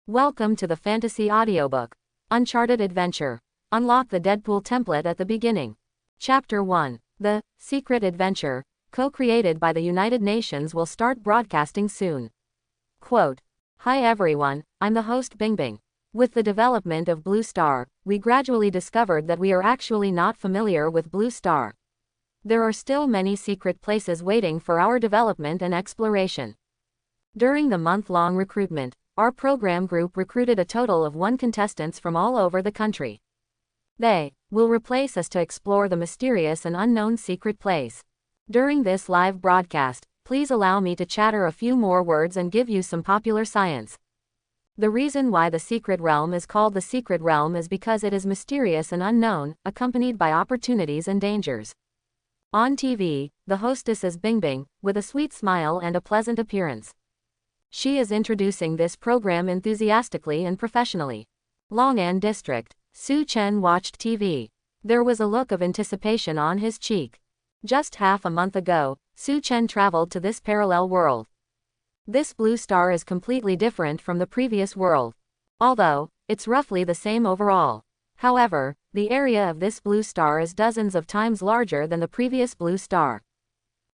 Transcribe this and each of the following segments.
Welcome to the fantasy audiobook, Uncharted Adventure. Unlock the Deadpool template at the beginning. Chapter 1. The Secret Adventure, co-created by the United Nations, will start broadcasting soon. Quote, "Hi everyone, I'm the host Bing. With the development of Blue Star, we gradually discovered that we are actually not familiar with Blue Star. There are still many secret places waiting for our development and exploration. During the month-long recruitment, our program group recruited a total of 1 contestants from all over the country. They will replace us to explore the mysterious and unknown secret place. During this live broadcast, please allow me to chatter a few more words and give you some popular science. The reason why the secret realm is called the secret realm is because it is mysterious and unknown, accompanied by opportunities and dangers. On TV, the hostess is Bing, with a sweet smile and a pleasant appearance. She is introducing this program enthusiastically and professionally. Long'an District. Su Chen watched TV. There was a look of anticipation on his cheek. Just half a month ago, Su Chen traveled to this parallel world. This Blue Star is completely different from the previous world. Although, it's roughly the same overall. However, the area of this Blue Star is dozens of times larger than the previous Blue Star.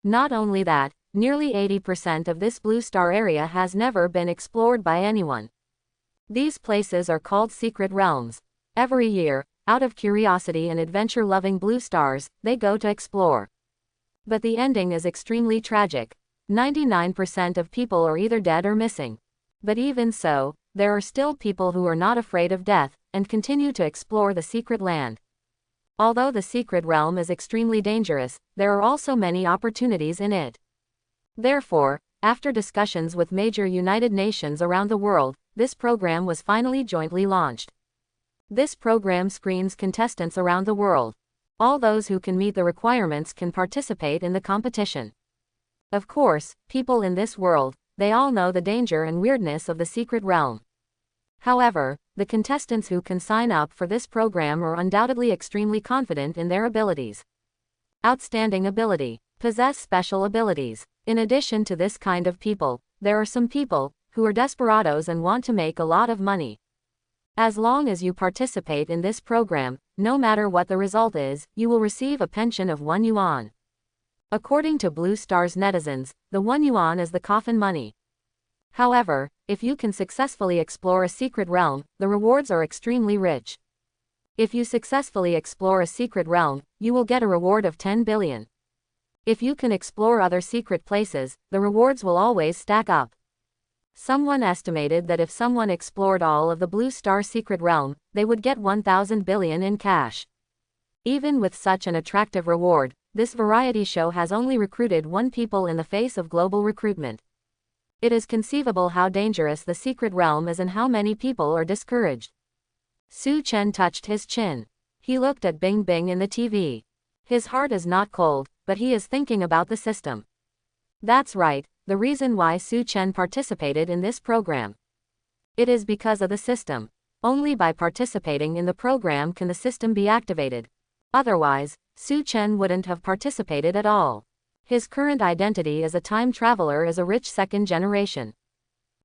Not only that, nearly 80% of this Blue Star area has never been explored by anyone. These places are called secret realms. Every year, out of curiosity and adventure-loving Blue Stars, they go to explore. But the ending is extremely tragic. 99% of people are either dead or missing. But even so, there are still people who are not afraid of death, and continue to explore the secret land. Although the secret realm is extremely dangerous, there are also many opportunities in it. Therefore, after discussions with major United Nations around the world, this program was finally jointly launched. This program screens contestants around the world. All those who can meet the requirements can participate in the competition. Of course, people in this world, they all know the danger and weirdness of the secret realm. However, the contestants who can sign up for this program are undoubtedly extremely confident in their abilities. Outstanding ability. Possess special abilities. In addition to this kind of people, there are some people who are desperados and want to make a lot of money. As long as you participate in this program, no matter what the result is, you will receive a pension of 1 yuan. According to Blue Star's netizens, the 1 yuan is the coffin money. However, if you can successfully explore a secret realm, the rewards are extremely rich. If you successfully explore a secret realm, you will get a reward of 10 billion. If you can explore other secret places, the rewards will always stack up. Someone estimated that if someone explored all of the Blue Star secret realm, they would get 1,000 billion in cash. Even with such an attractive reward, this variety show has only recruited 1 people in the face of global recruitment. It is conceivable how dangerous the secret realm is and how many people are discouraged. Su Chen touched his chin. He looked at Bing in the TV. His heart is not cold, but he is thinking about the system. That's right, the reason why Su Chen participated in this program. It is because of the system. Only by participating in the program can the system be activated. Otherwise, Su Chen wouldn't have participated at all. His current identity as a time traveler is a rich second generation.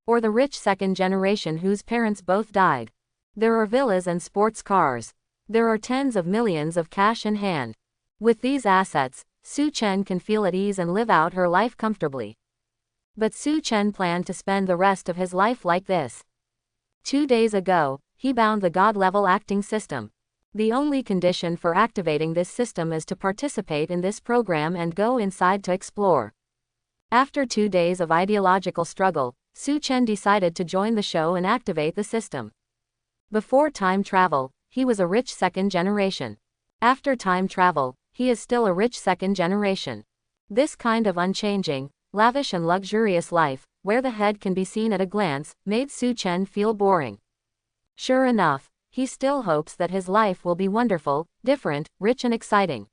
Or the rich second generation whose parents both died. There are villas and sports cars. There are tens of millions of cash in hand. With these assets, Su Chen can feel at ease and live out her life comfortably. But Su Chen planned to spend the rest of his life like this. 2 days ago, he bound the God-level acting system. The only condition for activating this system is to participate in this program and go inside to explore. After 2 days of ideological struggle, Su Chen decided to join the show and activate the system. Before time travel, he was a rich second generation. After time travel, he is still a rich second generation. This kind of unchanging, lavish and luxurious life, where the head can be seen at a glance, made Su Chen feel boring. Sure enough, he still hopes that his life will be wonderful, different, rich and exciting.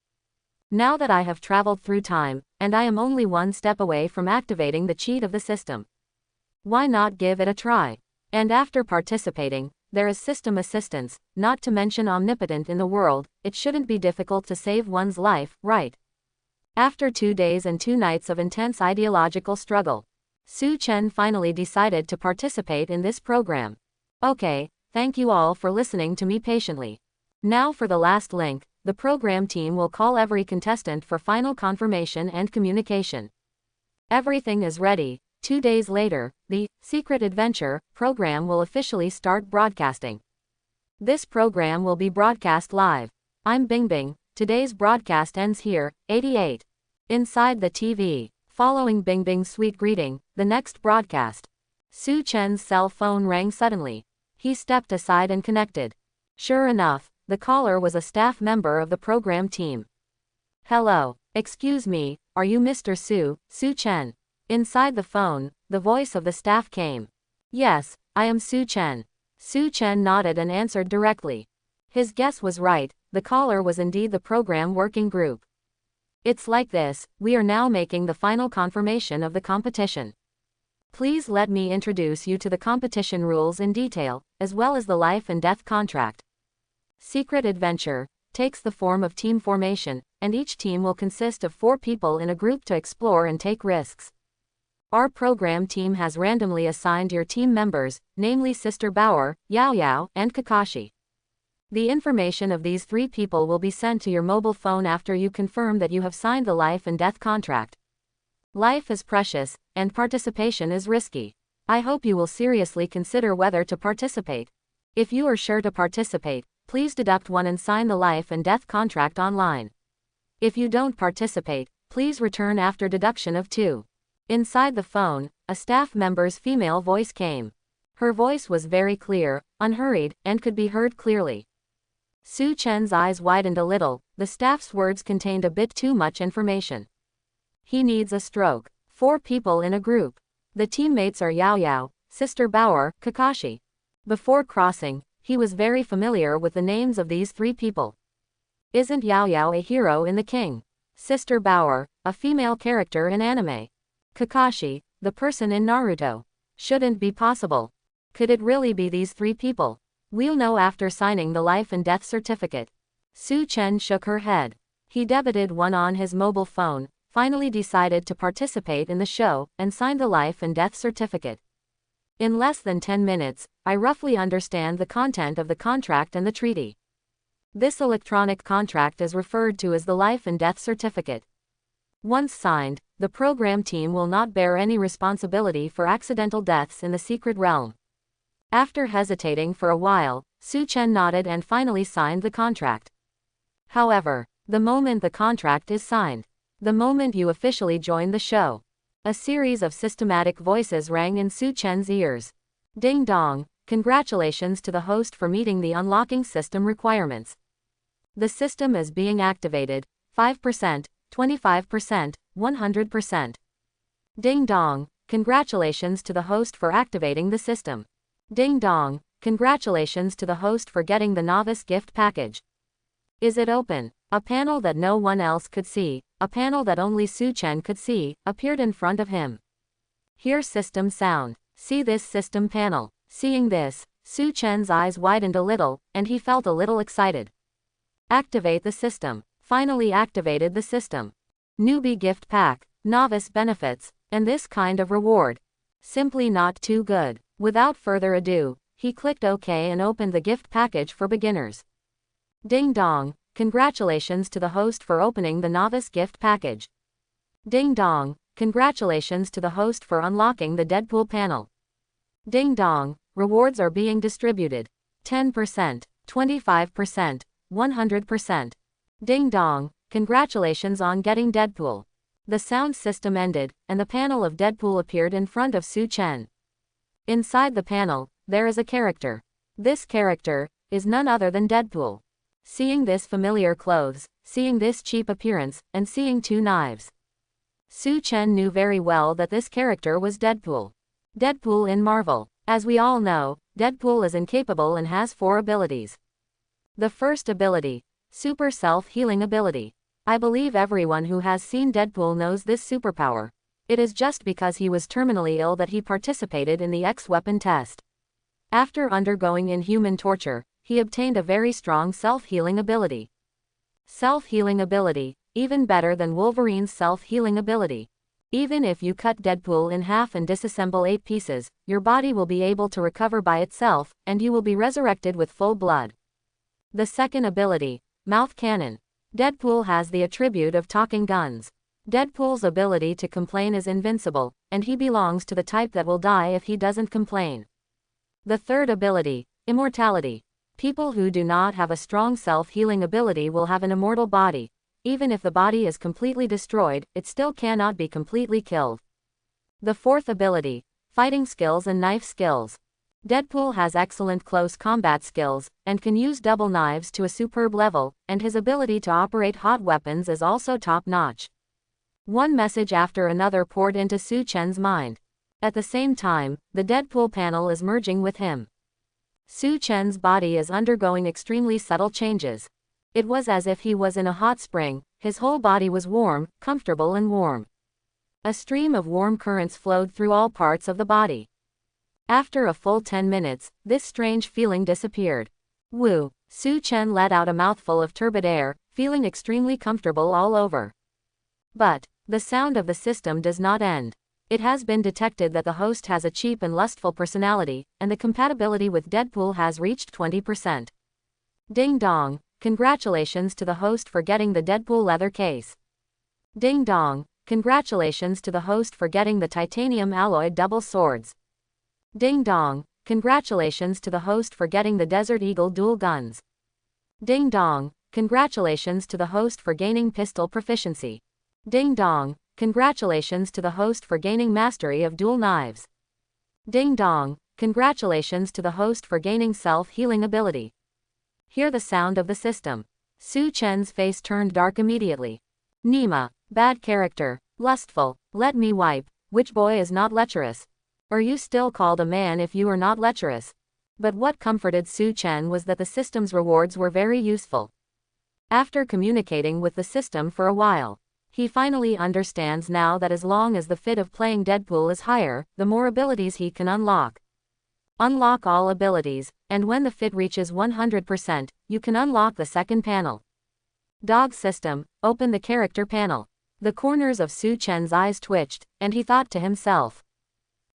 Now that I have traveled through time, and I am only 1 step away from activating the cheat of the system. Why not give it a try? And after participating, there is system assistance, not to mention omnipotent in the world, it shouldn't be difficult to save one's life, right? After 2 days and 2 nights of intense ideological struggle, Su Chen finally decided to participate in this program. Okay, thank you all for listening to me patiently. Now for the last link, the program team will call every contestant for final confirmation and communication. Everything is ready. 2 days later, the Secret Adventure program will officially start broadcasting. This program will be broadcast live. I'm Bing Bing. Today's broadcast ends here. 88. Inside the TV. Following Bing Bing's sweet greeting, the next broadcast. Su Chen's cell phone rang suddenly. He stepped aside and connected. Sure enough, the caller was a staff member of the program team. Hello. Excuse me, are you Mr. Su Chen? Inside the phone, the voice of the staff came. Yes, I am Su Chen. Su Chen nodded and answered directly. His guess was right, the caller was indeed the program working group. It's like this, we are now making the final confirmation of the competition. Please let me introduce you to the competition rules in detail, as well as the life and death contract. Secret Adventure takes the form of team formation, and each team will consist of 4 people in a group to explore and take risks. Our program team has randomly assigned your team members, namely Sister Bauer, Yao Yao, and Kakashi. The information of these 3 people will be sent to your mobile phone after you confirm that you have signed the life and death contract. Life is precious, and participation is risky. I hope you will seriously consider whether to participate. If you are sure to participate, please deduct 1 and sign the life and death contract online. If you don't participate, please return after deduction of 2. Inside the phone, a staff member's female voice came. Her voice was very clear, unhurried, and could be heard clearly. Su Chen's eyes widened a little, the staff's words contained a bit too much information. He needs a stroke. 4 people in a group. The teammates are Yao Yao, Sister Bauer, Kakashi. Before crossing, he was very familiar with the names of these 3 people. Isn't Yao Yao a hero in The King? Sister Bauer, a female character in anime. Kakashi, the person in Naruto. Shouldn't be possible. Could it really be these 3 people? We'll know after signing the life and death certificate. Su Chen shook her head. He debited 1 on his mobile phone, finally decided to participate in the show, and signed the life and death certificate. In less than 10 minutes, I roughly understand the content of the contract and the treaty. This electronic contract is referred to as the life and death certificate. Once signed, the program team will not bear any responsibility for accidental deaths in the secret realm. After hesitating for a while, Su Chen nodded and finally signed the contract. However, the moment the contract is signed, the moment you officially join the show, a series of systematic voices rang in Su Chen's ears. Ding dong, congratulations to the host for meeting the unlocking system requirements. The system is being activated, 5%, 25%, 100%. Ding dong, congratulations to the host for activating the system. Ding dong, congratulations to the host for getting the novice gift package. Is it open? A panel that no one else could see, a panel that only Su Chen could see, appeared in front of him. Hear system sound. See this system panel. Seeing this, Su Chen's eyes widened a little, and he felt a little excited. Activate the system. Finally activated the system. Newbie gift pack, novice benefits, and this kind of reward. Simply not too good. Without further ado, he clicked OK and opened the gift package for beginners. Ding dong, congratulations to the host for opening the novice gift package. Ding dong, congratulations to the host for unlocking the Deadpool panel. Ding dong, rewards are being distributed. 10%, 25%, 100%. Ding dong, congratulations on getting Deadpool. The sound system ended, and the panel of Deadpool appeared in front of Su Chen. Inside the panel, there is a character. This character is none other than Deadpool. Seeing this familiar clothes, seeing this cheap appearance, and seeing 2 knives, Su Chen knew very well that this character was Deadpool. Deadpool in Marvel. As we all know, Deadpool is incapable and has 4 abilities. The first ability, super self-healing ability. I believe everyone who has seen Deadpool knows this superpower. It is just because he was terminally ill that he participated in the X-weapon test. After undergoing inhuman torture, he obtained a very strong self-healing ability. Self-healing ability, even better than Wolverine's self-healing ability. Even if you cut Deadpool in half and disassemble 8 pieces, your body will be able to recover by itself, and you will be resurrected with full blood. The second ability, Mouth Cannon. Deadpool has the attribute of talking guns. Deadpool's ability to complain is invincible, and he belongs to the type that will die if he doesn't complain. The third ability, Immortality. People who do not have a strong self-healing ability will have an immortal body. Even if the body is completely destroyed, it still cannot be completely killed. The fourth ability, Fighting Skills and Knife Skills. Deadpool has excellent close combat skills, and can use double knives to a superb level, and his ability to operate hot weapons is also top-notch. One message after another poured into Su Chen's mind. At the same time, the Deadpool panel is merging with him. Su Chen's body is undergoing extremely subtle changes. It was as if he was in a hot spring, his whole body was warm, comfortable and warm. A stream of warm currents flowed through all parts of the body. After a full 10 minutes, this strange feeling disappeared. Woo! Su Chen let out a mouthful of turbid air, feeling extremely comfortable all over. But the sound of the system does not end. It has been detected that the host has a cheap and lustful personality, and the compatibility with Deadpool has reached 20%. Ding dong! Congratulations to the host for getting the Deadpool leather case. Ding dong! Congratulations to the host for getting the titanium alloy double swords. Ding dong! Congratulations to the host for getting the Desert Eagle dual guns. Ding dong! Congratulations to the host for gaining pistol proficiency. Ding dong! Congratulations to the host for gaining mastery of dual knives. Ding dong! Congratulations to the host for gaining self-healing ability. Hear the sound of the system. Su Chen's face turned dark immediately. Nima, bad character, lustful, let me wipe, which boy is not lecherous? Are you still called a man if you are not lecherous? But what comforted Su Chen was that the system's rewards were very useful. After communicating with the system for a while, he finally understands now that as long as the fit of playing Deadpool is higher, the more abilities he can unlock. Unlock all abilities, and when the fit reaches 100%, you can unlock the second panel. Dog system, open the character panel. The corners of Su Chen's eyes twitched, and he thought to himself,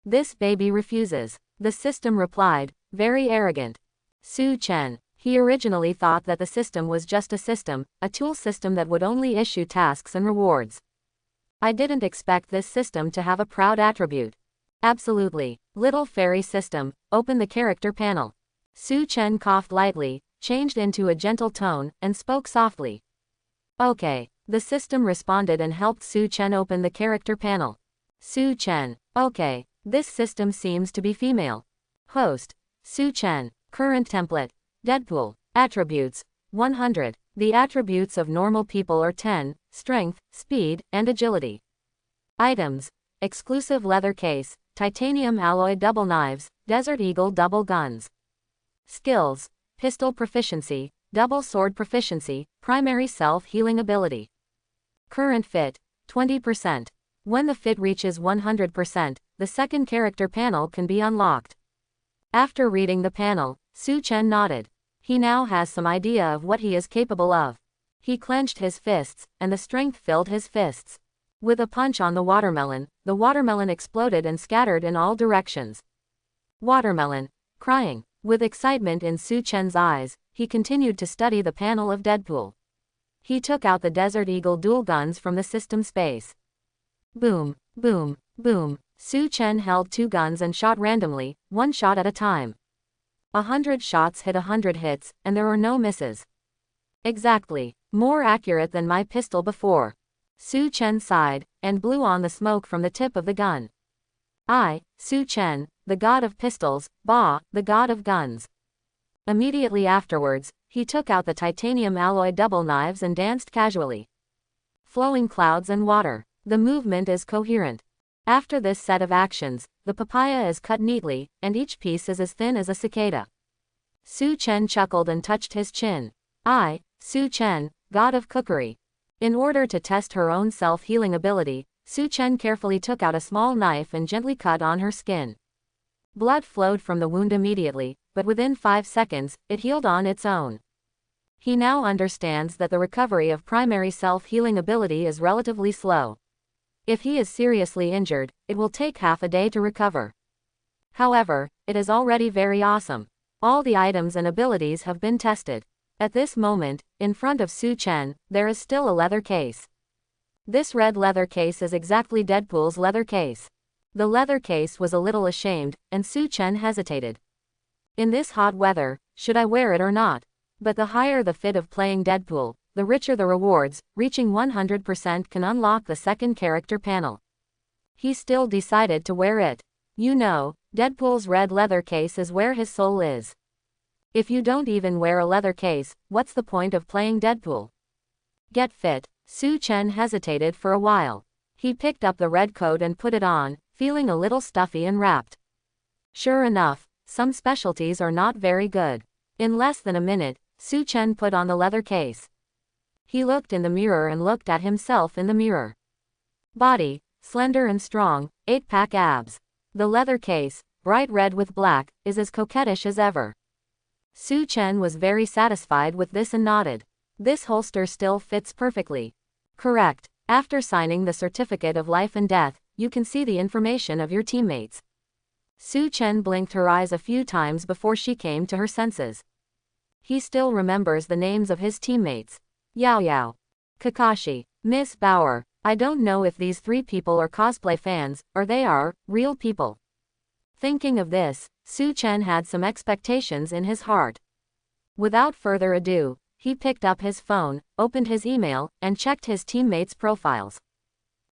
this baby refuses. The system replied, very arrogant. Su Chen. He originally thought that the system was just a system, a tool system that would only issue tasks and rewards. I didn't expect this system to have a proud attribute. Absolutely. Little fairy system, open the character panel. Su Chen coughed lightly, changed into a gentle tone, and spoke softly. Okay. The system responded and helped Su Chen open the character panel. Su Chen. Okay. This system seems to be female. Host. Su Chen. Current template. Deadpool. Attributes. 100. The attributes of normal people are 10, strength, speed, and agility. Items. Exclusive leather case, titanium alloy double knives, Desert Eagle double guns. Skills. Pistol proficiency, double sword proficiency, primary self-healing ability. Current fit. 20%. When the fit reaches 100%, the second character panel can be unlocked. After reading the panel, Su Chen nodded. He now has some idea of what he is capable of. He clenched his fists, and the strength filled his fists. With a punch on the watermelon exploded and scattered in all directions. Watermelon. Crying. With excitement in Su Chen's eyes, he continued to study the panel of Deadpool. He took out the Desert Eagle dual guns from the system space. Boom, boom, boom. Su Chen held 2 guns and shot randomly, 1 shot at a time. 100 shots hit 100 hits, and there were no misses. Exactly. More accurate than my pistol before. Su Chen sighed, and blew on the smoke from the tip of the gun. I, Su Chen, the god of pistols, Ba, the god of guns. Immediately afterwards, he took out the titanium alloy double knives and danced casually. Flowing clouds and water. The movement is coherent. After this set of actions, the papaya is cut neatly, and each piece is as thin as a cicada. Su Chen chuckled and touched his chin. I, Su Chen, god of cookery. In order to test her own self-healing ability, Su Chen carefully took out a small knife and gently cut on her skin. Blood flowed from the wound immediately, but within 5 seconds, it healed on its own. He now understands that the recovery of primary self-healing ability is relatively slow. If he is seriously injured, it will take half a day to recover. However, it is already very awesome. All the items and abilities have been tested. At this moment, in front of Su Chen, there is still a leather case. This red leather case is exactly Deadpool's leather case. The leather case was a little ashamed, and Su Chen hesitated. In this hot weather, should I wear it or not? But the higher the fit of playing Deadpool, the richer the rewards. Reaching 100% can unlock the second character panel. He still decided to wear it. You know, Deadpool's red leather case is where his soul is. If you don't even wear a leather case, what's the point of playing Deadpool? Get fit. Su Chen hesitated for a while. He picked up the red coat and put it on, feeling a little stuffy and wrapped. Sure enough, some specialties are not very good. In less than a minute, Su Chen put on the leather case. He looked in the mirror and looked at himself in the mirror. Body, slender and strong, 8-pack abs. The leather case, bright red with black, is as coquettish as ever. Su Chen was very satisfied with this and nodded. This holster still fits perfectly. Correct. After signing the certificate of life and death, you can see the information of your teammates. Su Chen blinked her eyes a few times before she came to her senses. He still remembers the names of his teammates. Yao Yao, Kakashi, Miss Bauer. I don't know if these three people are cosplay fans, or they are real people. Thinking of this, Su Chen had some expectations in his heart. Without further ado, he picked up his phone, opened his email, and checked his teammates' profiles.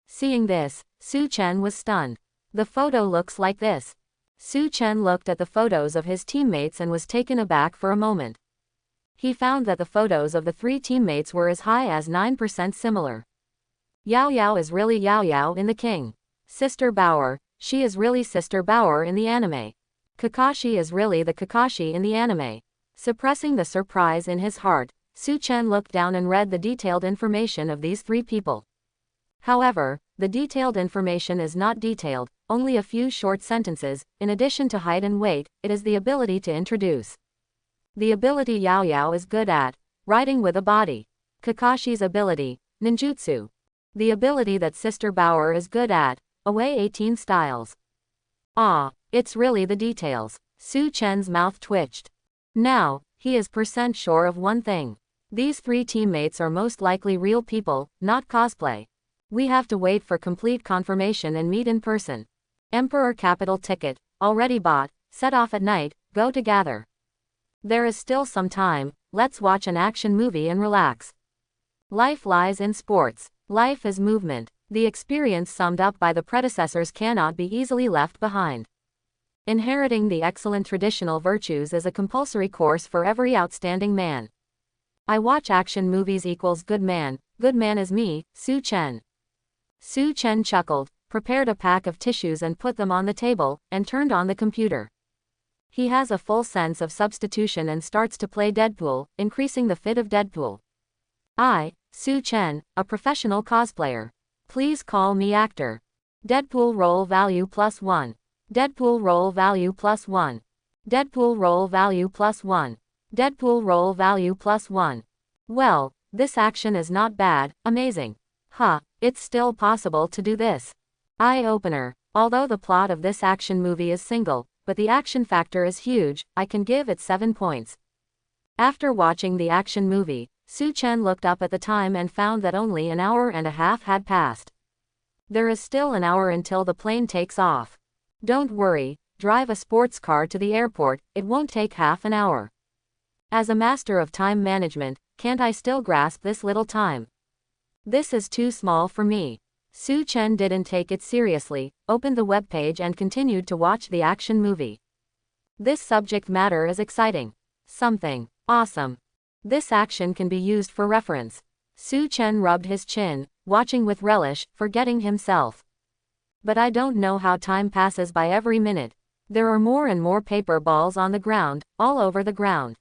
Seeing this, Su Chen was stunned. The photo looks like this. Su Chen looked at the photos of his teammates and was taken aback for a moment. He found that the photos of the three teammates were as high as 9% similar. Yao Yao is really Yao Yao in the King. Sister Bauer, she is really Sister Bauer in the anime. Kakashi is really the Kakashi in the anime. Suppressing the surprise in his heart, Su Chen looked down and read the detailed information of these three people. However, the detailed information is not detailed, only a few short sentences. In addition to height and weight, it is the ability to introduce. The ability Yao Yao is good at, riding with a body. Kakashi's ability, ninjutsu. The ability that Sister Bauer is good at, away 18 styles. Ah, it's really the details. Su Chen's mouth twitched. Now, he is % sure of one thing. These three teammates are most likely real people, not cosplay. We have to wait for complete confirmation and meet in person. Emperor Capital ticket, already bought, set off at night, go to gather. There is still some time, let's watch an action movie and relax. Life lies in sports. Life is movement. The experience summed up by the predecessors cannot be easily left behind. Inheriting the excellent traditional virtues is a compulsory course for every outstanding man. I watch action movies equals good man is me, Su Chen. Su Chen chuckled, prepared a pack of tissues and put them on the table, and turned on the computer. He has a full sense of substitution and starts to play Deadpool, increasing the fit of Deadpool. I, Su Chen, a professional cosplayer. Please call me actor. Deadpool role value +1. Deadpool role value +1. Deadpool role value +1. Deadpool role value +1. Well, this action is not bad, amazing. It's still possible to do this. Eye-opener. Although the plot of this action movie is single, but the action factor is huge, I can give it 7 points. After watching the action movie, Su Chen looked up at the time and found that only an hour and a half had passed. There is still an hour until the plane takes off. Don't worry, drive a sports car to the airport, it won't take half an hour. As a master of time management, can't I still grasp this little time? This is too small for me. Su Chen didn't take it seriously, opened the webpage and continued to watch the action movie. This subject matter is exciting. Something awesome. This action can be used for reference. Su Chen rubbed his chin, watching with relish, forgetting himself. But I don't know how time passes by every minute. There are more and more paper balls on the ground, all over the ground.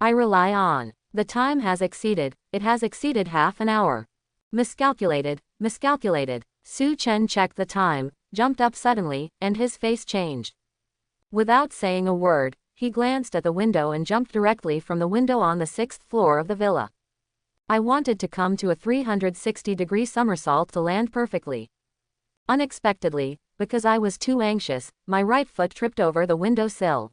I rely on. The time has exceeded, it has exceeded half an hour. Miscalculated. Su Chen checked the time, jumped up suddenly, and his face changed. Without saying a word, he glanced at the window and jumped directly from the window on the 6th floor of the villa. I wanted to come to a 360-degree somersault to land perfectly. Unexpectedly, because I was too anxious, my right foot tripped over the window sill.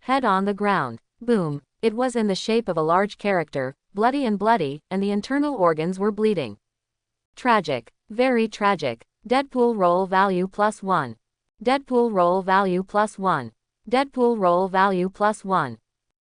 Head on the ground. Boom. It was in the shape of a large character, bloody, and the internal organs were bleeding. Tragic. Very tragic. Deadpool roll value +1. Deadpool roll value +1. Deadpool roll value +1.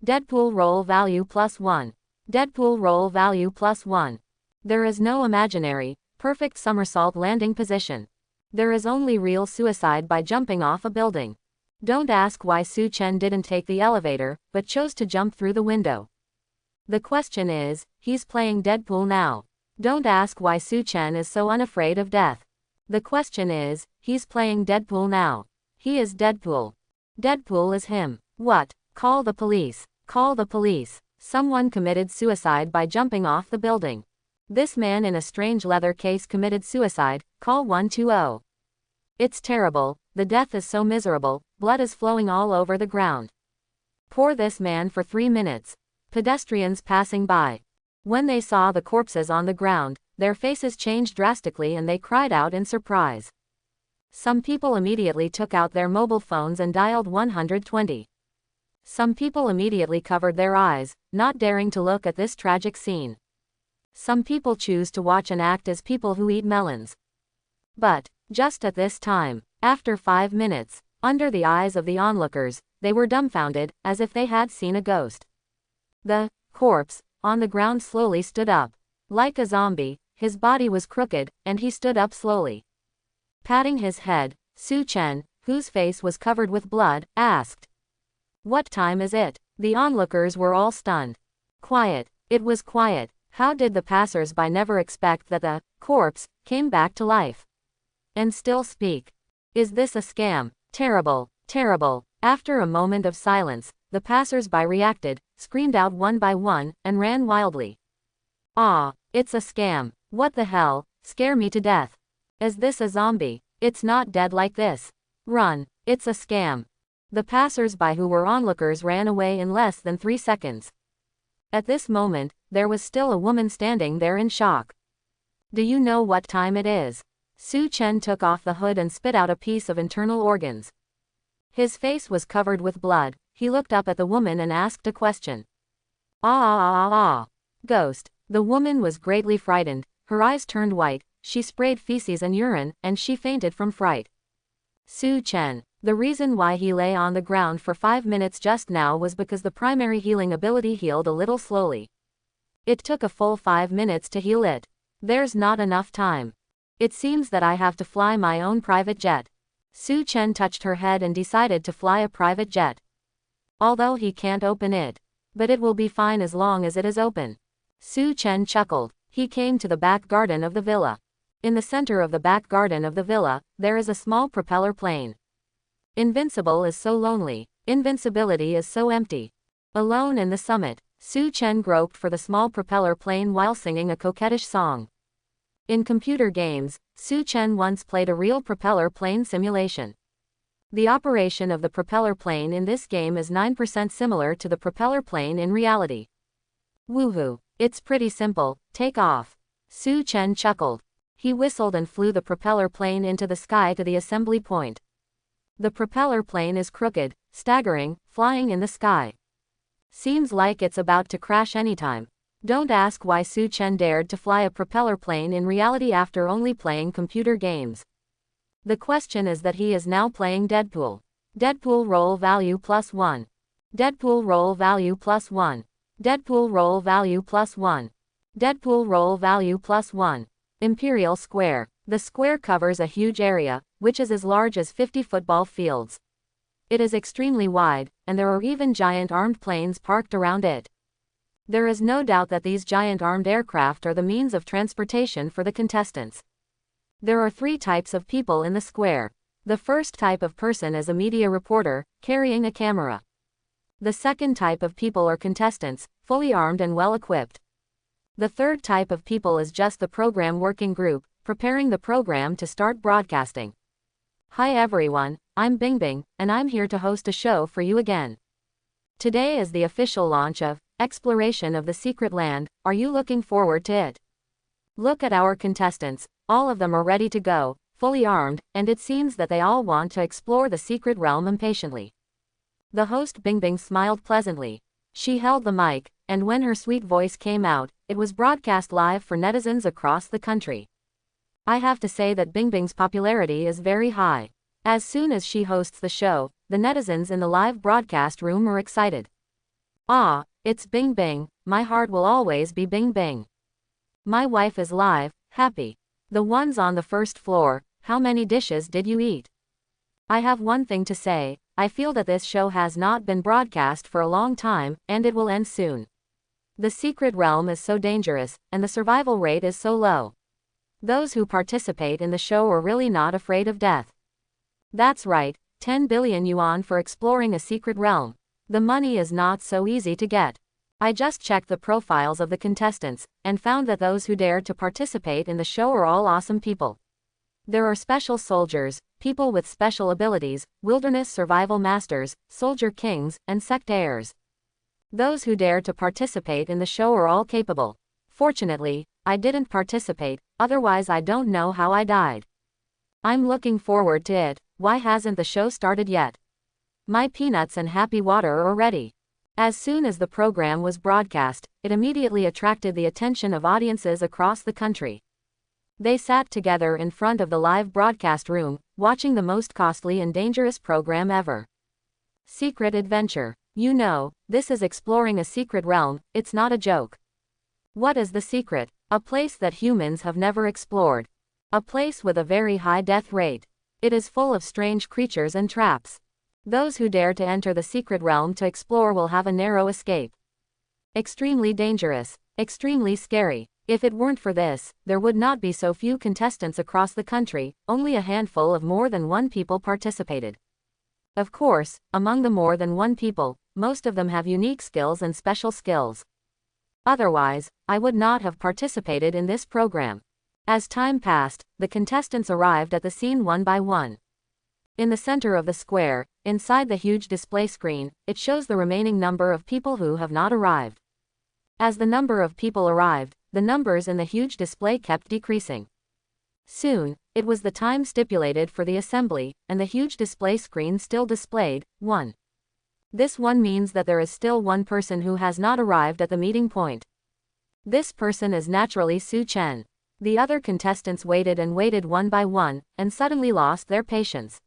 Deadpool roll value +1. Deadpool roll value +1. There is no imaginary, perfect somersault landing position. There is only real suicide by jumping off a building. Don't ask why Su Chen didn't take the elevator, but chose to jump through the window. The question is, he's playing Deadpool now. Don't ask why Su Chen is so unafraid of death. The question is, he's playing Deadpool now. He is Deadpool. Deadpool is him. What? Call the police. Call the police. Someone committed suicide by jumping off the building. This man in a strange leather case committed suicide. Call 120. It's terrible. The death is so miserable. Blood is flowing all over the ground. Pour this man for 3 minutes. Pedestrians passing by. When they saw the corpses on the ground, their faces changed drastically and they cried out in surprise. Some people immediately took out their mobile phones and dialed 120. Some people immediately covered their eyes, not daring to look at this tragic scene. Some people choose to watch and act as people who eat melons. But, just at this time, after 5 minutes, under the eyes of the onlookers, they were dumbfounded, as if they had seen a ghost. The corpse, on the ground slowly stood up. Like a zombie, his body was crooked, and he stood up slowly. Patting his head, Su Chen, whose face was covered with blood, asked, "What time is it?" The onlookers were all stunned. Quiet. It was quiet. How did the passers-by never expect that the corpse came back to life? And still speak. Is this a scam? Terrible, terrible. After a moment of silence, the passers-by reacted, screamed out one by one, and ran wildly. Ah, it's a scam. What the hell? Scare me to death. Is this a zombie? It's not dead like this. Run. It's a scam. The passers-by who were onlookers ran away in less than 3 seconds. At this moment, there was still a woman standing there in shock. Do you know what time it is? Su Chen took off the hood and spit out a piece of internal organs. His face was covered with blood. He looked up at the woman and asked a question. Ah. Ghost. The woman was greatly frightened. Her eyes turned white. She sprayed feces and urine, and she fainted from fright. Su Chen. The reason why he lay on the ground for 5 minutes just now was because the primary healing ability healed a little slowly. It took a full 5 minutes to heal it. There's not enough time. It seems that I have to fly my own private jet. Su Chen touched her head and decided to fly a private jet. Although he can't open it. But it will be fine as long as it is open. Su Chen chuckled. He came to the back garden of the villa. In the center of the back garden of the villa, there is a small propeller plane. Invincible is so lonely. Invincibility is so empty. Alone in the summit, Su Chen groped for the small propeller plane while singing a coquettish song. In computer games, Su Chen once played a real propeller plane simulation. The operation of the propeller plane in this game is 9% similar to the propeller plane in reality. Woohoo! It's pretty simple. Take off. Su Chen chuckled. He whistled and flew the propeller plane into the sky to the assembly point. The propeller plane is crooked, staggering, flying in the sky. Seems like it's about to crash anytime. Don't ask why Su Chen dared to fly a propeller plane in reality after only playing computer games. The question is that he is now playing Deadpool. Deadpool roll value +1. Deadpool roll value +1. Deadpool roll value +1. Deadpool roll value +1. Imperial Square. The square covers a huge area, which is as large as 50 football fields. It is extremely wide, and there are even giant armed planes parked around it. There is no doubt that these giant armed aircraft are the means of transportation for the contestants. There are 3 types of people in the square. The first type of person is a media reporter, carrying a camera. The second type of people are contestants, fully armed and well equipped. The third type of people is just the program working group, preparing the program to start broadcasting. Hi everyone, I'm Bingbing, and I'm here to host a show for you again. Today is the official launch of Exploration of the Secret Land. Are you looking forward to it? Look at our contestants, all of them are ready to go, fully armed, and it seems that they all want to explore the secret realm impatiently. The host Bingbing smiled pleasantly. She held the mic, and when her sweet voice came out, it was broadcast live for netizens across the country. I have to say that Bingbing's popularity is very high. As soon as she hosts the show, the netizens in the live broadcast room are excited. Ah, it's Bing Bing, my heart will always be Bing Bing. My wife is live, happy. The ones on the first floor, how many dishes did you eat? I have one thing to say, I feel that this show has not been broadcast for a long time, and it will end soon. The secret realm is so dangerous, and the survival rate is so low. Those who participate in the show are really not afraid of death. That's right, 10 billion yuan for exploring a secret realm. The money is not so easy to get. I just checked the profiles of the contestants, and found that those who dared to participate in the show are all awesome people. There are special soldiers, people with special abilities, wilderness survival masters, soldier kings, and sect heirs. Those who dare to participate in the show are all capable. Fortunately, I didn't participate, otherwise I don't know how I died. I'm looking forward to it. Why hasn't the show started yet? My peanuts and happy water are ready. As soon as the program was broadcast, it immediately attracted the attention of audiences across the country. They sat together in front of the live broadcast room, watching the most costly and dangerous program ever. Secret Adventure. You know, this is exploring a secret realm, it's not a joke. What is the secret? A place that humans have never explored. A place with a very high death rate. It is full of strange creatures and traps. Those who dare to enter the secret realm to explore will have a narrow escape. Extremely dangerous. Extremely scary. If it weren't for this, there would not be so few contestants across the country, only a handful of more than one people participated. Of course, among the more than one people, most of them have unique skills and special skills. Otherwise, I would not have participated in this program. As time passed, the contestants arrived at the scene one by one. In the center of the square, inside the huge display screen, it shows the remaining number of people who have not arrived. As the number of people arrived, the numbers in the huge display kept decreasing. Soon, it was the time stipulated for the assembly, and the huge display screen still displayed 1. This one means that there is still one person who has not arrived at the meeting point. This person is naturally Su Chen. The other contestants waited and waited one by one, and suddenly lost their patience.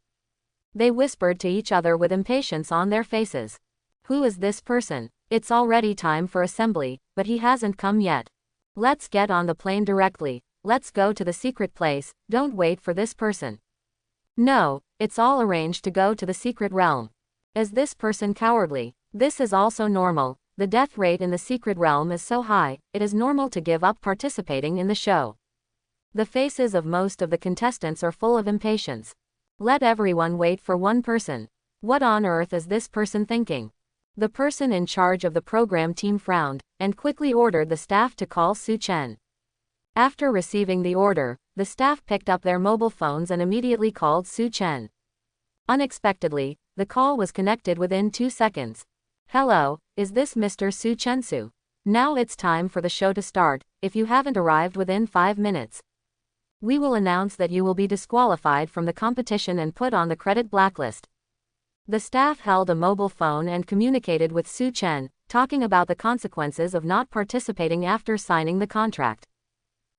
They whispered to each other with impatience on their faces. Who is this person? It's already time for assembly, but he hasn't come yet. Let's get on the plane directly. Let's go to the secret place, don't wait for this person. No, it's all arranged to go to the secret realm. Is this person cowardly? This is also normal. The death rate in the secret realm is so high, it is normal to give up participating in the show. The faces of most of the contestants are full of impatience. Let everyone wait for one person. What on earth is this person thinking? The person in charge of the program team frowned, and quickly ordered the staff to call Su Chen. After receiving the order, the staff picked up their mobile phones and immediately called Su Chen. Unexpectedly, the call was connected within 2 seconds. Hello, is this Mr. Su Chensu? Now it's time for the show to start. If you haven't arrived within 5 minutes, we will announce that you will be disqualified from the competition and put on the credit blacklist. The staff held a mobile phone and communicated with Su Chen, talking about the consequences of not participating after signing the contract.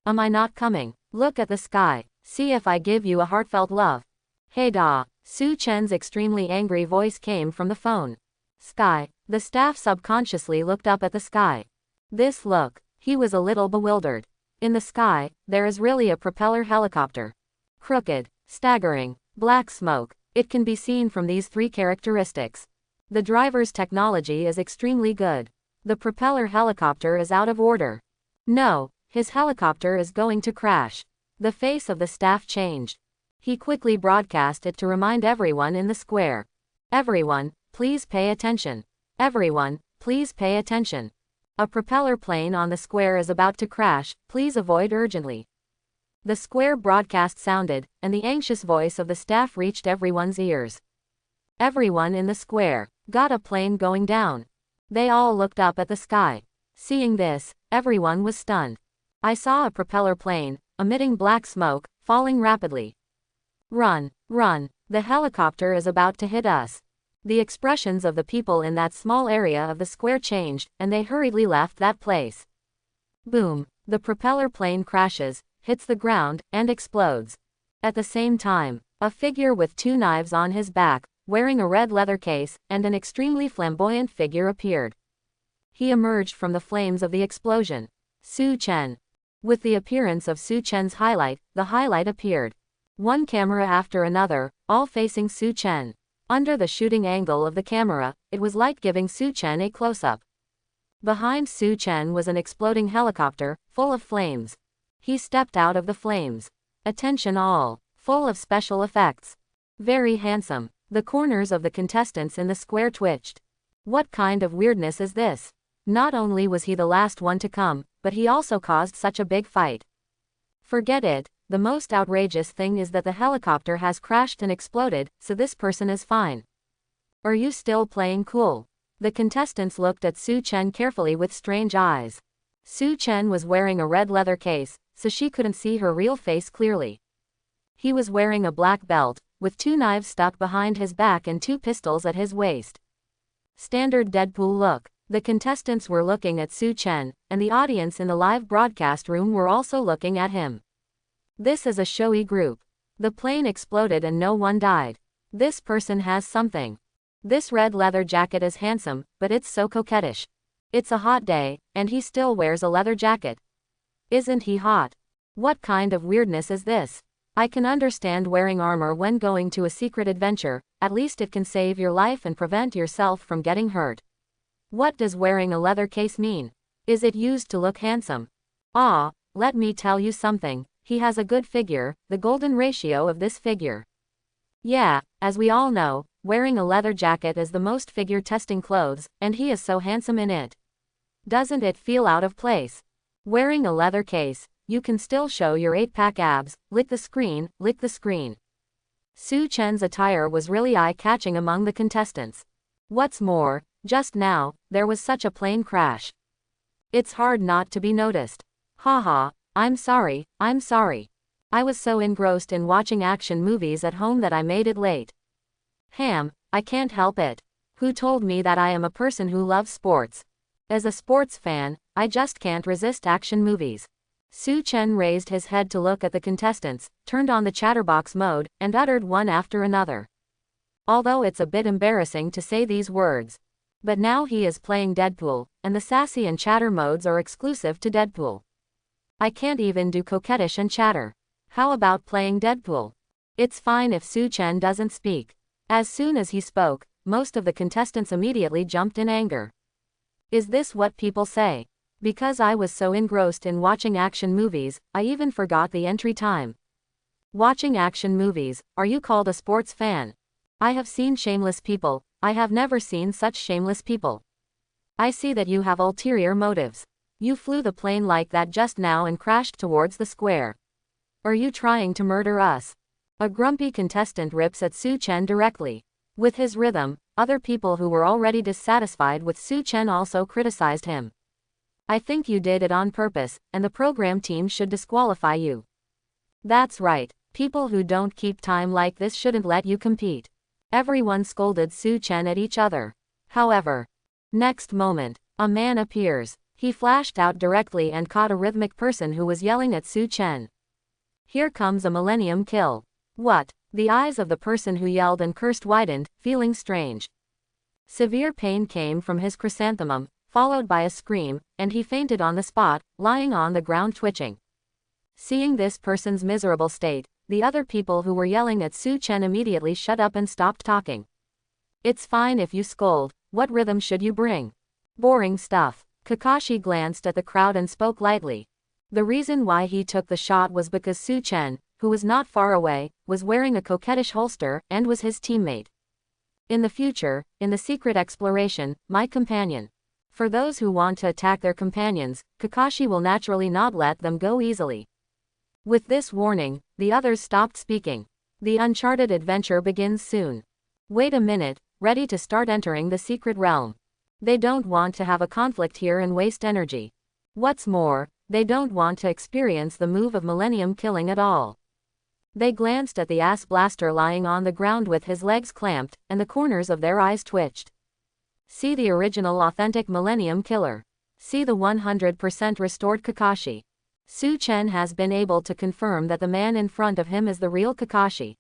Am I not coming? Look at the sky. See if I give you a heartfelt love. Hey da. Su Chen's extremely angry voice came from the phone. Sky. The staff subconsciously looked up at the sky. This look. He was a little bewildered. In the sky, there is really a propeller helicopter. Crooked, staggering, black smoke. It can be seen from these 3 characteristics. The driver's technology is extremely good. The propeller helicopter is out of order. No, his helicopter is going to crash. The face of the staff changed. He quickly broadcast it to remind everyone in the square. Everyone, please pay attention. Everyone, please pay attention. A propeller plane on the square is about to crash, please avoid urgently. The square broadcast sounded, and the anxious voice of the staff reached everyone's ears. Everyone in the square got a plane going down. They all looked up at the sky. Seeing this, everyone was stunned. I saw a propeller plane, emitting black smoke, falling rapidly. Run, run, the helicopter is about to hit us. The expressions of the people in that small area of the square changed, and they hurriedly left that place. Boom, the propeller plane crashes, hits the ground, and explodes. At the same time, a figure with 2 knives on his back, wearing a red leather case, and an extremely flamboyant figure appeared. He emerged from the flames of the explosion. Su Chen. With the appearance of Su Chen's highlight, the highlight appeared. One camera after another, all facing Su Chen. Under the shooting angle of the camera, it was like giving Su Chen a close-up. Behind Su Chen was an exploding helicopter, full of flames. He stepped out of the flames. Attention all. Full of special effects. Very handsome. The corners of the contestants in the square twitched. What kind of weirdness is this? Not only was he the last one to come, but he also caused such a big fight. Forget it, the most outrageous thing is that the helicopter has crashed and exploded, so this person is fine. Are you still playing cool? The contestants looked at Su Chen carefully with strange eyes. Su Chen was wearing a red leather case, so she couldn't see her real face clearly. He was wearing a black belt, with 2 knives stuck behind his back and 2 pistols at his waist. Standard Deadpool look. The contestants were looking at Su Chen, and the audience in the live broadcast room were also looking at him. This is a showy group. The plane exploded and no one died. This person has something. This red leather jacket is handsome, but it's so coquettish. It's a hot day, and he still wears a leather jacket. Isn't he hot? What kind of weirdness is this? I can understand wearing armor when going to a secret adventure, at least it can save your life and prevent yourself from getting hurt. What does wearing a leather case mean? Is it used to look handsome? Ah, let me tell you something, he has a good figure, the golden ratio of this figure. Yeah, as we all know, wearing a leather jacket is the most figure-testing clothes, and he is so handsome in it. Doesn't it feel out of place? Wearing a leather case, you can still show your 8-pack abs, lick the screen, lick the screen. Su Chen's attire was really eye-catching among the contestants. What's more, just now, there was such a plane crash. It's hard not to be noticed. Haha, I'm sorry. I was so engrossed in watching action movies at home that I made it late. I can't help it. Who told me that I am a person who loves sports? As a sports fan, I just can't resist action movies. Su Chen raised his head to look at the contestants, turned on the chatterbox mode, and uttered one after another. Although it's a bit embarrassing to say these words. But now he is playing Deadpool, and the sassy and chatter modes are exclusive to Deadpool. I can't even do coquettish and chatter. How about playing Deadpool? It's fine if Su Chen doesn't speak. As soon as he spoke, most of the contestants immediately jumped in anger. Is this what people say? Because I was so engrossed in watching action movies, I even forgot the entry time. Watching action movies, are you called a sports fan? I have seen shameless people, I have never seen such shameless people. I see that you have ulterior motives. You flew the plane like that just now and crashed towards the square. Are you trying to murder us? A grumpy contestant rips at Su Chen directly. With his rhythm, other people who were already dissatisfied with Su Chen also criticized him. I think you did it on purpose, and the program team should disqualify you. That's right, people who don't keep time like this shouldn't let you compete. Everyone scolded Su Chen at each other. However, next moment, a man appears. He flashed out directly and caught a rhythmic person who was yelling at Su Chen. Here comes a millennium kill. What? The eyes of the person who yelled and cursed widened, feeling strange. Severe pain came from his chrysanthemum, followed by a scream, and he fainted on the spot, lying on the ground twitching. Seeing this person's miserable state, the other people who were yelling at Su Chen immediately shut up and stopped talking. It's fine if you scold, what rhythm should you bring? Boring stuff. Kakashi glanced at the crowd and spoke lightly. The reason why he took the shot was because Su Chen, who was not far away, was wearing a coquettish holster and was his teammate. In the future, in the secret exploration, my companion. For those who want to attack their companions, Kakashi will naturally not let them go easily. With this warning, the others stopped speaking. The Uncharted Adventure begins soon. Wait a minute, ready to start entering the secret realm. They don't want to have a conflict here and waste energy. What's more, they don't want to experience the move of millennium killing at all. They glanced at the ass blaster lying on the ground with his legs clamped, and the corners of their eyes twitched. See the original authentic Millennium Killer. See the 100% restored Kakashi. Su Chen has been able to confirm that the man in front of him is the real Kakashi.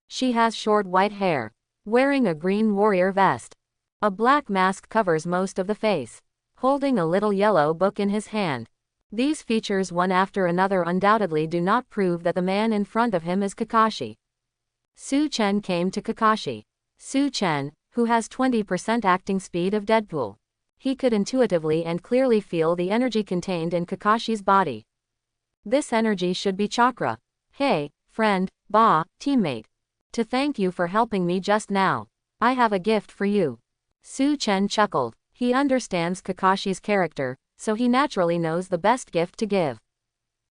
She has short white hair, wearing a green warrior vest. A black mask covers most of the face, holding a little yellow book in his hand. These features one after another undoubtedly do not prove that the man in front of him is Kakashi. Su Chen came to Kakashi. Su Chen, who has 20% acting speed of Deadpool. He could intuitively and clearly feel the energy contained in Kakashi's body. This energy should be chakra. Hey, friend, teammate. To thank you for helping me just now, I have a gift for you. Su Chen chuckled. He understands Kakashi's character, so he naturally knows the best gift to give.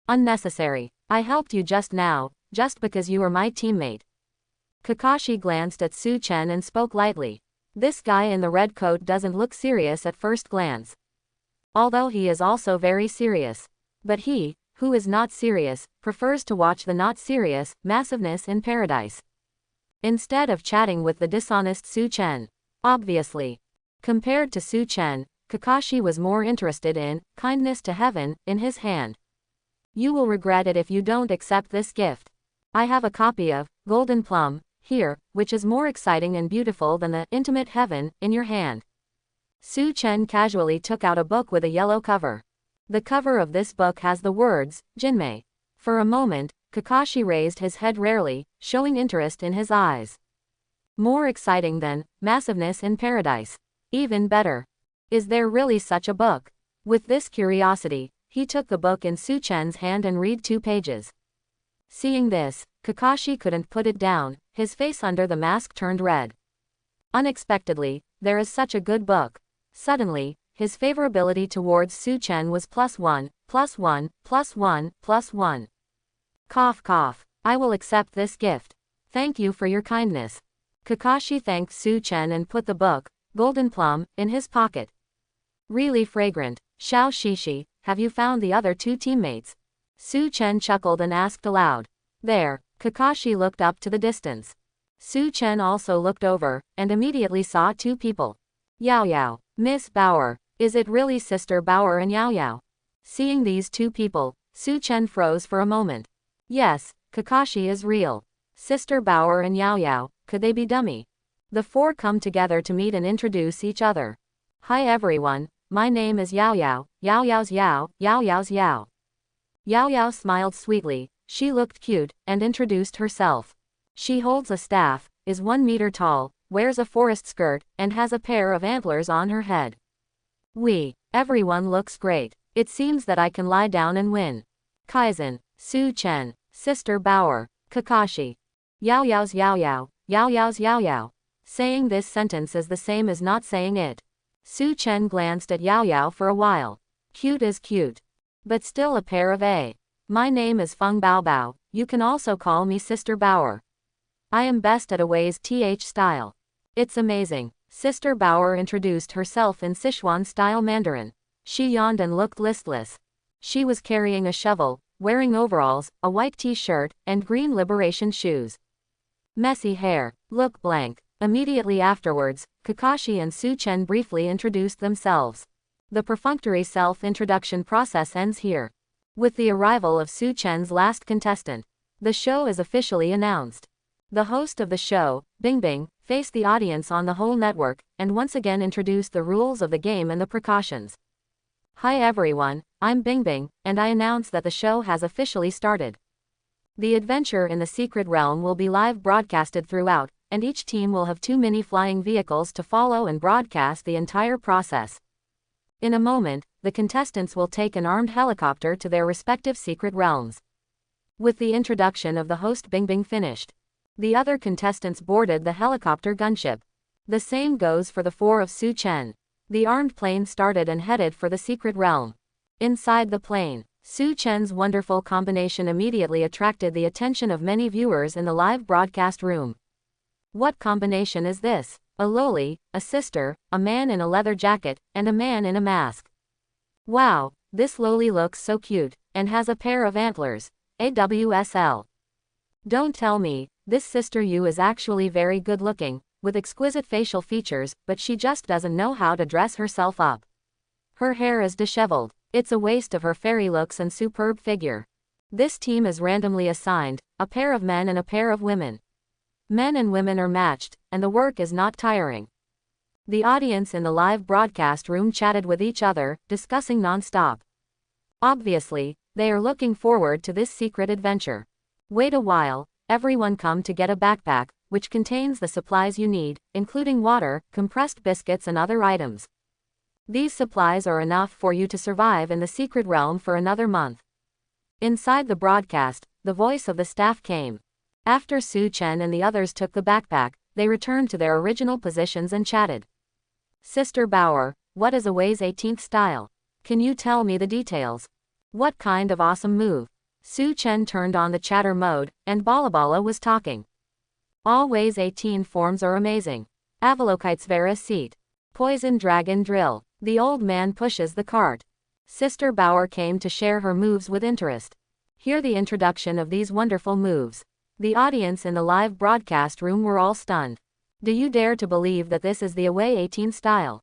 Unnecessary. I helped you just now, just because you are my teammate. Kakashi glanced at Su Chen and spoke lightly. This guy in the red coat doesn't look serious at first glance. Although he is also very serious. But he, who is not serious, prefers to watch the not serious massiveness in paradise, instead of chatting with the dishonest Su Chen. Obviously. Compared to Su Chen, Kakashi was more interested in kindness to heaven in his hand. You will regret it if you don't accept this gift. I have a copy of Golden Plum here, which is more exciting and beautiful than the intimate heaven in your hand. Su Chen casually took out a book with a yellow cover. The cover of this book has the words, Jinmei. For a moment, Kakashi raised his head rarely, showing interest in his eyes. More exciting than massiveness in paradise. Even better. Is there really such a book? With this curiosity, he took the book in Su Chen's hand and read 2 pages. Seeing this, Kakashi couldn't put it down, his face under the mask turned red. Unexpectedly, there is such a good book. Suddenly, his favorability towards Su Chen was +1, +1, +1, +1. Cough cough. I will accept this gift. Thank you for your kindness. Kakashi thanked Su Chen and put the book, Golden Plum, in his pocket. Really fragrant. Xiao Shishi, have you found the other 2 teammates? Su Chen chuckled and asked aloud. There. Kakashi looked up to the distance. Su Chen also looked over, and immediately saw 2 people. Yao Yao. Miss Bauer. Is it really Sister Bauer and Yao Yao? Seeing these 2 people, Su Chen froze for a moment. Yes, Kakashi is real. Sister Bauer and Yao Yao, could they be dummy? The 4 come together to meet and introduce each other. Hi everyone, my name is Yao Yao, Yao Yao's Yao, Yao Yao's Yao. Yao Yao smiled sweetly, she looked cute, and introduced herself. She holds a staff, is 1 meter tall, wears a forest skirt, and has a pair of antlers on her head. Everyone looks great. It seems that I can lie down and win. Kaizen, Su Chen, Sister Bauer, Kakashi. Yao Yao's Yao Yao, Yao Yao's Yao Yao. Saying this sentence is the same as not saying it. Su Chen glanced at Yao Yao for a while. Cute is cute. But still a pair of A. My name is Feng Bao Bao, you can also call me Sister Bauer. I am best at Away's TH style. It's amazing. Sister Bauer introduced herself in Sichuan-style Mandarin. She yawned and looked listless. She was carrying a shovel, wearing overalls, a white t-shirt, and green liberation shoes. Messy hair. Look blank. Immediately afterwards, Kakashi and Su Chen briefly introduced themselves. The perfunctory self-introduction process ends here. With the arrival of Su Chen's last contestant, the show is officially announced. The host of the show, Bingbing, faced the audience on the whole network, and once again introduced the rules of the game and the precautions. Hi everyone, I'm Bingbing, and I announce that the show has officially started. The adventure in the secret realm will be live broadcasted throughout, and each team will have 2 mini flying vehicles to follow and broadcast the entire process. In a moment, the contestants will take an armed helicopter to their respective secret realms. With the introduction of the host Bingbing finished, the other contestants boarded the helicopter gunship. The same goes for the 4 of Su Chen. The armed plane started and headed for the secret realm. Inside the plane, Su Chen's wonderful combination immediately attracted the attention of many viewers in the live broadcast room. What combination is this? A loli, a sister, a man in a leather jacket, and a man in a mask. Wow, this loli looks so cute, and has a pair of antlers. AWSL. Don't tell me, this sister Yu is actually very good looking, with exquisite facial features, but she just doesn't know how to dress herself up. Her hair is disheveled. It's a waste of her fairy looks and superb figure. This team is randomly assigned, a pair of men and a pair of women. Men and women are matched, and the work is not tiring. The audience in the live broadcast room chatted with each other, discussing non-stop. Obviously, they are looking forward to this secret adventure. Wait a while, everyone come to get a backpack, which contains the supplies you need, including water, compressed biscuits and other items. These supplies are enough for you to survive in the secret realm for another month. Inside the broadcast, the voice of the staff came. After Su Chen and the others took the backpack, they returned to their original positions and chatted. Sister Bauer, what is Away's 18th style? Can you tell me the details? What kind of awesome move? Su Chen turned on the chatter mode, and Balabala was talking. Away's 18 forms are amazing. Avalokite's Vera seat. Poison Dragon drill. The old man pushes the cart. Sister Bauer came to share her moves with interest. Hear the introduction of these wonderful moves. The audience in the live broadcast room were all stunned. Do you dare to believe that this is the Away 18 style?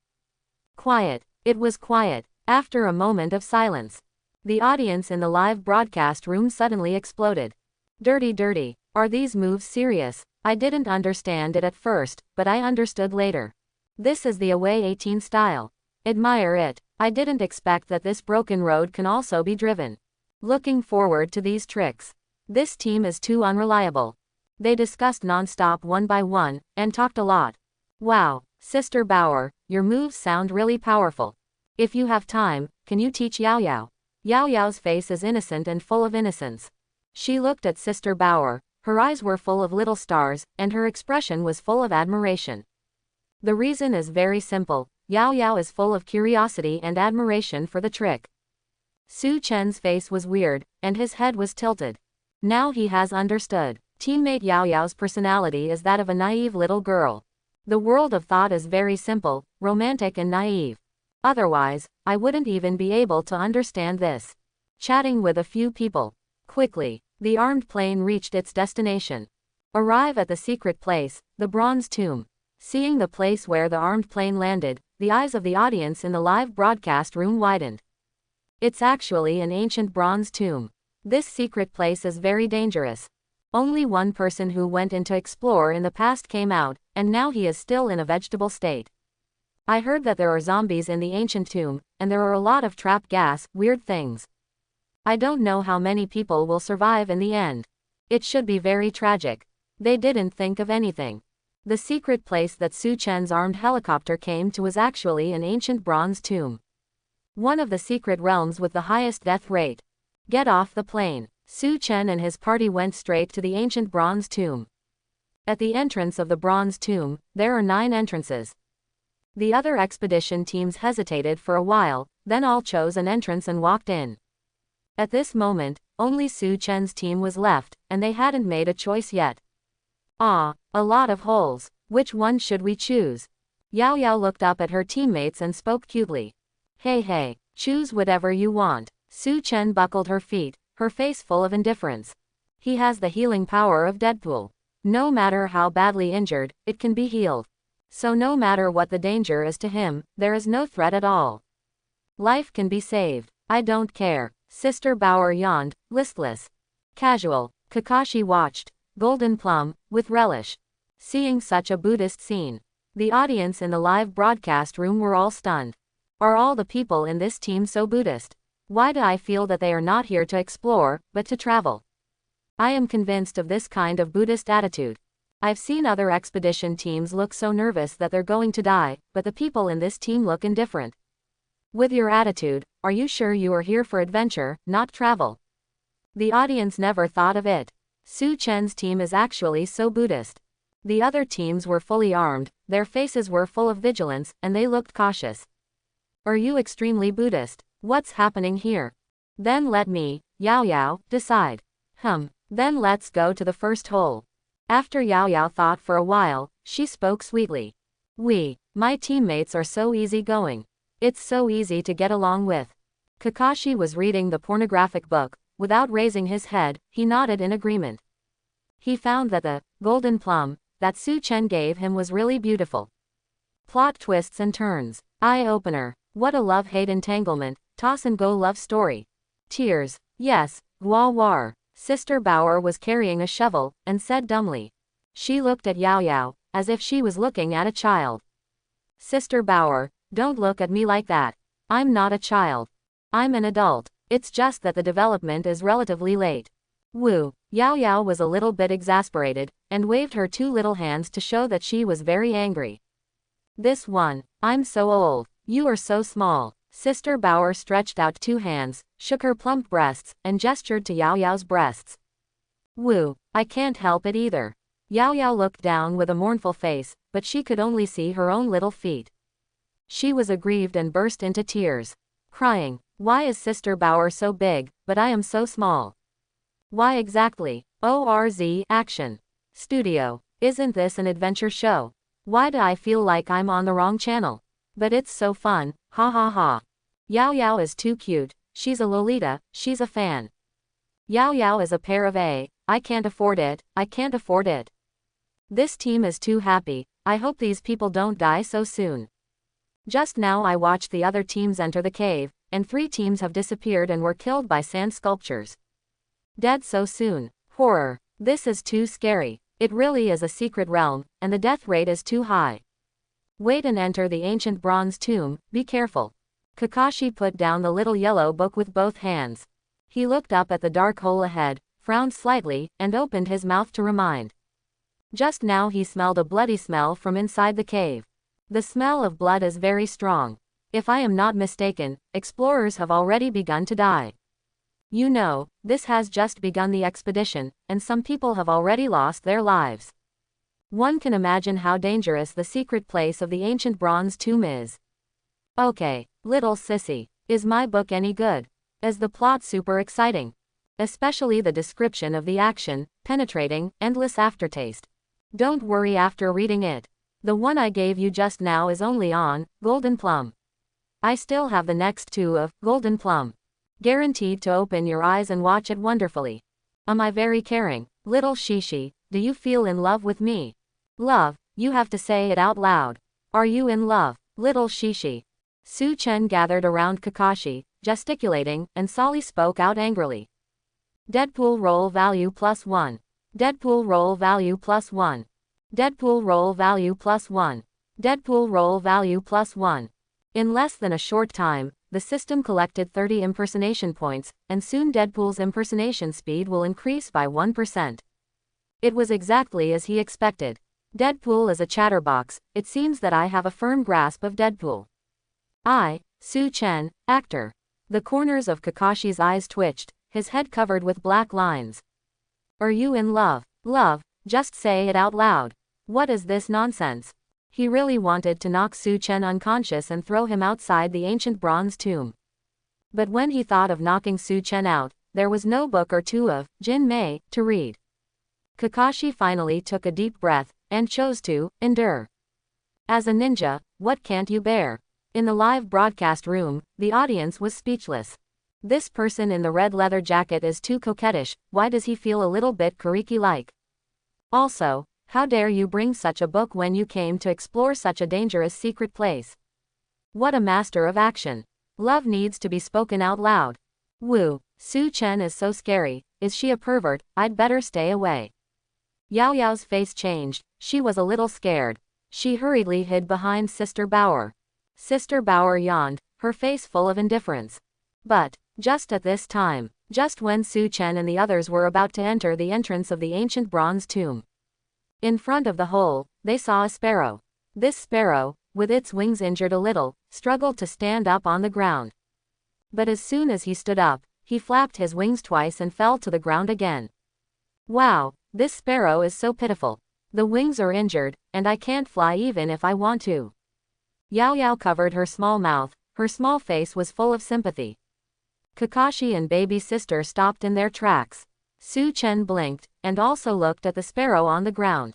Quiet. It was quiet. After a moment of silence, the audience in the live broadcast room suddenly exploded. Dirty. Are these moves serious? I didn't understand it at first, but I understood later. This is the Away 18 style. Admire it. I didn't expect that this broken road can also be driven. Looking forward to these tricks. This team is too unreliable. They discussed non-stop one by one, and talked a lot. Wow, Sister Bauer, your moves sound really powerful. If you have time, can you teach Yao Yao? Yao Yao's face is innocent and full of innocence. She looked at Sister Bauer, her eyes were full of little stars, and her expression was full of admiration. The reason is very simple, Yao Yao is full of curiosity and admiration for the trick. Su Chen's face was weird, and his head was tilted. Now he has understood. Teammate Yao Yao's personality is that of a naive little girl. The world of thought is very simple, romantic and naive. Otherwise, I wouldn't even be able to understand this. Chatting with a few people. Quickly, the armed plane reached its destination. Arrive at the secret place, the bronze tomb. Seeing the place where the armed plane landed, the eyes of the audience in the live broadcast room widened. It's actually an ancient bronze tomb. This secret place is very dangerous. Only one person who went in to explore in the past came out, and now he is still in a vegetable state. I heard that there are zombies in the ancient tomb, and there are a lot of trap gas, weird things. I don't know how many people will survive in the end. It should be very tragic. They didn't think of anything. The secret place that Su Chen's armed helicopter came to was actually an ancient bronze tomb. One of the secret realms with the highest death rate. Get off the plane. Su Chen and his party went straight to the ancient bronze tomb. At the entrance of the bronze tomb, there are 9 entrances. The other expedition teams hesitated for a while, then all chose an entrance and walked in. At this moment, only Su Chen's team was left, and they hadn't made a choice yet. Ah, a lot of holes. Which one should we choose? Yao Yao looked up at her teammates and spoke cutely. Hey, choose whatever you want. Su Chen buckled her feet, her face full of indifference. He has the healing power of Deadpool. No matter how badly injured, it can be healed. So no matter what the danger is to him, there is no threat at all. Life can be saved. I don't care. Sister Bauer yawned, listless. Casual. Kakashi watched. Golden Plum, with relish. Seeing such a Buddhist scene. The audience in the live broadcast room were all stunned. Are all the people in this team so Buddhist? Why do I feel that they are not here to explore, but to travel? I am convinced of this kind of Buddhist attitude. I've seen other expedition teams look so nervous that they're going to die, but the people in this team look indifferent. With your attitude, are you sure you are here for adventure, not travel? The audience never thought of it. Su Chen's team is actually so Buddhist. The other teams were fully armed, their faces were full of vigilance, and they looked cautious. Are you extremely Buddhist? What's happening here? Then let me, Yao Yao, decide. Then let's go to the first hole. After Yao Yao thought for a while, she spoke sweetly. My teammates are so easygoing. It's so easy to get along with. Kakashi was reading the pornographic book. Without raising his head, he nodded in agreement. He found that the golden plum that Su Chen gave him was really beautiful. Plot twists and turns. Eye-opener. What a love-hate entanglement, toss-and-go love story. Tears. Yes, Gua War. Sister Bauer was carrying a shovel, and said dumbly. She looked at Yao Yao, as if she was looking at a child. Sister Bauer, don't look at me like that. I'm not a child. I'm an adult. It's just that the development is relatively late. Woo. Yao Yao was a little bit exasperated, and waved her two little hands to show that she was very angry. This one. I'm so old. You are so small. Sister Bauer stretched out two hands, shook her plump breasts, and gestured to Yao Yao's breasts. Woo. I can't help it either. Yao Yao looked down with a mournful face, but she could only see her own little feet. She was aggrieved and burst into tears. Crying. Why is Sister Bauer so big, but I am so small? Why exactly? ORZ Action. Studio. Isn't this an adventure show? Why do I feel like I'm on the wrong channel? But it's so fun, ha ha ha. Yao Yao is too cute, she's a Lolita, she's a fan. Yao Yao is a pair of A, I can't afford it, I can't afford it. This team is too happy, I hope these people don't die so soon. Just now I watched the other teams enter the cave, and 3 teams have disappeared and were killed by sand sculptures. Dead so soon. Horror. This is too scary. It really is a secret realm, and the death rate is too high. Wait and enter the ancient bronze tomb, be careful. Kakashi put down the little yellow book with both hands. He looked up at the dark hole ahead, frowned slightly, and opened his mouth to remind. Just now he smelled a bloody smell from inside the cave. The smell of blood is very strong. If I am not mistaken, explorers have already begun to die. You know, this has just begun the expedition, and some people have already lost their lives. One can imagine how dangerous the secret place of the ancient bronze tomb is. Okay, little sissy, is my book any good? Is the plot super exciting? Especially the description of the action, penetrating, endless aftertaste. Don't worry after reading it. The one I gave you just now is only on Golden Plum. I still have the next 2 of Golden Plum. Guaranteed to open your eyes and watch it wonderfully. Am I very caring? Little Shishi, do you feel in love with me? Love, you have to say it out loud. Are you in love, little Shishi? Su Chen gathered around Kakashi, gesticulating, and Solly spoke out angrily. Deadpool roll value +1. Deadpool roll value +1. Deadpool roll value +1. Deadpool roll value +1. In less than a short time, the system collected 30 impersonation points, and soon Deadpool's impersonation speed will increase by 1%. It was exactly as he expected. Deadpool is a chatterbox, it seems that I have a firm grasp of Deadpool. I, Su Chen, actor. The corners of Kakashi's eyes twitched, his head covered with black lines. Are you in love? Love, just say it out loud. What is this nonsense? He really wanted to knock Su Chen unconscious and throw him outside the ancient bronze tomb. But when he thought of knocking Su Chen out, there was no book or 2 of Jin Mei to read. Kakashi finally took a deep breath, and chose to endure. As a ninja, what can't you bear? In the live broadcast room, the audience was speechless. This person in the red leather jacket is too coquettish, why does he feel a little bit Kuriki-like? Also, how dare you bring such a book when you came to explore such a dangerous secret place? What a master of action. Love needs to be spoken out loud. Woo, Su Chen is so scary, is she a pervert? I'd better stay away. Yao Yao's face changed, she was a little scared. She hurriedly hid behind Sister Bauer. Sister Bauer yawned, her face full of indifference. But, just at this time, just when Su Chen and the others were about to enter the entrance of the ancient bronze tomb. In front of the hole, they saw a sparrow. This sparrow, with its wings injured a little, struggled to stand up on the ground. But as soon as he stood up, he flapped his wings twice and fell to the ground again. Wow, this sparrow is so pitiful. The wings are injured, and I can't fly even if I want to. Yao Yao covered her small mouth, her small face was full of sympathy. Kakashi and baby sister stopped in their tracks. Su Chen blinked, and also looked at the sparrow on the ground.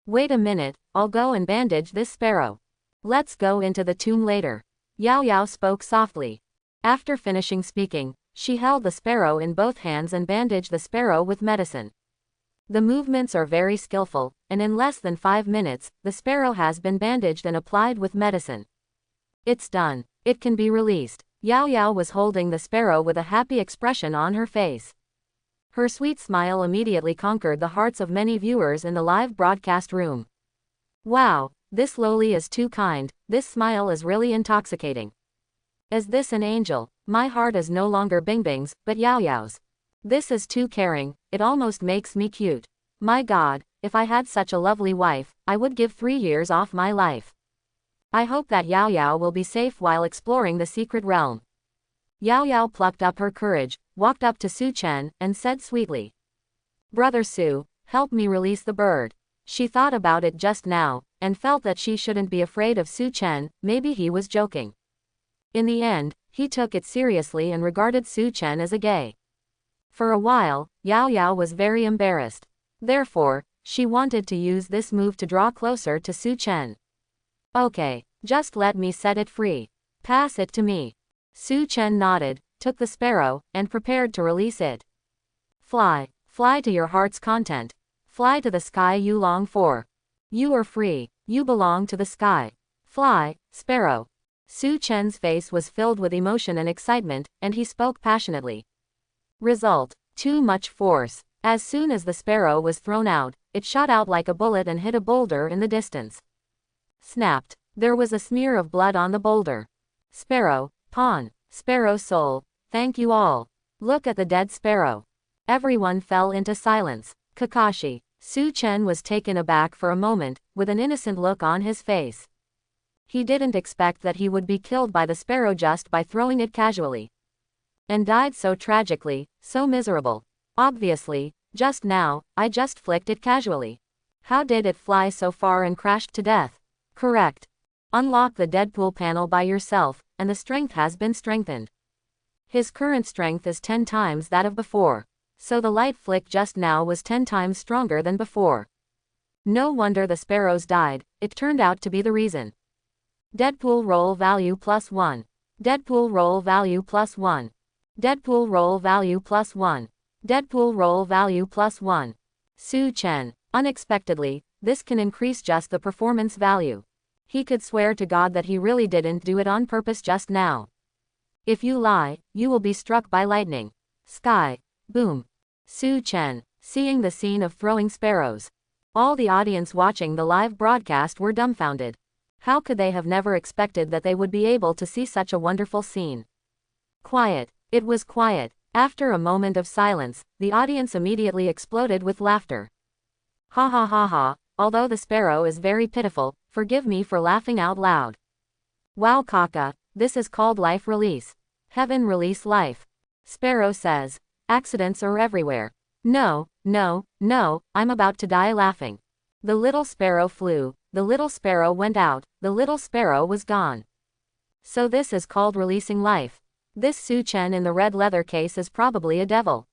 Wait a minute, I'll go and bandage this sparrow. Let's go into the tomb later. Yao Yao spoke softly. After finishing speaking, she held the sparrow in both hands and bandaged the sparrow with medicine. The movements are very skillful, and in less than 5 minutes, the sparrow has been bandaged and applied with medicine. It's done. It can be released. Yao Yao was holding the sparrow with a happy expression on her face. Her sweet smile immediately conquered the hearts of many viewers in the live broadcast room. Wow, this loli is too kind, this smile is really intoxicating. Is this an angel? My heart is no longer Bingbing's, but Yao Yao's. This is too caring, it almost makes me cute. My God, if I had such a lovely wife, I would give 3 years off my life. I hope that Yao Yao will be safe while exploring the secret realm. Yao Yao plucked up her courage, walked up to Su Chen, and said sweetly, "Brother Su, help me release the bird." She thought about it just now, and felt that she shouldn't be afraid of Su Chen, maybe he was joking. In the end, he took it seriously and regarded Su Chen as a gay. For a while, Yao Yao was very embarrassed. Therefore, she wanted to use this move to draw closer to Su Chen. Okay, just let me set it free. Pass it to me. Su Chen nodded, took the sparrow, and prepared to release it. Fly, fly to your heart's content. Fly to the sky you long for. You are free, you belong to the sky. Fly, sparrow. Su Chen's face was filled with emotion and excitement, and he spoke passionately. Result: too much force. As soon as the sparrow was thrown out, it shot out like a bullet and hit a boulder in the distance. Snapped. There was a smear of blood on the boulder. Sparrow, pawn, sparrow soul, thank you all. Look at the dead sparrow. Everyone fell into silence. Kakashi. Su Chen was taken aback for a moment, with an innocent look on his face. He didn't expect that he would be killed by the sparrow just by throwing it casually. And died so tragically, so miserable. Obviously, just now, I just flicked it casually. How did it fly so far and crashed to death? Correct. Unlock the Deadpool panel by yourself, and the strength has been strengthened. His current strength is 10 times that of before. So the light flick just now was 10 times stronger than before. No wonder the sparrows died, it turned out to be the reason. Deadpool roll value +1. Deadpool roll value +1. Deadpool roll value +1. Deadpool roll value +1. Su Chen. Unexpectedly, this can increase just the performance value. He could swear to God that he really didn't do it on purpose just now. If you lie, you will be struck by lightning. Sky. Boom. Su Chen. Seeing the scene of throwing sparrows. All the audience watching the live broadcast were dumbfounded. How could they have never expected that they would be able to see such a wonderful scene? Quiet. It was quiet. After a moment of silence, the audience immediately exploded with laughter. Ha ha ha ha, although the sparrow is very pitiful, forgive me for laughing out loud. Wow Kaka, this is called life release. Heaven release life. Sparrow says. Accidents are everywhere. No, no, no, I'm about to die laughing. The little sparrow flew, the little sparrow went out, the little sparrow was gone. So this is called releasing life. This Su Chen in the red leather case is probably a devil.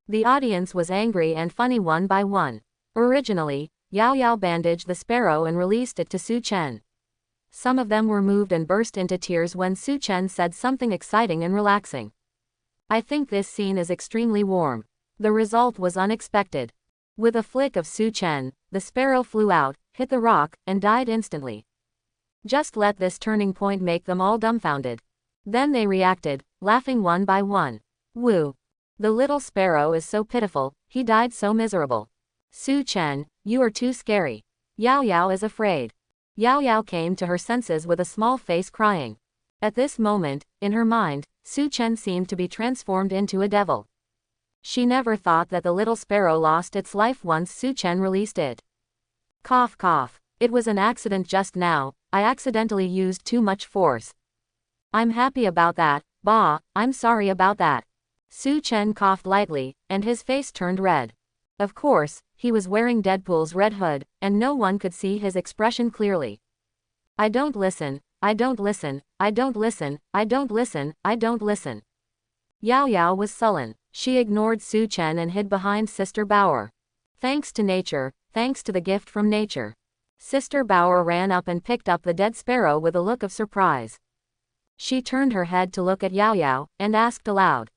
The audience was angry and funny one by one. Originally, Yao Yao bandaged the sparrow and released it to Su Chen. Some of them were moved and burst into tears when Su Chen said something exciting and relaxing. I think this scene is extremely warm. The result was unexpected. With a flick of Su Chen, the sparrow flew out, hit the rock, and died instantly. Just let this turning point make them all dumbfounded. Then they reacted, laughing one by one. Woo! The little sparrow is so pitiful, he died so miserable. Su Chen, you are too scary. Yao Yao is afraid. Yao Yao came to her senses with a small face crying. At this moment, in her mind, Su Chen seemed to be transformed into a devil. She never thought that the little sparrow lost its life once Su Chen released it. Cough cough. It was an accident just now, I accidentally used too much force. I'm happy about that, bah, I'm sorry about that. Su Chen coughed lightly, and his face turned red. Of course, he was wearing Deadpool's red hood, and no one could see his expression clearly. I don't listen, I don't listen, I don't listen, I don't listen, I don't listen. Yao Yao was sullen. She ignored Su Chen and hid behind Sister Bauer. Thanks to nature, thanks to the gift from nature. Sister Bauer ran up and picked up the dead sparrow with a look of surprise. She turned her head to look at Yao Yao, and asked aloud.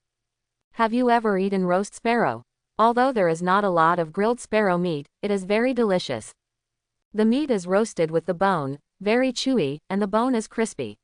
Have you ever eaten roast sparrow? Although there is not a lot of grilled sparrow meat, it is very delicious. The meat is roasted with the bone, very chewy, and the bone is crispy.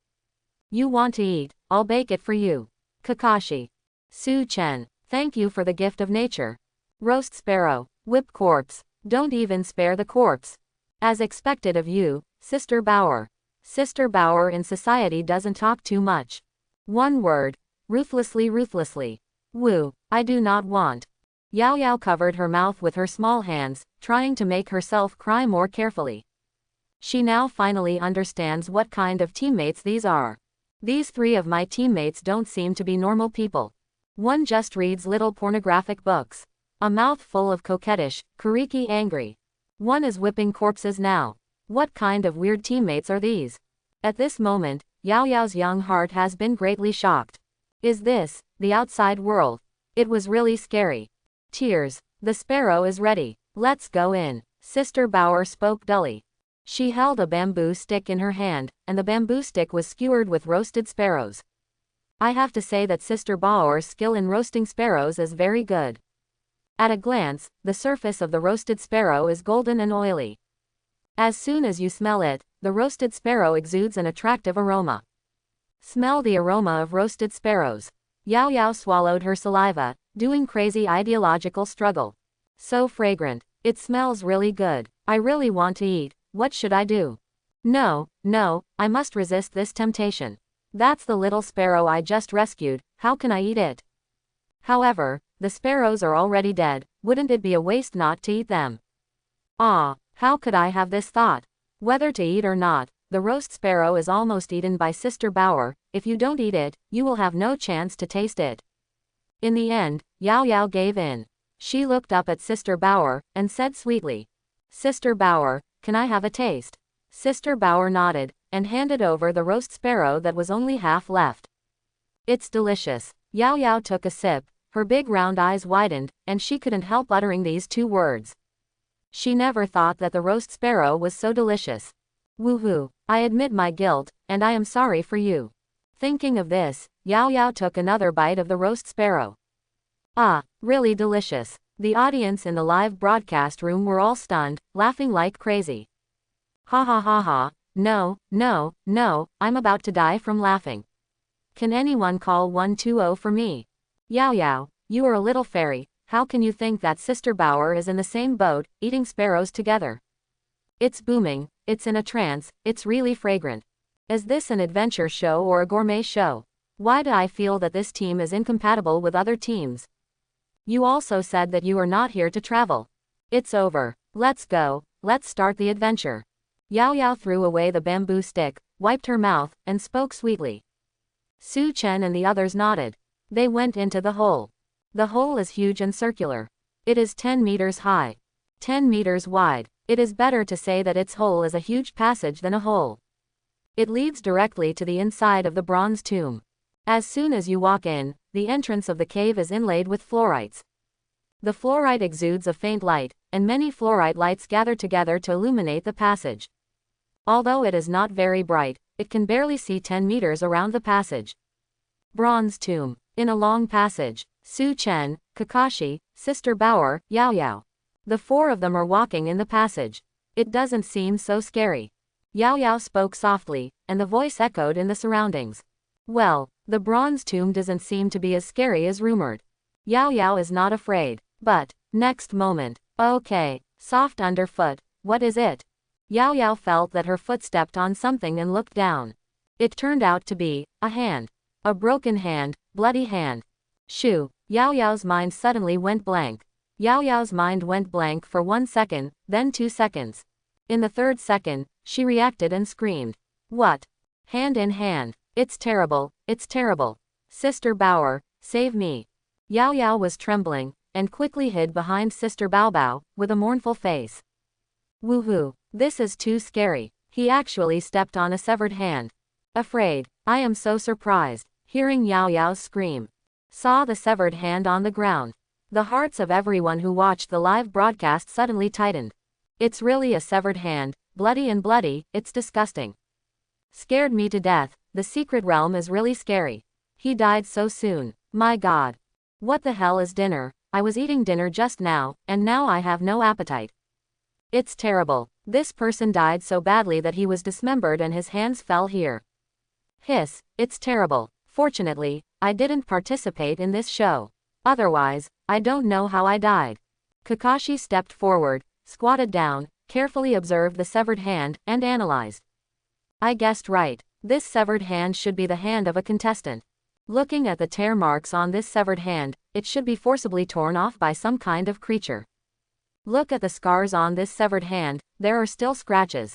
You want to eat, I'll bake it for you. Kakashi. Su-chen. Thank you for the gift of nature. Roast sparrow. Whip corpse. Don't even spare the corpse. As expected of you, Sister Bauer. Sister Bauer in society doesn't talk too much. One word. Ruthlessly, ruthlessly. Woo, I do not want. Yao Yao covered her mouth with her small hands, trying to make herself cry more carefully. She now finally understands what kind of teammates these are. These three of my teammates don't seem to be normal people. One just reads little pornographic books. A mouth full of coquettish, Kuriki angry. One is whipping corpses now. What kind of weird teammates are these? At this moment, Yao Yao's young heart has been greatly shocked. Is this the outside world? It was really scary. Tears. The sparrow is ready. Let's go in. Sister Bauer spoke dully. She held a bamboo stick in her hand, and the bamboo stick was skewered with roasted sparrows. I have to say that Sister Bauer's skill in roasting sparrows is very good. At a glance, the surface of the roasted sparrow is golden and oily. As soon as you smell it, the roasted sparrow exudes an attractive aroma. Smell the aroma of roasted sparrows. Yao Yao swallowed her saliva, doing crazy ideological struggle. So fragrant. It smells really good. I really want to eat. What should I do? No, I must resist this temptation. That's the little sparrow I just rescued, how can I eat it? However, the sparrows are already dead, wouldn't it be a waste not to eat them? Ah, how could I have this thought? Whether to eat or not, the roast sparrow is almost eaten by Sister Bauer. If you don't eat it, you will have no chance to taste it. In the end, Yao Yao gave in. She looked up at Sister Bauer, and said sweetly, Sister Bauer, can I have a taste? Sister Bauer nodded, and handed over the roast sparrow that was only half left. It's delicious. Yao Yao took a sip, her big round eyes widened, and she couldn't help uttering these two words. She never thought that the roast sparrow was so delicious. Woohoo, I admit my guilt, and I am sorry for you. Thinking of this, Yao Yao took another bite of the roast sparrow. Ah, really delicious. The audience in the live broadcast room were all stunned, laughing like crazy. Ha ha ha ha, no, I'm about to die from laughing. Can anyone call 120 for me? Yao Yao, you are a little fairy, how can you think that Sister Bauer is in the same boat, eating sparrows together? It's booming, it's in a trance, it's really fragrant. Is this an adventure show or a gourmet show? Why do I feel that this team is incompatible with other teams? You also said that you are not here to travel. It's over. Let's go, let's start the adventure. Yao Yao threw away the bamboo stick, wiped her mouth, and spoke sweetly. Su Chen and the others nodded. They went into the hole. The hole is huge and circular. It is 10 meters high. 10 meters wide. It is better to say that its hole is a huge passage than a hole. It leads directly to the inside of the bronze tomb. As soon as you walk in, the entrance of the cave is inlaid with fluorites. The fluorite exudes a faint light, and many fluorite lights gather together to illuminate the passage. Although it is not very bright, it can barely see 10 meters around the passage. Bronze tomb. In a long passage. Su Chen, Kakashi, Sister Bauer, Yao Yao. The four of them are walking in the passage. It doesn't seem so scary. Yao Yao spoke softly, and the voice echoed in the surroundings. Well, the bronze tomb doesn't seem to be as scary as rumored. Yao Yao is not afraid. But, next moment, okay, soft underfoot, what is it? Yao Yao felt that her foot stepped on something and looked down. It turned out to be a hand. A broken hand, bloody hand. Shoo, Yao Yao's mind suddenly went blank. Yao Yao's mind went blank for 1 second, then 2 seconds. In the third second, she reacted and screamed. What? Hand in hand. It's terrible, it's terrible. Sister Bauer, save me. Yao Yao was trembling, and quickly hid behind Sister Bao Bao, with a mournful face. Woohoo, this is too scary. He actually stepped on a severed hand. Afraid, I am so surprised, hearing Yao Yao's scream. Saw the severed hand on the ground. The hearts of everyone who watched the live broadcast suddenly tightened. It's really a severed hand, bloody, it's disgusting. Scared me to death, the secret realm is really scary. He died so soon, my god. What the hell is dinner? I was eating dinner just now, and now I have no appetite. It's terrible. This person died so badly that he was dismembered and his hands fell here. Hiss, it's terrible. Fortunately, I didn't participate in this show. Otherwise, I don't know how I died. Kakashi stepped forward, squatted down, carefully observed the severed hand, and analyzed. I guessed right. This severed hand should be the hand of a contestant. Looking at the tear marks on this severed hand, it should be forcibly torn off by some kind of creature. Look at the scars on this severed hand, there are still scratches.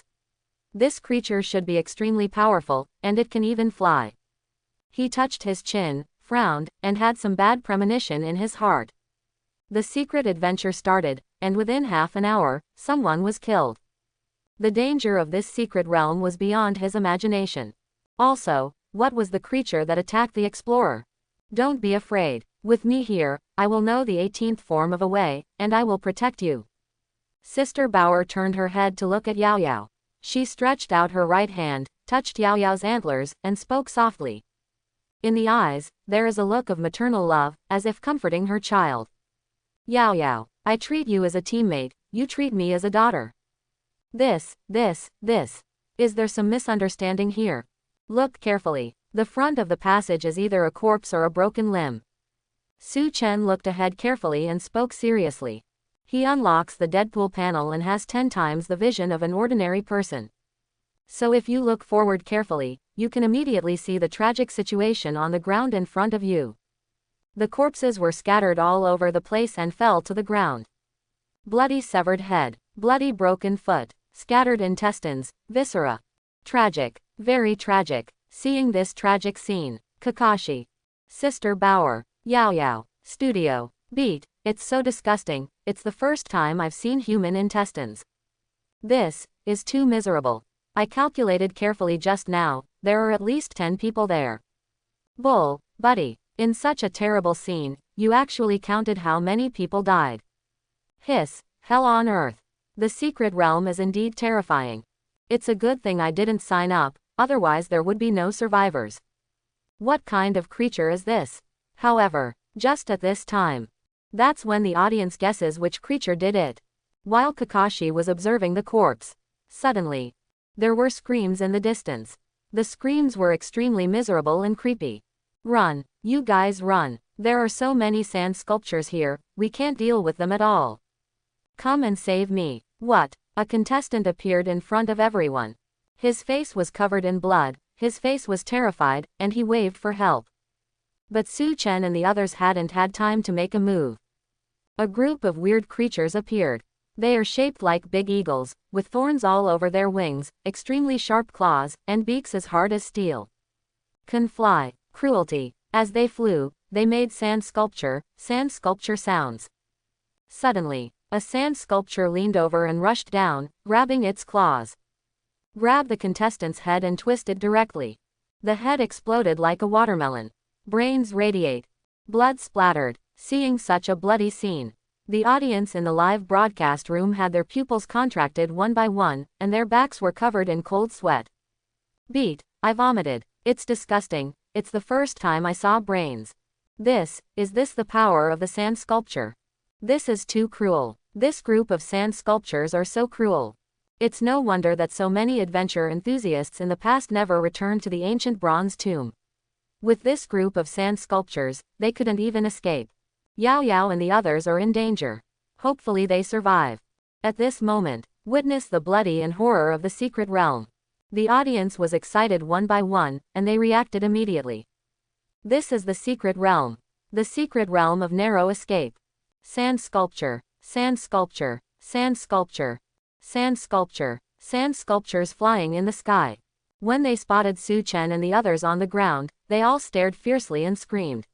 This creature should be extremely powerful, and it can even fly. He touched his chin, frowned, and had some bad premonition in his heart. The secret adventure started, and within half an hour, someone was killed. The danger of this secret realm was beyond his imagination. Also, what was the creature that attacked the explorer? Don't be afraid. With me here, I will know the 18th form of a way, and I will protect you. Sister Bauer turned her head to look at Yao Yao. She stretched out her right hand, touched Yao Yao's antlers, and spoke softly. In the eyes, there is a look of maternal love, as if comforting her child. Yao Yao, I treat you as a teammate, you treat me as a daughter. This. Is there some misunderstanding here? Look carefully. The front of the passage is either a corpse or a broken limb. Su Chen looked ahead carefully and spoke seriously. He unlocks the Deadpool panel and has 10 times the vision of an ordinary person. So if you look forward carefully, you can immediately see the tragic situation on the ground in front of you. The corpses were scattered all over the place and fell to the ground. Bloody severed head, bloody broken foot, scattered intestines, viscera. Tragic, very tragic. Seeing this tragic scene, Kakashi, Sister Bauer, Yao Yao, Studio, Beat, it's so disgusting, it's the first time I've seen human intestines. This is too miserable. I calculated carefully just now, there are at least 10 people there. Bull, buddy, in such a terrible scene, you actually counted how many people died. Hiss, hell on earth. The secret realm is indeed terrifying. It's a good thing I didn't sign up, otherwise there would be no survivors. What kind of creature is this? However, just at this time, that's when the audience guesses which creature did it. While Kakashi was observing the corpse, suddenly, there were screams in the distance. The screams were extremely miserable and creepy. Run, you guys run. There are so many sand sculptures here, we can't deal with them at all. Come and save me. What? A contestant appeared in front of everyone. His face was covered in blood, his face was terrified, and he waved for help. But Su Chen and the others hadn't had time to make a move. A group of weird creatures appeared. They are shaped like big eagles, with thorns all over their wings, extremely sharp claws, and beaks as hard as steel. Can fly. Cruelty. As they flew, they made sand sculpture sounds. Suddenly, a sand sculpture leaned over and rushed down, grabbing its claws. Grabbed the contestant's head and twisted directly. The head exploded like a watermelon. Brains radiate. Blood splattered. Seeing such a bloody scene, the audience in the live broadcast room had their pupils contracted one by one, and their backs were covered in cold sweat. Beat, I vomited. It's disgusting. It's the first time I saw brains. Is this the power of the sand sculpture? This is too cruel. This group of sand sculptures are so cruel. It's no wonder that so many adventure enthusiasts in the past never returned to the ancient bronze tomb. With this group of sand sculptures, they couldn't even escape. Yao Yao and the others are in danger. Hopefully they survive. At this moment, witness the bloody and horror of the secret realm. The audience was excited one by one, and they reacted immediately. This is the secret realm. The secret realm of narrow escape. Sand sculpture, sand sculpture, sand sculpture, sand sculpture, sand sculptures flying in the sky. When they spotted Su Chen and the others on the ground, they all stared fiercely and screamed.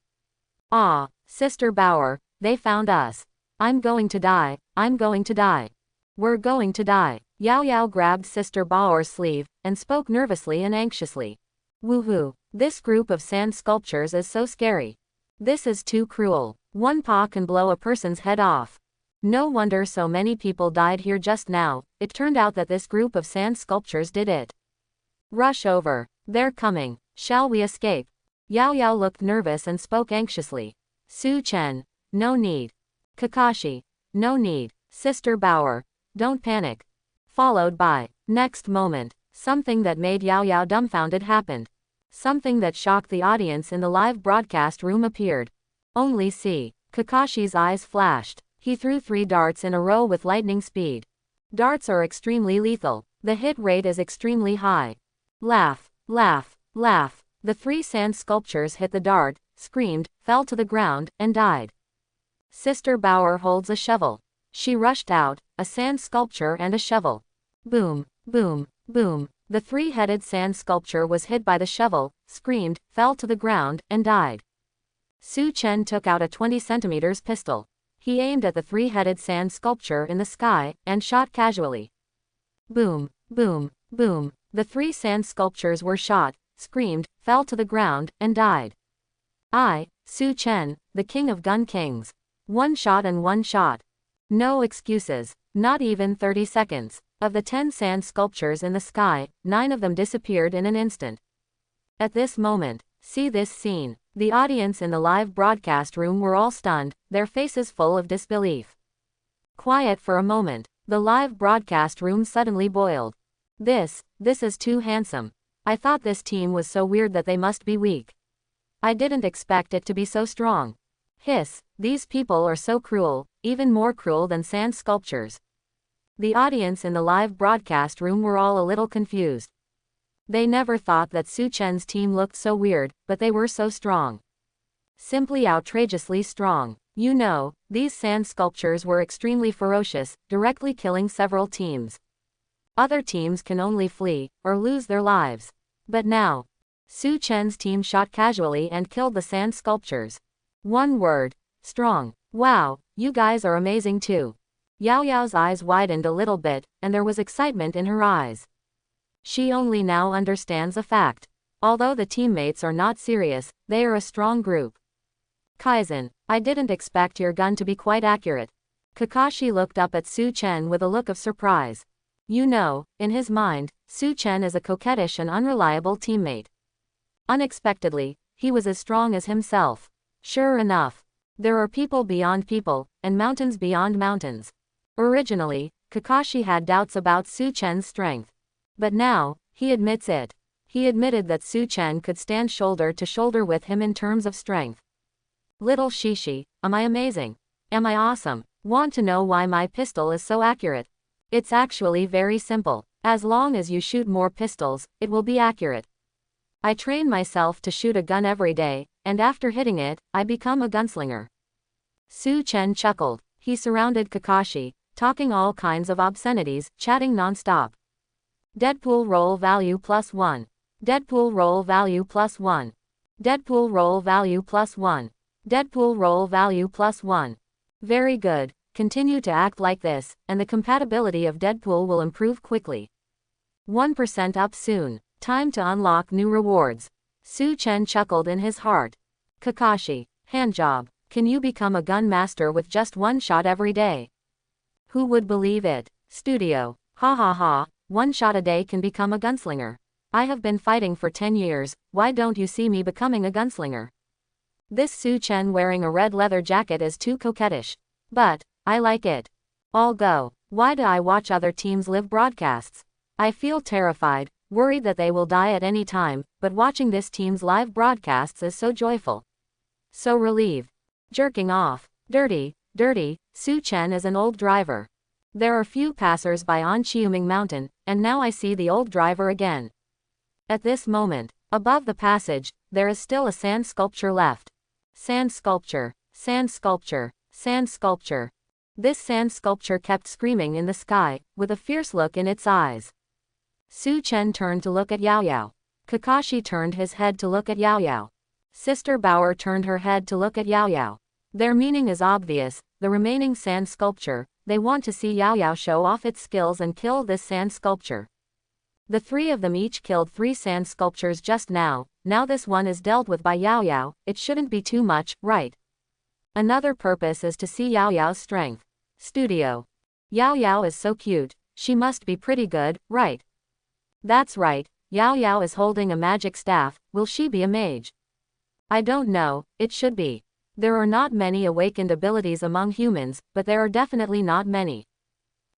Ah, Sister Bauer, they found us. I'm going to die, I'm going to die. We're going to die. Yao Yao grabbed Sister Bauer's sleeve, and spoke nervously and anxiously. Woohoo, this group of sand sculptures is so scary. This is too cruel. One paw can blow a person's head off. No wonder so many people died here just now, it turned out that this group of sand sculptures did it. Rush over. They're coming. Shall we escape? Yao Yao looked nervous and spoke anxiously. Su Chen. No need. Kakashi. No need. Sister Bauer. Don't panic. Followed by, next moment, something that made Yao Yao dumbfounded happened. Something that shocked the audience in the live broadcast room appeared. Only see. Kakashi's eyes flashed. He threw 3 darts in a row with lightning speed. Darts are extremely lethal. The hit rate is extremely high. Laugh, laugh, laugh. The 3 sand sculptures hit the dart, screamed, fell to the ground, and died. Sister Bauer holds a shovel. She rushed out, a sand sculpture and a shovel. Boom, boom, boom. The 3-headed sand sculpture was hit by the shovel, screamed, fell to the ground, and died. Su Chen took out a 20 cm pistol. He aimed at the 3-headed sand sculpture in the sky, and shot casually. Boom, boom, boom. The 3 sand sculptures were shot, screamed, fell to the ground, and died. I, Su Chen, the king of gun kings. 1 shot and 1 shot. No excuses. Not even 30 seconds. Of the 10 sand sculptures in the sky, 9 of them disappeared in an instant. At this moment, see this scene. The audience in the live broadcast room were all stunned, their faces full of disbelief. Quiet for a moment. The live broadcast room suddenly boiled. This is too handsome. I thought this team was so weird that they must be weak. I didn't expect it to be so strong. Hiss, these people are so cruel, even more cruel than sand sculptures. The audience in the live broadcast room were all a little confused. They never thought that Su Chen's team looked so weird, but they were so strong. Simply outrageously strong. You know, these sand sculptures were extremely ferocious, directly killing several teams. Other teams can only flee, or lose their lives. But now, Su Chen's team shot casually and killed the sand sculptures. One word. Strong. Wow, you guys are amazing too. Yao Yao's eyes widened a little bit, and there was excitement in her eyes. She only now understands a fact. Although the teammates are not serious, they are a strong group. Kaizen, I didn't expect your gun to be quite accurate. Kakashi looked up at Su Chen with a look of surprise. You know, in his mind, Su Chen is a coquettish and unreliable teammate. Unexpectedly, he was as strong as himself. Sure enough. There are people beyond people, and mountains beyond mountains. Originally, Kakashi had doubts about Su Chen's strength. But now, he admits it. He admitted that Su Chen could stand shoulder to shoulder with him in terms of strength. Little Shishi, am I amazing? Am I awesome? Want to know why my pistol is so accurate? It's actually very simple. As long as you shoot more pistols, it will be accurate. I train myself to shoot a gun every day, and after hitting it, I become a gunslinger. Su Chen chuckled. He surrounded Kakashi, talking all kinds of obscenities, chatting non-stop. Deadpool roll value +1. Deadpool roll value +1. Deadpool roll value +1. Deadpool roll value +1. Very good. Continue to act like this, and the compatibility of Deadpool will improve quickly. 1% up soon. Time to unlock new rewards. Su Chen chuckled in his heart. Kakashi, handjob. Can you become a gun master with just 1 shot every day? Who would believe it? Studio. Ha ha ha, 1 shot a day can become a gunslinger. I have been fighting for 10 years, why don't you see me becoming a gunslinger? This Su Chen wearing a red leather jacket is too coquettish. But, I like it. I'll go. Why do I watch other teams live broadcasts? I feel terrified, worried that they will die at any time, but watching this team's live broadcasts is so joyful. So relieved. Jerking off. Dirty, dirty, Su Chen is an old driver. There are few passers-by on Chiuming Mountain, and now I see the old driver again. At this moment, above the passage, there is still a sand sculpture left. Sand sculpture, sand sculpture, sand sculpture. This sand sculpture kept screaming in the sky, with a fierce look in its eyes. Su Chen turned to look at Yao Yao. Kakashi turned his head to look at Yao Yao. Sister Bauer turned her head to look at Yao Yao. Their meaning is obvious, the remaining sand sculpture, they want to see Yao Yao show off its skills and kill this sand sculpture. The 3 of them each killed 3 sand sculptures just now, now this one is dealt with by Yao Yao, it shouldn't be too much, right? Another purpose is to see Yao Yao's strength. Studio. Yao Yao is so cute, she must be pretty good, right? That's right, Yao Yao is holding a magic staff, will she be a mage? I don't know, it should be. There are not many awakened abilities among humans, but there are definitely not many.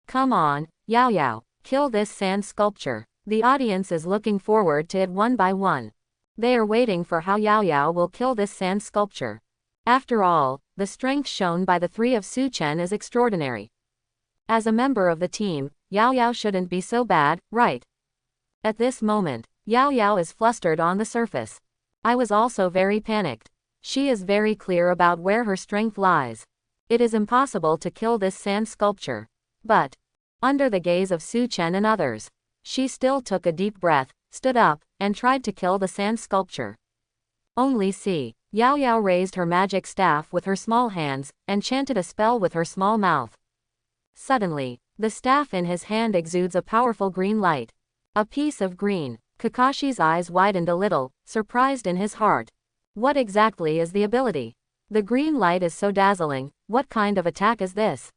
Come on, Yao Yao, kill this sand sculpture. The audience is looking forward to it one by one. They are waiting for how Yao Yao will kill this sand sculpture. After all, the strength shown by the three of Su Chen is extraordinary. As a member of the team, Yao Yao shouldn't be so bad, right? At this moment, Yao Yao is flustered on the surface. I was also very panicked. She is very clear about where her strength lies. It is impossible to kill this sand sculpture. But, under the gaze of Su Chen and others, she still took a deep breath, stood up, and tried to kill the sand sculpture. Only see, Yao Yao raised her magic staff with her small hands, and chanted a spell with her small mouth. Suddenly, the staff in his hand exudes a powerful green light. A piece of green. Kakashi's eyes widened a little, surprised in his heart. What exactly is the ability? The green light is so dazzling, what kind of attack is this?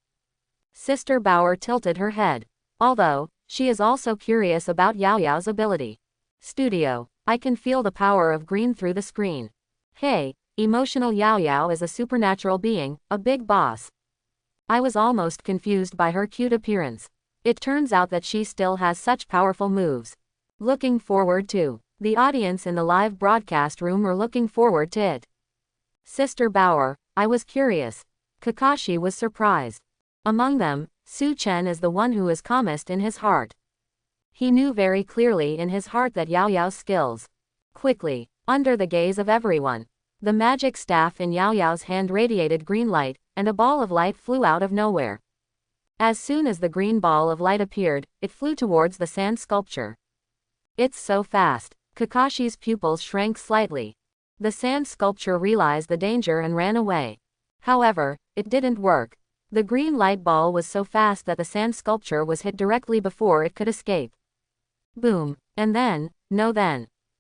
Sister Bauer tilted her head. Although, she is also curious about Yao Yao's ability. Studio. I can feel the power of green through the screen. Hey, emotional Yao Yao is a supernatural being, a big boss. I was almost confused by her cute appearance. It turns out that she still has such powerful moves. Looking forward to. The audience in the live broadcast room were looking forward to it. Sister Bauer, I was curious. Kakashi was surprised. Among them, Su Chen is the one who is calmest in his heart. He knew very clearly in his heart that Yao Yao's skills. Quickly, under the gaze of everyone, the magic staff in Yao Yao's hand radiated green light, and a ball of light flew out of nowhere. As soon as the green ball of light appeared, it flew towards the sand sculpture. It's so fast. Kakashi's pupils shrank slightly. The sand sculpture realized the danger and ran away. However, it didn't work. The green light ball was so fast that the sand sculpture was hit directly before it could escape. Boom. And then,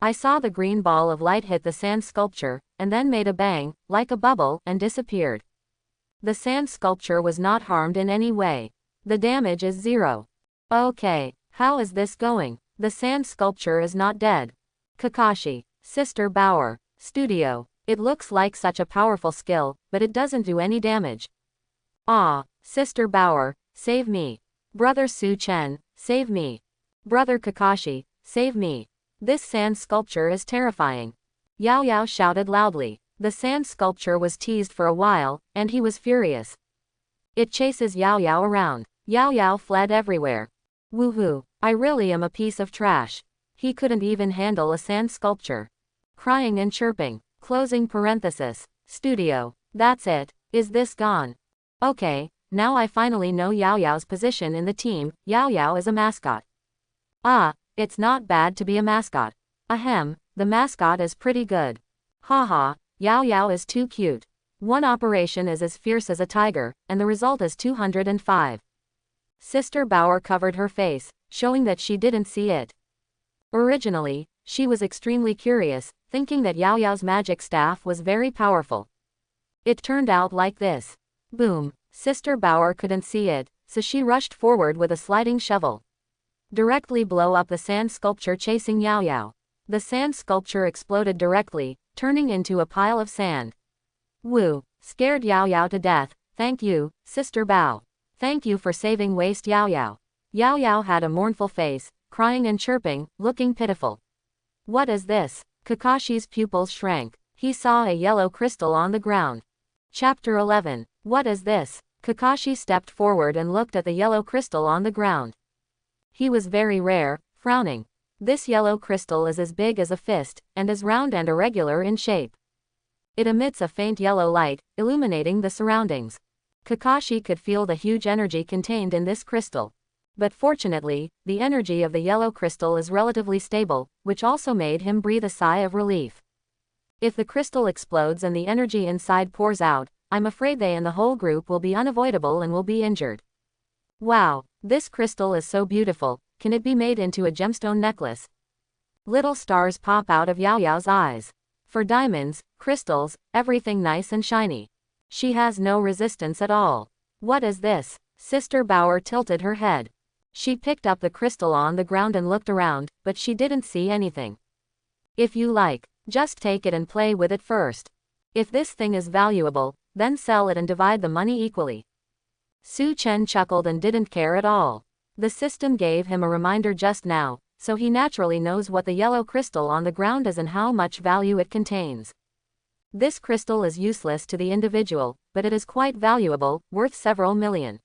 I saw the green ball of light hit the sand sculpture, and then made a bang, like a bubble, and disappeared. The sand sculpture was not harmed in any way. The damage is 0. Okay, how is this going? The sand sculpture is not dead. Kakashi, Sister Bauer, Studio. It looks like such a powerful skill, but it doesn't do any damage. Ah, Sister Bauer, save me. Brother Su Chen, save me. Brother Kakashi, save me. This sand sculpture is terrifying. Yao Yao shouted loudly. The sand sculpture was teased for a while, and he was furious. It chases Yao Yao around. Yao Yao fled everywhere. Woohoo, I really am a piece of trash. He couldn't even handle a sand sculpture. Crying and chirping. Closing parenthesis. Studio. That's it. Is this gone? Okay, now I finally know Yao Yao's position in the team. Yao Yao is a mascot. Ah, it's not bad to be a mascot. Ahem, the mascot is pretty good. Haha, Yao Yao is too cute. One operation is as fierce as a tiger, and the result is 205. Sister Bauer covered her face, showing that she didn't see it. Originally, she was extremely curious, thinking that Yao Yao's magic staff was very powerful. It turned out like this. Boom, Sister Bauer couldn't see it, so she rushed forward with a sliding shovel. Directly blow up the sand sculpture chasing Yao Yao. The sand sculpture exploded directly, turning into a pile of sand. Woo, scared Yao Yao to death. Thank you, Sister Bao. Thank you for saving waste Yao Yao. Yao Yao had a mournful face, crying and chirping, looking pitiful. What is this? Kakashi's pupils shrank. He saw a yellow crystal on the ground. Chapter 11. What is this? Kakashi stepped forward and looked at the yellow crystal on the ground. He was very rare, frowning. This yellow crystal is as big as a fist, and is round and irregular in shape. It emits a faint yellow light, illuminating the surroundings. Kakashi could feel the huge energy contained in this crystal. But fortunately, the energy of the yellow crystal is relatively stable, which also made him breathe a sigh of relief. If the crystal explodes and the energy inside pours out, I'm afraid they and the whole group will be unavoidable and will be injured. Wow, this crystal is so beautiful. Can it be made into a gemstone necklace? Little stars pop out of Yao Yao's eyes. For diamonds, crystals, everything nice and shiny. She has no resistance at all. What is this? Sister Bauer tilted her head. She picked up the crystal on the ground and looked around, but she didn't see anything. If you like, just take it and play with it first. If this thing is valuable, then sell it and divide the money equally. Su Chen chuckled and didn't care at all. The system gave him a reminder just now, so he naturally knows what the yellow crystal on the ground is and how much value it contains. This crystal is useless to the individual, but it is quite valuable, worth several million.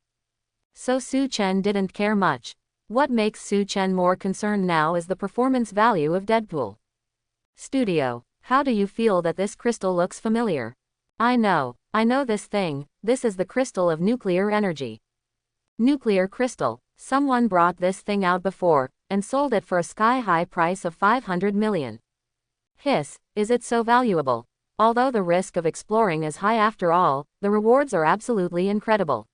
So Su Chen didn't care much. What makes Su Chen more concerned now is the performance value of Deadpool. Studio, how do you feel that this crystal looks familiar? I know this thing, this is the crystal of nuclear energy. Nuclear crystal, someone brought this thing out before, and sold it for a sky-high price of 500 million. Hiss, is it so valuable? Although the risk of exploring is high after all, the rewards are absolutely incredible.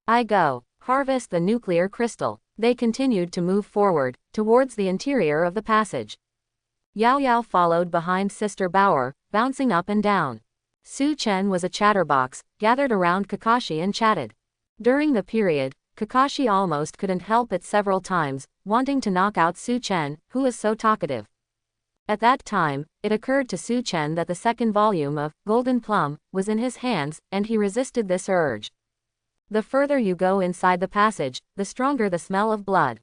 I go, harvest the nuclear crystal. They continued to move forward, towards the interior of the passage. Yao Yao followed behind Sister Bauer, bouncing up and down. Su Chen was a chatterbox, gathered around Kakashi and chatted. During the period, Kakashi almost couldn't help it several times, wanting to knock out Su Chen, who is so talkative. At that time, it occurred to Su Chen that the second volume of Golden Plum was in his hands, and he resisted this urge. The further you go inside the passage, the stronger the smell of blood.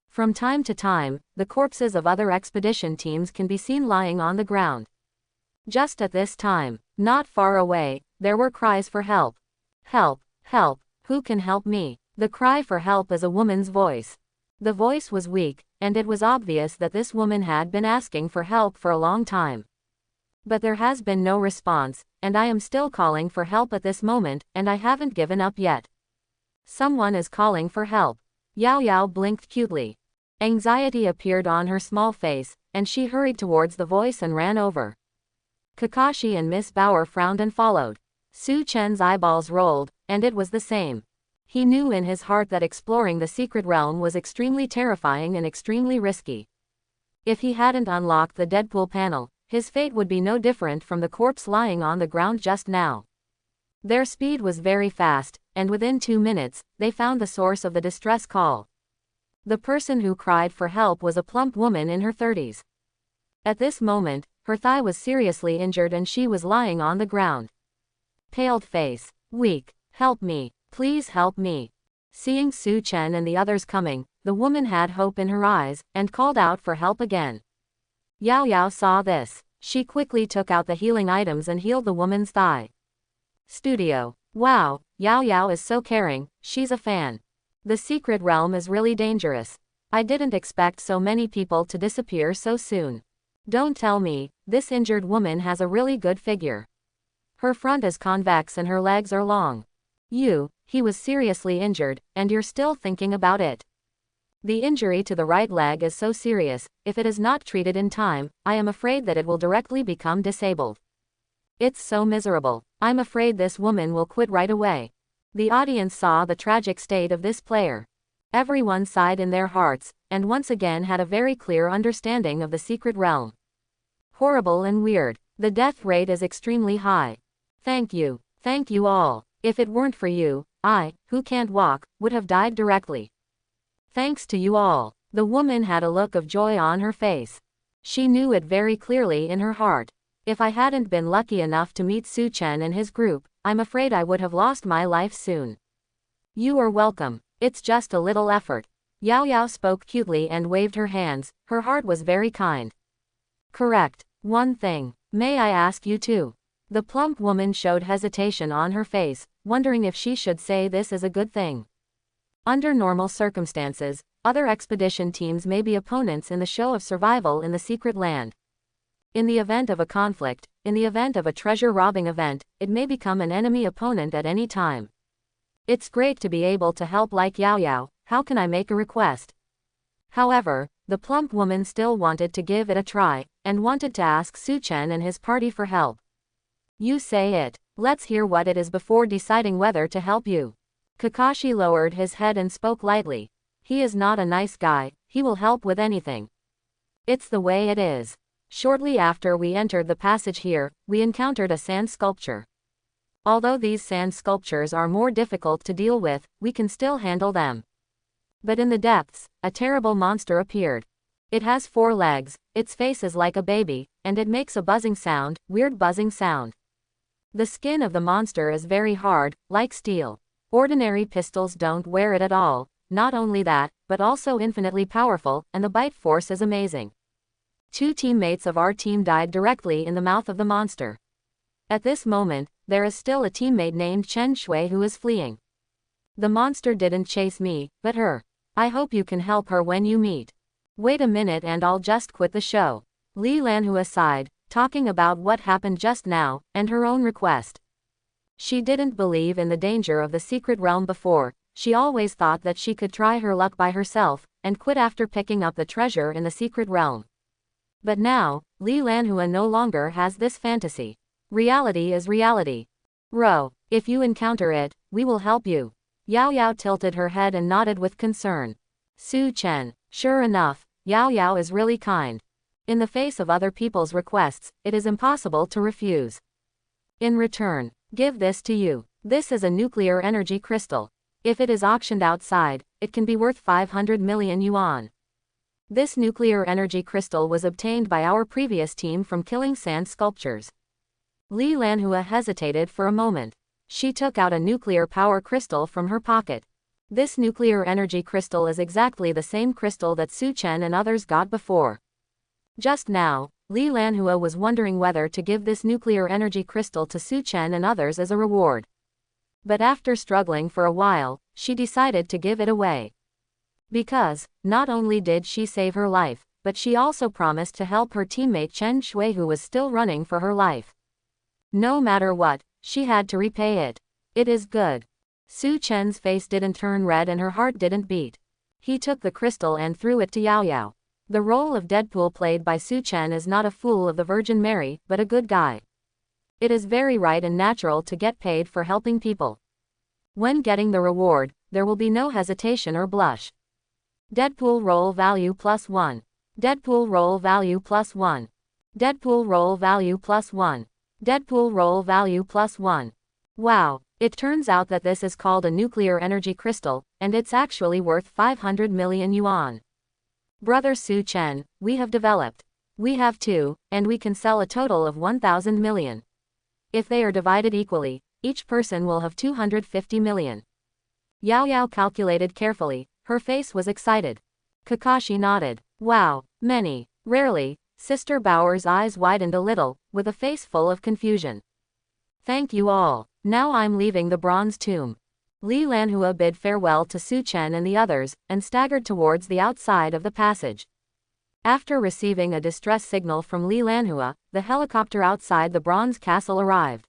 From time to time, the corpses of other expedition teams can be seen lying on the ground. Just at this time, not far away, there were cries for help. Help, help, who can help me? The cry for help is a woman's voice. The voice was weak, and it was obvious that this woman had been asking for help for a long time. But there has been no response, and I am still calling for help at this moment, and I haven't given up yet. Someone is calling for help. Yao Yao blinked cutely. Anxiety appeared on her small face, and she hurried towards the voice and ran over. Kakashi and Miss Bauer frowned and followed. Su Chen's eyeballs rolled, and it was the same. He knew in his heart that exploring the secret realm was extremely terrifying and extremely risky. If he hadn't unlocked the Deadpool panel, his fate would be no different from the corpse lying on the ground just now. Their speed was very fast, and within 2 minutes, they found the source of the distress call. The person who cried for help was a plump woman in her 30s. At this moment, her thigh was seriously injured and she was lying on the ground. Paled face, weak, help me, please help me. Seeing Su Chen and the others coming, the woman had hope in her eyes, and called out for help again. Yao Yao saw this. She quickly took out the healing items and healed the woman's thigh. Studio. Wow, Yao Yao is so caring, she's a fan. The secret realm is really dangerous. I didn't expect so many people to disappear so soon. Don't tell me, this injured woman has a really good figure. Her front is convex and her legs are long. He was seriously injured, and you're still thinking about it. The injury to the right leg is so serious, if it is not treated in time, I am afraid that it will directly become disabled. It's so miserable. I'm afraid this woman will quit right away. The audience saw the tragic state of this player. Everyone sighed in their hearts, and once again had a very clear understanding of the secret realm. Horrible and weird. The death rate is extremely high. Thank you all. If it weren't for you, I, who can't walk, would have died directly. Thanks to you all. The woman had a look of joy on her face. She knew it very clearly in her heart. If I hadn't been lucky enough to meet Su Chen and his group, I'm afraid I would have lost my life soon. You are welcome. It's just a little effort. Yao Yao spoke cutely and waved her hands. Her heart was very kind. Correct. One thing. May I ask you too? The plump woman showed hesitation on her face, wondering if she should say this is a good thing. Under normal circumstances, other expedition teams may be opponents in the show of survival in the secret land. In the event of a conflict, in the event of a treasure-robbing event, it may become an enemy opponent at any time. It's great to be able to help like Yao Yao. How can I make a request? However, the plump woman still wanted to give it a try, and wanted to ask Su Chen and his party for help. You say it. Let's hear what it is before deciding whether to help you. Kakashi lowered his head and spoke lightly. He is not a nice guy, he will help with anything. It's the way it is. Shortly after we entered the passage here, we encountered a sand sculpture. Although these sand sculptures are more difficult to deal with, we can still handle them. But in the depths, a terrible monster appeared. It has 4 legs, its face is like a baby, and it makes a buzzing sound, weird buzzing sound. The skin of the monster is very hard, like steel. Ordinary pistols don't wear it at all. Not only that, but also infinitely powerful, and the bite force is amazing. 2 teammates of our team died directly in the mouth of the monster. At this moment, there is still a teammate named Chen Shui who is fleeing. The monster didn't chase me, but her. I hope you can help her when you meet. Wait a minute and I'll just quit the show. Li Lanhua sighed, talking about what happened just now, and her own request. She didn't believe in the danger of the secret realm before. She always thought that she could try her luck by herself, and quit after picking up the treasure in the secret realm. But now, Li Lanhua no longer has this fantasy. Reality is reality. Ro, if you encounter it, we will help you. Yao Yao tilted her head and nodded with concern. Su Chen, sure enough, Yao Yao is really kind. In the face of other people's requests, it is impossible to refuse. In return, give this to you. This is a nuclear energy crystal. If it is auctioned outside, it can be worth 500 million yuan. This nuclear energy crystal was obtained by our previous team from killing sand sculptures. Li Lanhua hesitated for a moment. She took out a nuclear power crystal from her pocket. This nuclear energy crystal is exactly the same crystal that Su Chen and others got before. Just now, Li Lanhua was wondering whether to give this nuclear energy crystal to Su Chen and others as a reward. But after struggling for a while, she decided to give it away. Because, not only did she save her life, but she also promised to help her teammate Chen Shui who was still running for her life. No matter what, she had to repay it. It is good. Su Chen's face didn't turn red and her heart didn't beat. He took the crystal and threw it to Yao Yao. The role of Deadpool played by Su Chen is not a fool of the Virgin Mary, but a good guy. It is very right and natural to get paid for helping people. When getting the reward, there will be no hesitation or blush. Deadpool roll value +1. Deadpool roll value +1. Deadpool roll value +1. Deadpool roll value +1. Wow, it turns out that this is called a nuclear energy crystal, and it's actually worth 500 million yuan. Brother Su Chen, we have developed. We have 2, and we can sell a total of 1,000 million. If they are divided equally, each person will have 250 million. Yao Yao calculated carefully, her face was excited. Kakashi nodded. Wow, many, rarely. Sister Bauer's eyes widened a little, with a face full of confusion. Thank you all. Now I'm leaving the bronze tomb. Li Lanhua bid farewell to Su Chen and the others, and staggered towards the outside of the passage. After receiving a distress signal from Li Lanhua, the helicopter outside the bronze castle arrived.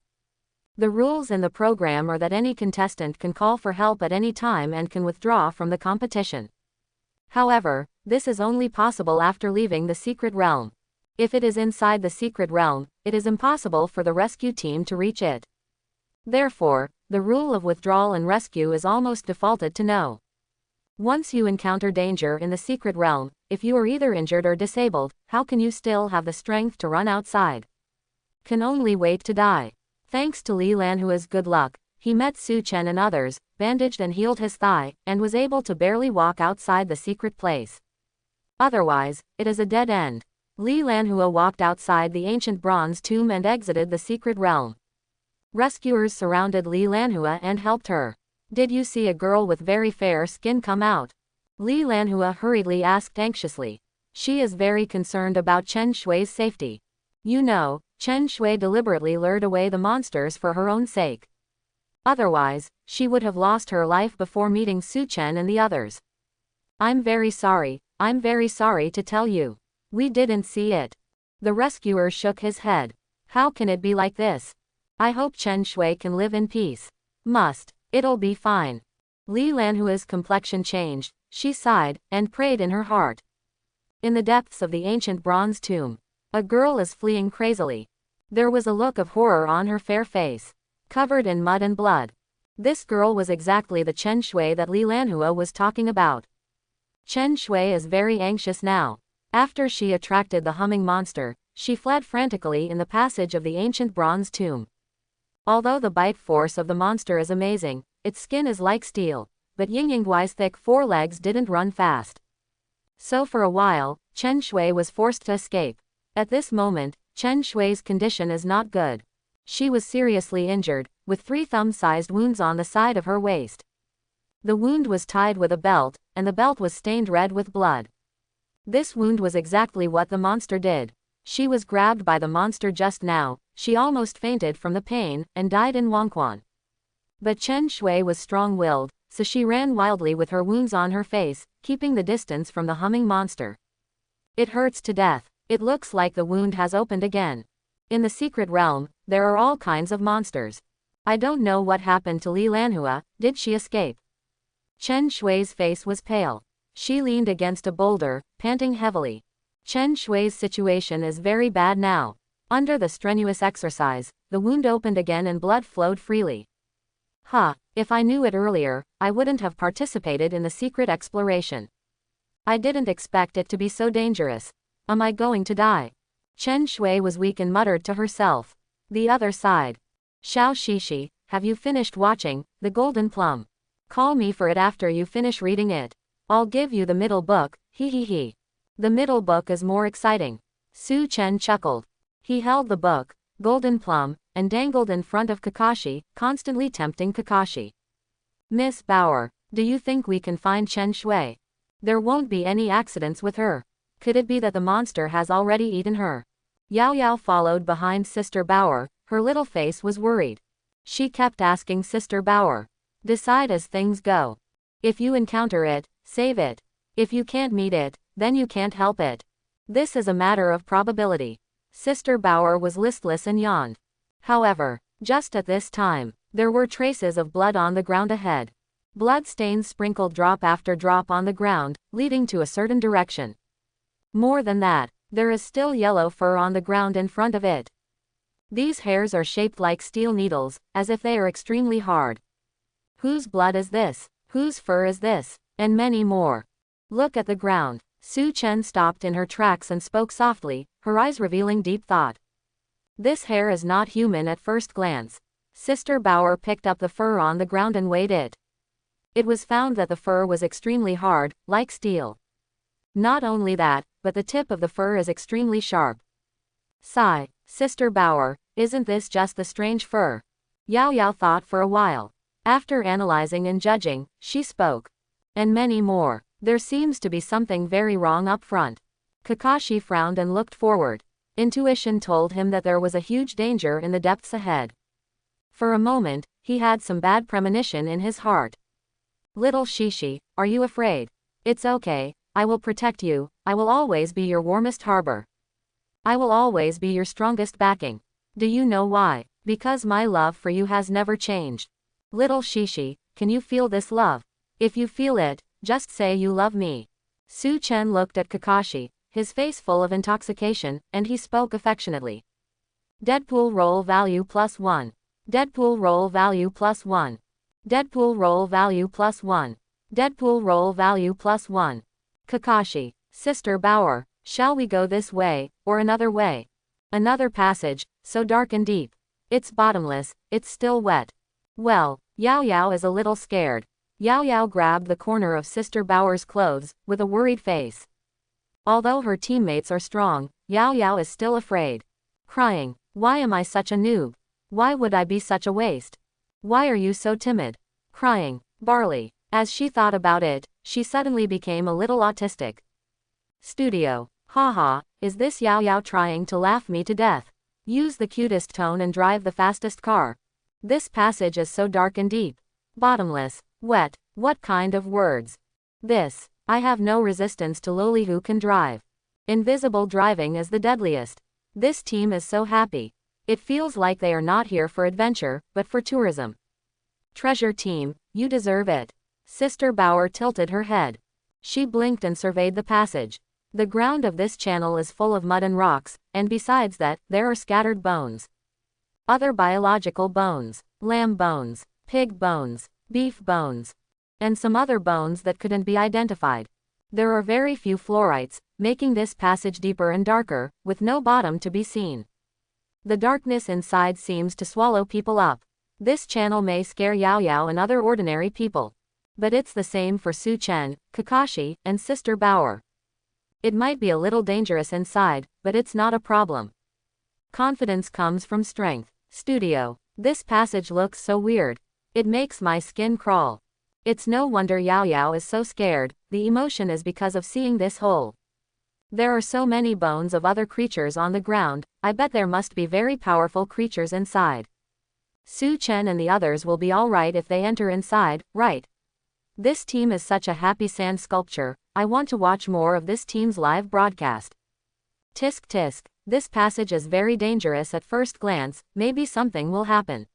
The rules in the program are that any contestant can call for help at any time and can withdraw from the competition. However, this is only possible after leaving the secret realm. If it is inside the secret realm, it is impossible for the rescue team to reach it. Therefore, the rule of withdrawal and rescue is almost defaulted to no. Once you encounter danger in the secret realm, if you are either injured or disabled, how can you still have the strength to run outside? Can only wait to die. Thanks to Li Lanhua's good luck, he met Su Chen and others, bandaged and healed his thigh, and was able to barely walk outside the secret place. Otherwise, it is a dead end. Li Lanhua walked outside the ancient bronze tomb and exited the secret realm. Rescuers surrounded Li Lanhua and helped her. Did you see a girl with very fair skin come out? Li Lanhua hurriedly asked anxiously. She is very concerned about Chen Shui's safety. You know, Chen Shui deliberately lured away the monsters for her own sake. Otherwise, she would have lost her life before meeting Su Chen and the others. I'm very sorry to tell you. We didn't see it. The rescuer shook his head. How can it be like this? I hope Chen Shui can live in peace. It'll be fine. Li Lanhua's complexion changed, she sighed, and prayed in her heart. In the depths of the ancient bronze tomb, a girl is fleeing crazily. There was a look of horror on her fair face, covered in mud and blood. This girl was exactly the Chen Shui that Li Lanhua was talking about. Chen Shui is very anxious now. After she attracted the humming monster, she fled frantically in the passage of the ancient bronze tomb. Although the bite force of the monster is amazing, its skin is like steel, but Yingyingguai's thick forelegs didn't run fast. So for a while, Chen Shui was forced to escape. At this moment, Chen Shui's condition is not good. She was seriously injured, with 3 thumb-sized wounds on the side of her waist. The wound was tied with a belt, and the belt was stained red with blood. This wound was exactly what the monster did. She was grabbed by the monster just now. She almost fainted from the pain, and died in Wangquan. But Chen Shui was strong-willed, so she ran wildly with her wounds on her face, keeping the distance from the humming monster. It hurts to death. It looks like the wound has opened again. In the secret realm, there are all kinds of monsters. I don't know what happened to Li Lanhua. Did she escape? Chen Shui's face was pale. She leaned against a boulder, panting heavily. Chen Shui's situation is very bad now. Under the strenuous exercise, the wound opened again and blood flowed freely. If I knew it earlier, I wouldn't have participated in the secret exploration. I didn't expect it to be so dangerous. Am I going to die? Chen Shui was weak and muttered to herself. The other side. Xiao Shishi, have you finished watching The Golden Plum? Call me for it after you finish reading it. I'll give you the middle book, he. The middle book is more exciting. Su Chen chuckled. He held the book, Golden Plum, and dangled in front of Kakashi, constantly tempting Kakashi. Miss Bauer, do you think we can find Chen Shui? There won't be any accidents with her. Could it be that the monster has already eaten her? Yao Yao followed behind Sister Bauer. Her little face was worried. She kept asking Sister Bauer, decide as things go. If you encounter it, save it. If you can't meet it, then you can't help it. This is a matter of probability. Sister Bauer was listless and yawned. However, just at this time, there were traces of blood on the ground ahead. Blood stains sprinkled drop after drop on the ground, leading to a certain direction. More than that, there is still yellow fur on the ground in front of it. These hairs are shaped like steel needles, as if they are extremely hard. Whose blood is this? Whose fur is this? And many more. Look at the ground. Su Chen stopped in her tracks and spoke softly, her eyes revealing deep thought. This hair is not human at first glance. Sister Bauer picked up the fur on the ground and weighed it. It was found that the fur was extremely hard, like steel. Not only that, but the tip of the fur is extremely sharp. Sigh, Sister Bauer, isn't this just the strange fur? Yao Yao thought for a while. After analyzing and judging, she spoke. And many more. There seems to be something very wrong up front. Kakashi frowned and looked forward. Intuition told him that there was a huge danger in the depths ahead. For a moment, he had some bad premonition in his heart. Little Shishi, are you afraid? It's okay, I will protect you, I will always be your warmest harbor. I will always be your strongest backing. Do you know why? Because my love for you has never changed. Little Shishi, can you feel this love? If you feel it, just say you love me. Su Chen looked at Kakashi, his face full of intoxication, and he spoke affectionately. Deadpool roll value +1. Deadpool roll value +1. Deadpool roll value +1. Deadpool roll value +1. Kakashi, Sister Bauer, shall we go this way, or another way? Another passage, so dark and deep. It's bottomless, it's still wet. Well, Yao Yao is a little scared. Yao Yao grabbed the corner of Sister Bauer's clothes, with a worried face. Although her teammates are strong, Yao Yao is still afraid. Crying, why am I such a noob? Why would I be such a waste? Why are you so timid? Crying, barley. As she thought about it, she suddenly became a little autistic. Studio. Haha, is this Yao Yao trying to laugh me to death? Use the cutest tone and drive the fastest car. This passage is so dark and deep. Bottomless, wet, what kind of words? This, I have no resistance to lowly who can drive. Invisible driving is the deadliest. This team is so happy. It feels like they are not here for adventure, but for tourism. Treasure team, you deserve it. Sister Bauer tilted her head. She blinked and surveyed the passage. The ground of this channel is full of mud and rocks, and besides that, there are scattered bones. Other biological bones, lamb bones, pig bones, beef bones, and some other bones that couldn't be identified. There are very few fluorites, making this passage deeper and darker, with no bottom to be seen. The darkness inside seems to swallow people up. This channel may scare Yao Yao and other ordinary people. But it's the same for Su Chen, Kakashi, and Sister Bauer. It might be a little dangerous inside, but it's not a problem. Confidence comes from strength. Studio. This passage looks so weird. It makes my skin crawl. It's no wonder Yao Yao is so scared, the emotion is because of seeing this hole. There are so many bones of other creatures on the ground, I bet there must be very powerful creatures inside. Su Chen and the others will be alright if they enter inside, right? This team is such a happy sand sculpture, I want to watch more of this team's live broadcast. Tisk tisk, this passage is very dangerous at first glance, maybe something will happen.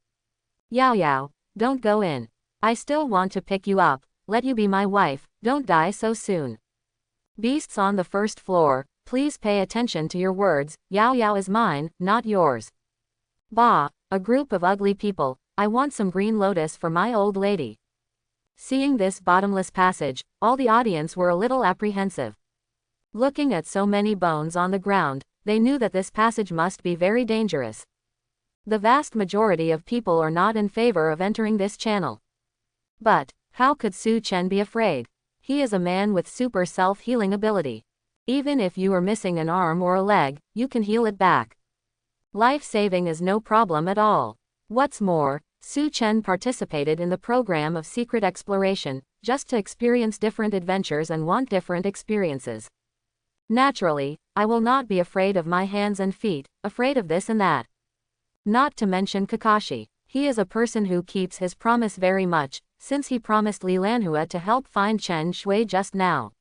Yao Yao, don't go in. I still want to pick you up, let you be my wife, don't die so soon. Beasts on the first floor, please pay attention to your words, Yao Yao is mine, not yours. Bah, a group of ugly people, I want some green lotus for my old lady. Seeing this bottomless passage, all the audience were a little apprehensive. Looking at so many bones on the ground, they knew that this passage must be very dangerous. The vast majority of people are not in favor of entering this channel. But, how could Su Chen be afraid? He is a man with super self-healing ability. Even if you are missing an arm or a leg, you can heal it back. Life-saving is no problem at all. What's more, Su Chen participated in the program of secret exploration, just to experience different adventures and want different experiences. Naturally, I will not be afraid of my hands and feet, afraid of this and that. Not to mention Kakashi. He is a person who keeps his promise very much, since he promised Li Lanhua to help find Chen Shui just now.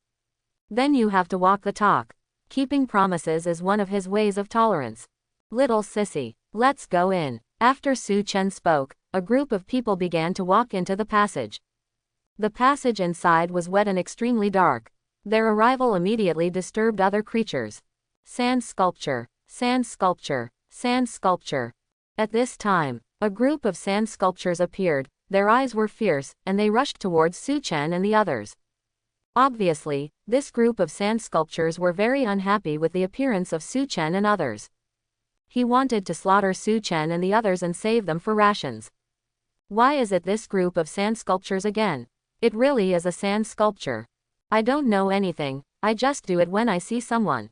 Then you have to walk the talk. Keeping promises is one of his ways of tolerance. Little sissy, let's go in. After Su Chen spoke, a group of people began to walk into the passage. The passage inside was wet and extremely dark. Their arrival immediately disturbed other creatures. Sand sculpture, sand sculpture, sand sculpture. At this time, a group of sand sculptures appeared, their eyes were fierce, and they rushed towards Su Chen and the others. Obviously, this group of sand sculptures were very unhappy with the appearance of Su Chen and others. He wanted to slaughter Su Chen and the others and save them for rations. Why is it this group of sand sculptures again? It really is a sand sculpture. I don't know anything, I just do it when I see someone.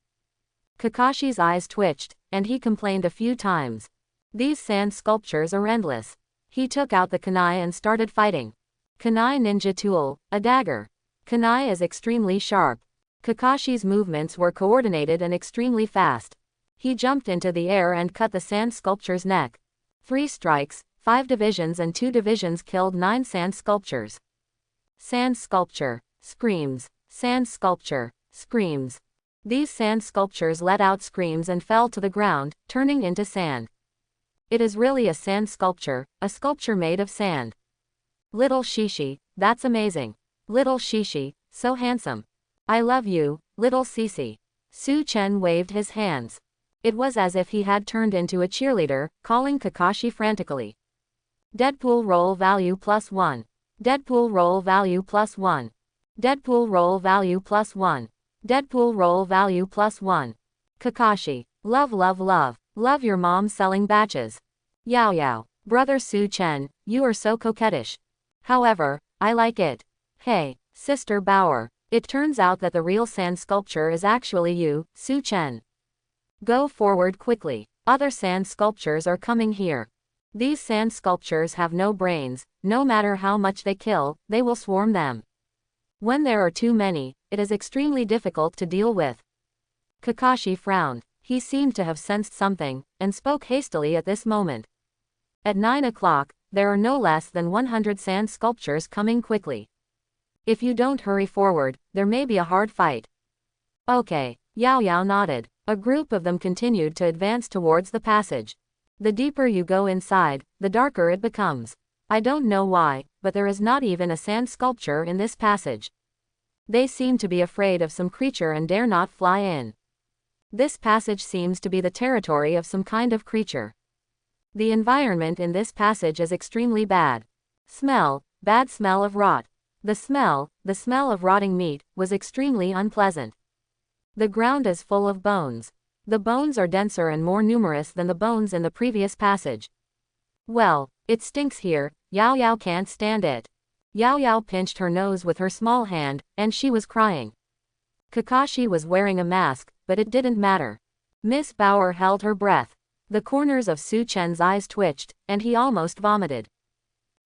Kakashi's eyes twitched, and he complained a few times. These sand sculptures are endless. He took out the kunai and started fighting. Kunai ninja tool, a dagger. Kunai is extremely sharp. Kakashi's movements were coordinated and extremely fast. He jumped into the air and cut the sand sculpture's neck. 3 strikes, 5 divisions and 2 divisions killed 9 sand sculptures. Sand sculpture, screams, sand sculpture, screams. These sand sculptures let out screams and fell to the ground, turning into sand. It is really a sand sculpture, a sculpture made of sand. Little Shishi, that's amazing. Little Shishi, so handsome. I love you, little Sisi. Su Chen waved his hands. It was as if he had turned into a cheerleader, calling Kakashi frantically. Deadpool roll value +1. Deadpool roll value +1. Deadpool roll value +1. Deadpool roll value +1. Kakashi, love love love. Love your mom selling batches. Yao Yao, brother Su Chen, you are so coquettish. However, I like it. Hey, sister Bauer, it turns out that the real sand sculpture is actually you, Su Chen. Go forward quickly. Other sand sculptures are coming here. These sand sculptures have no brains, no matter how much they kill, they will swarm them. When there are too many, it is extremely difficult to deal with. Kakashi frowned. He seemed to have sensed something, and spoke hastily at this moment. At 9 o'clock, there are no less than 100 sand sculptures coming quickly. If you don't hurry forward, there may be a hard fight. Okay, Yao Yao nodded. A group of them continued to advance towards the passage. The deeper you go inside, the darker it becomes. I don't know why, but there is not even a sand sculpture in this passage. They seem to be afraid of some creature and dare not fly in. This passage seems to be the territory of some kind of creature. The environment in this passage is extremely bad. Smell, bad smell of rot. The smell of rotting meat, was extremely unpleasant. The ground is full of bones. The bones are denser and more numerous than the bones in the previous passage. Well, it stinks here, Yao Yao can't stand it. Yao Yao pinched her nose with her small hand, and she was crying. Kakashi was wearing a mask, but it didn't matter. Miss Bauer held her breath. The corners of Su Chen's eyes twitched, and he almost vomited.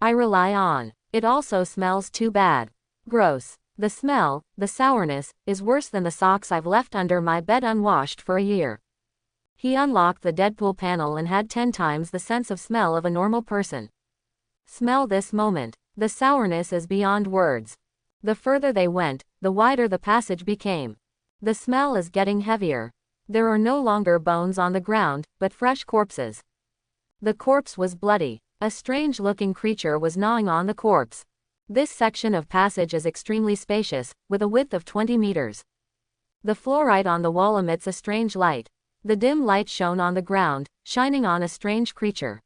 I rely on. It also smells too bad. Gross. The smell, the sourness, is worse than the socks I've left under my bed unwashed for a year. He unlocked the Deadpool panel and had 10 times the sense of smell of a normal person. Smell this moment. The sourness is beyond words. The further they went, the wider the passage became. The smell is getting heavier. There are no longer bones on the ground, but fresh corpses. The corpse was bloody. A strange-looking creature was gnawing on the corpse. This section of passage is extremely spacious, with a width of 20 meters. The fluorite on the wall emits a strange light. The dim light shone on the ground, shining on a strange creature.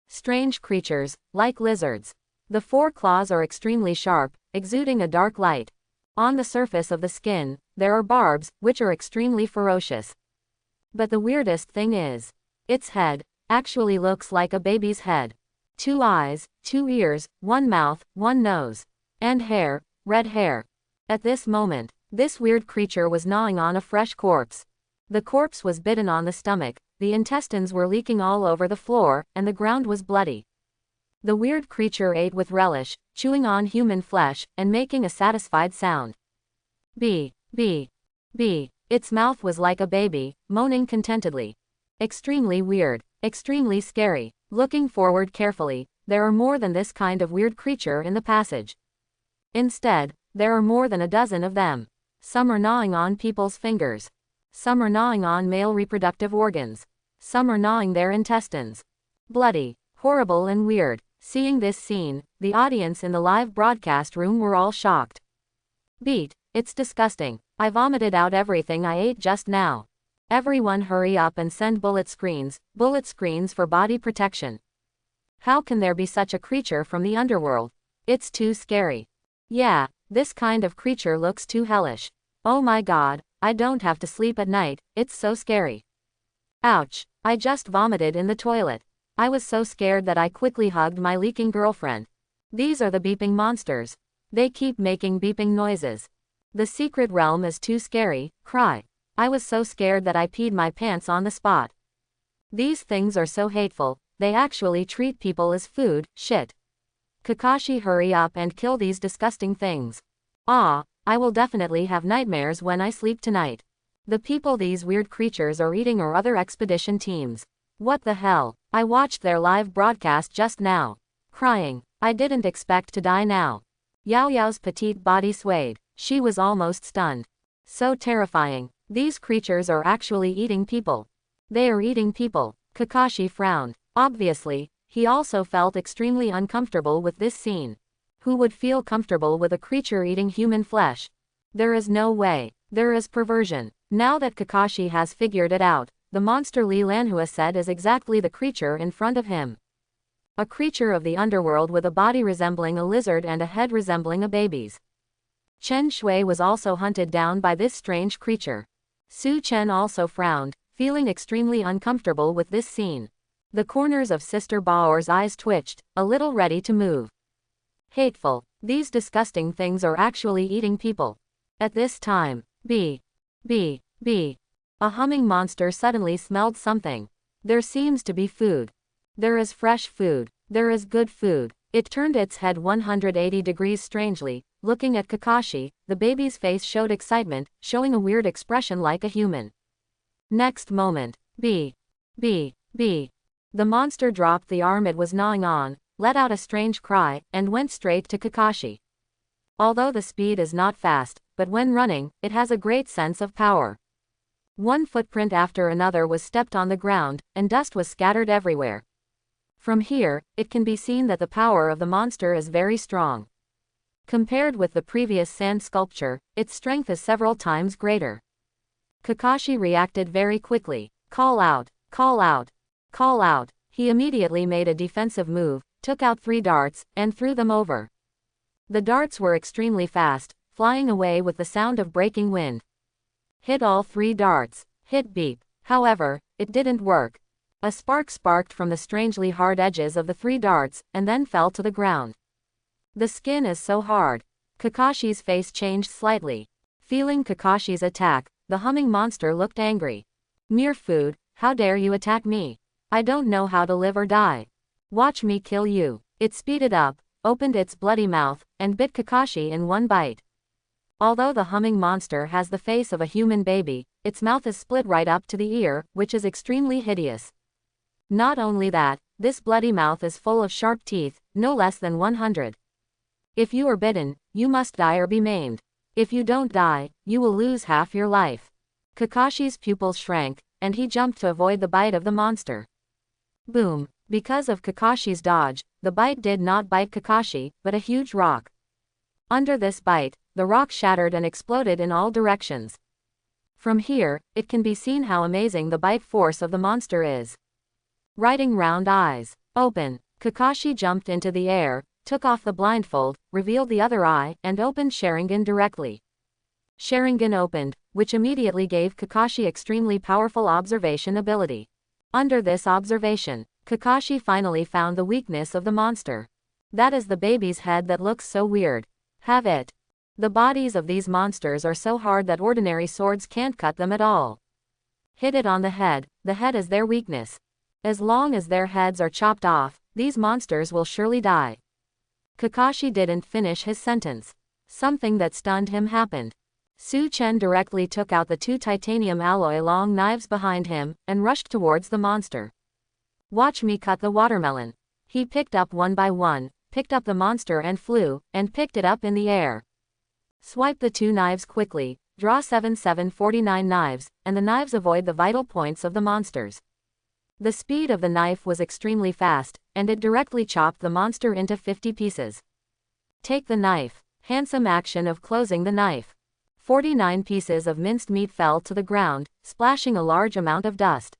Strange creatures, like lizards. The 4 claws are extremely sharp, exuding a dark light. On the surface of the skin, there are barbs, which are extremely ferocious. But the weirdest thing is, its head actually looks like a baby's head. 2 eyes, 2 ears, 1 mouth, 1 nose. And hair, red hair. At this moment, this weird creature was gnawing on a fresh corpse. The corpse was bitten on the stomach, the intestines were leaking all over the floor, and the ground was bloody. The weird creature ate with relish, chewing on human flesh, and making a satisfied sound. B. Its mouth was like a baby, moaning contentedly. Extremely weird. Extremely scary. Looking forward carefully, there are more than this kind of weird creature in the passage. Instead, there are more than a dozen of them. Some are gnawing on people's fingers. Some are gnawing on male reproductive organs. Some are gnawing their intestines. Bloody, horrible and weird. Seeing this scene, the audience in the live broadcast room were all shocked. It's disgusting. I vomited out everything I ate just now. Everyone hurry up and send bullet screens for body protection. How can there be such a creature from the underworld? It's too scary. Yeah, this kind of creature looks too hellish. Oh my god, I don't have to sleep at night, it's so scary. Ouch, I just vomited in the toilet. I was so scared that I quickly hugged my leaking girlfriend. These are the beeping monsters. They keep making beeping noises. The secret realm is too scary, cry. I was so scared that I peed my pants on the spot. These things are so hateful, they actually treat people as food, shit. Kakashi, hurry up and kill these disgusting things. I will definitely have nightmares when I sleep tonight. The people these weird creatures are eating are other expedition teams. What the hell? I watched their live broadcast just now. Crying. I didn't expect to die now. Yao Yao's petite body swayed. She was almost stunned. So terrifying. These creatures are actually eating people. They are eating people. Kakashi frowned. Obviously, he also felt extremely uncomfortable with this scene. Who would feel comfortable with a creature eating human flesh? There is no way. There is perversion. Now that Kakashi has figured it out, the monster Li Lanhua said is exactly the creature in front of him. A creature of the underworld with a body resembling a lizard and a head resembling a baby's. Chen Shui was also hunted down by this strange creature. Su Chen also frowned, feeling extremely uncomfortable with this scene. The corners of Sister Bao'er's eyes twitched, a little ready to move. Hateful. These disgusting things are actually eating people. At this time, a humming monster suddenly smelled something. There seems to be food. There is fresh food. There is good food. It turned its head 180 degrees strangely, looking at Kakashi. The baby's face showed excitement, showing a weird expression like a human. Next moment, the monster dropped the arm it was gnawing on, let out a strange cry, and went straight to Kakashi. Although the speed is not fast, but when running, it has a great sense of power. One footprint after another was stepped on the ground, and dust was scattered everywhere. From here, it can be seen that the power of the monster is very strong. Compared with the previous sand sculpture, its strength is several times greater. Kakashi reacted very quickly. Call out, call out, call out. He immediately made a defensive move, took out 3 darts, and threw them over. The darts were extremely fast, flying away with the sound of breaking wind. Hit all 3 darts. Hit beep. However, it didn't work. A spark sparked from the strangely hard edges of the 3 darts, and then fell to the ground. The skin is so hard. Kakashi's face changed slightly. Feeling Kakashi's attack, the humming monster looked angry. Mere food, How dare you attack me? I don't know how to live or die. Watch me kill you. It speeded up, opened its bloody mouth, and bit Kakashi in one bite. Although the humming monster has the face of a human baby, its mouth is split right up to the ear, which is extremely hideous. Not only that, this bloody mouth is full of sharp teeth, no less than 100. If you are bitten, you must die or be maimed. If you don't die, you will lose half your life. Kakashi's pupils shrank, and he jumped to avoid the bite of the monster. Boom! Because of Kakashi's dodge, the bite did not bite Kakashi, but a huge rock. Under this bite, the rock shattered and exploded in all directions. From here, it can be seen how amazing the bite force of the monster is. Writing round eyes. Open. Kakashi jumped into the air, took off the blindfold, revealed the other eye, and opened Sharingan directly. Sharingan opened, which immediately gave Kakashi extremely powerful observation ability. Under this observation, Kakashi finally found the weakness of the monster. That is the baby's head that looks so weird. Have it. The bodies of these monsters are so hard that ordinary swords can't cut them at all. Hit it on the head is their weakness. As long as their heads are chopped off, these monsters will surely die. Kakashi didn't finish his sentence. Something that stunned him happened. Su Chen directly took out the two titanium alloy long knives behind him, and rushed towards the monster. Watch me cut the watermelon. He picked up one by one, picked up the monster and flew, and picked it up in the air. Swipe the two knives quickly, draw 7/749 knives, and the knives avoid the vital points of the monsters. The speed of the knife was extremely fast, and it directly chopped the monster into 50 pieces. Take the knife. Handsome action of closing the knife. 49 pieces of minced meat fell to the ground, splashing a large amount of dust.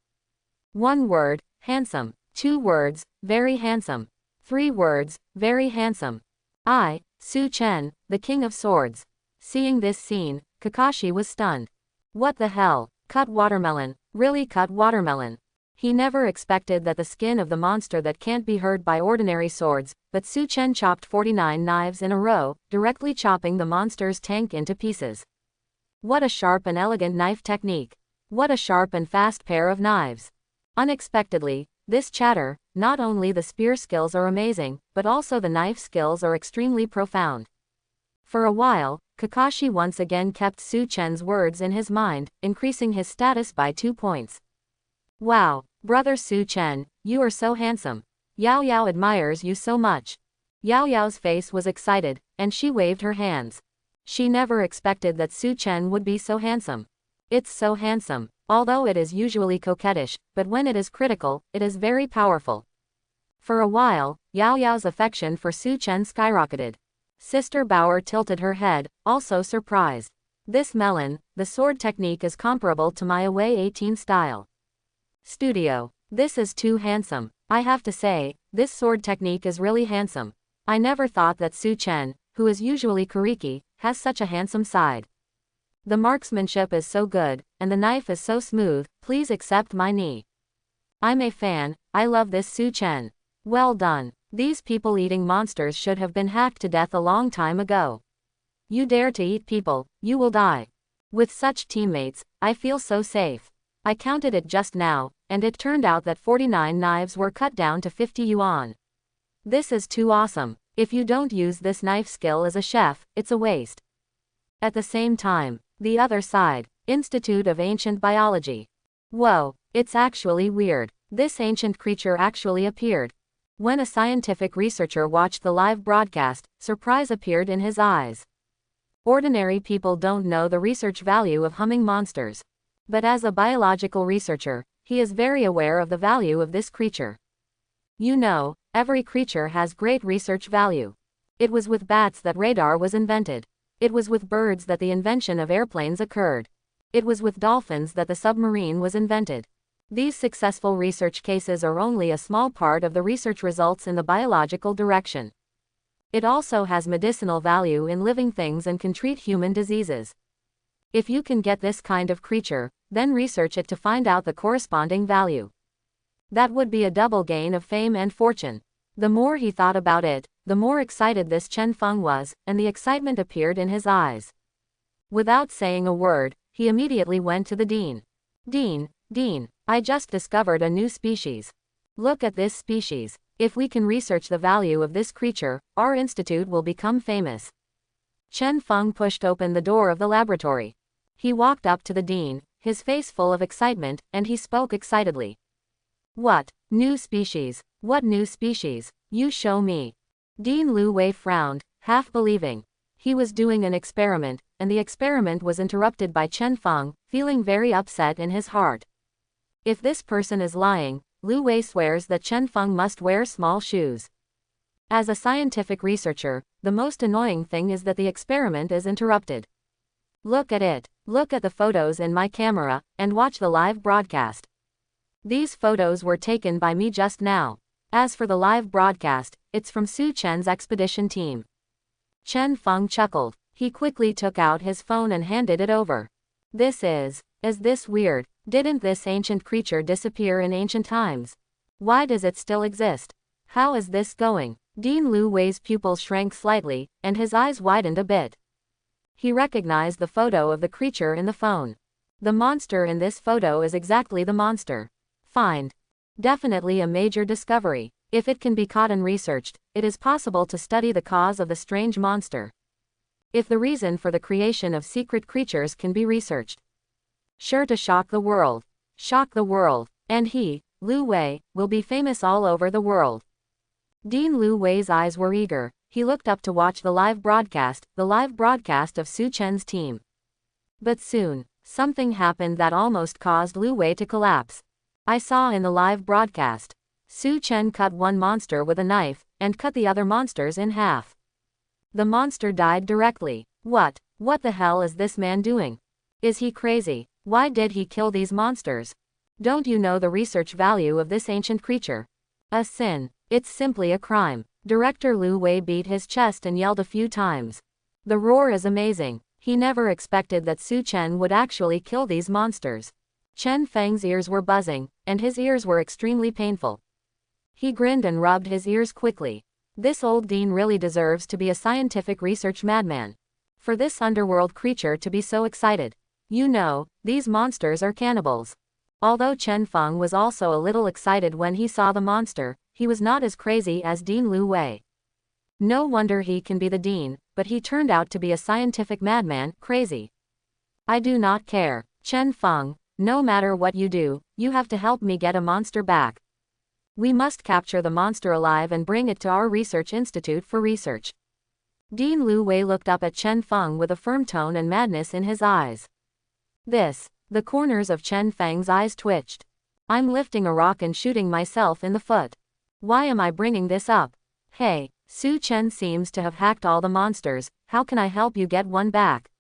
1 word, handsome. 2 words, very handsome. 3 words, very handsome. I, Su Chen, the King of Swords. Seeing this scene, Kakashi was stunned. What the hell? Cut watermelon. Really cut watermelon. He never expected that the skin of the monster that can't be hurt by ordinary swords, but Su Chen chopped 49 knives in a row, directly chopping the monster's tank into pieces. What a sharp and elegant knife technique. What a sharp and fast pair of knives. Unexpectedly, this chatter, not only the spear skills are amazing, but also the knife skills are extremely profound. For a while, Kakashi once again kept Su Chen's words in his mind, increasing his status by 2 points. Wow, brother Su Chen, you are so handsome. Yao Yao admires you so much. Yao Yao's face was excited, and she waved her hands. She never expected that Su Chen would be so handsome. It's so handsome, although it is usually coquettish, but when it is critical, it is very powerful. For a while, Yao Yao's affection for Su Chen skyrocketed. Sister Bauer tilted her head, also surprised. This melon, the sword technique is comparable to my Away 18 style. Studio. This is too handsome. I have to say, this sword technique is really handsome. I never thought that Su Chen, who is usually Kuriki, has such a handsome side. The marksmanship is so good, and the knife is so smooth, please accept my knee. I'm a fan, I love this Su Chen. Well done. These people-eating monsters should have been hacked to death a long time ago. You dare to eat people, you will die. With such teammates, I feel so safe. I counted it just now, and it turned out that 49 knives were cut down to 50 yuan. This is too awesome. If you don't use this knife skill as a chef, it's a waste. At the same time, the other side, Institute of Ancient Biology. Whoa, it's actually weird. This ancient creature actually appeared. When a scientific researcher watched the live broadcast, surprise appeared in his eyes. Ordinary people don't know the research value of humming monsters. But as a biological researcher, he is very aware of the value of this creature. You know, every creature has great research value. It was with bats that radar was invented. It was with birds that the invention of airplanes occurred. It was with dolphins that the submarine was invented. These successful research cases are only a small part of the research results in the biological direction. It also has medicinal value in living things and can treat human diseases. If you can get this kind of creature, then research it to find out the corresponding value. That would be a double gain of fame and fortune. The more he thought about it, the more excited this Chen Feng was, and the excitement appeared in his eyes. Without saying a word, he immediately went to the dean. Dean, I just discovered a new species. Look at this species. If we can research the value of this creature, our institute will become famous. Chen Feng pushed open the door of the laboratory. He walked up to the dean, his face full of excitement, and he spoke excitedly. What? New species? What new species? You show me. Dean Lu Wei frowned, half believing. He was doing an experiment, and the experiment was interrupted by Chen Feng, feeling very upset in his heart. If this person is lying, Lu Wei swears that Chen Feng must wear small shoes. As a scientific researcher, the most annoying thing is that the experiment is interrupted. Look at it. Look at the photos in my camera, and watch the live broadcast. These photos were taken by me just now. As for the live broadcast, it's from Su Chen's expedition team. Chen Feng chuckled. He quickly took out his phone and handed it over. Is this weird? Didn't this ancient creature disappear in ancient times? Why does it still exist? How is this going? Dean Lu Wei's pupils shrank slightly, and his eyes widened a bit. He recognized the photo of the creature in the phone. The monster in this photo is exactly the monster. Find. Definitely a major discovery. If it can be caught and researched, it is possible to study the cause of the strange monster. If the reason for the creation of secret creatures can be researched. Sure to shock the world. Shock the world. And he, Lu Wei, will be famous all over the world. Dean Lu Wei's eyes were eager. He looked up to watch the live broadcast of Su Chen's team. But soon, something happened that almost caused Lu Wei to collapse. I saw in the live broadcast. Su Chen cut one monster with a knife, and cut the other monsters in half. The monster died directly. What the hell is this man doing? Is he crazy? Why did he kill these monsters? Don't you know the research value of this ancient creature? A sin. It's simply a crime. Director Lu Wei beat his chest and yelled a few times. The roar is amazing. He never expected that Su Chen would actually kill these monsters. Chen Feng's ears were buzzing, and his ears were extremely painful. He grinned and rubbed his ears quickly. This old dean really deserves to be a scientific research madman. For this underworld creature to be so excited. You know, these monsters are cannibals. Although Chen Feng was also a little excited when he saw the monster, he was not as crazy as Dean Lu Wei. No wonder he can be the dean, but he turned out to be a scientific madman, crazy. I do not care. Chen Feng, no matter what you do, you have to help me get a monster back. We must capture the monster alive and bring it to our research institute for research. Dean Lu Wei looked up at Chen Feng with a firm tone and madness in his eyes. The corners of Chen Feng's eyes twitched. I'm lifting a rock and shooting myself in the foot. Why am I bringing this up? Hey, Su Chen seems to have hacked all the monsters, how can I help you get one back?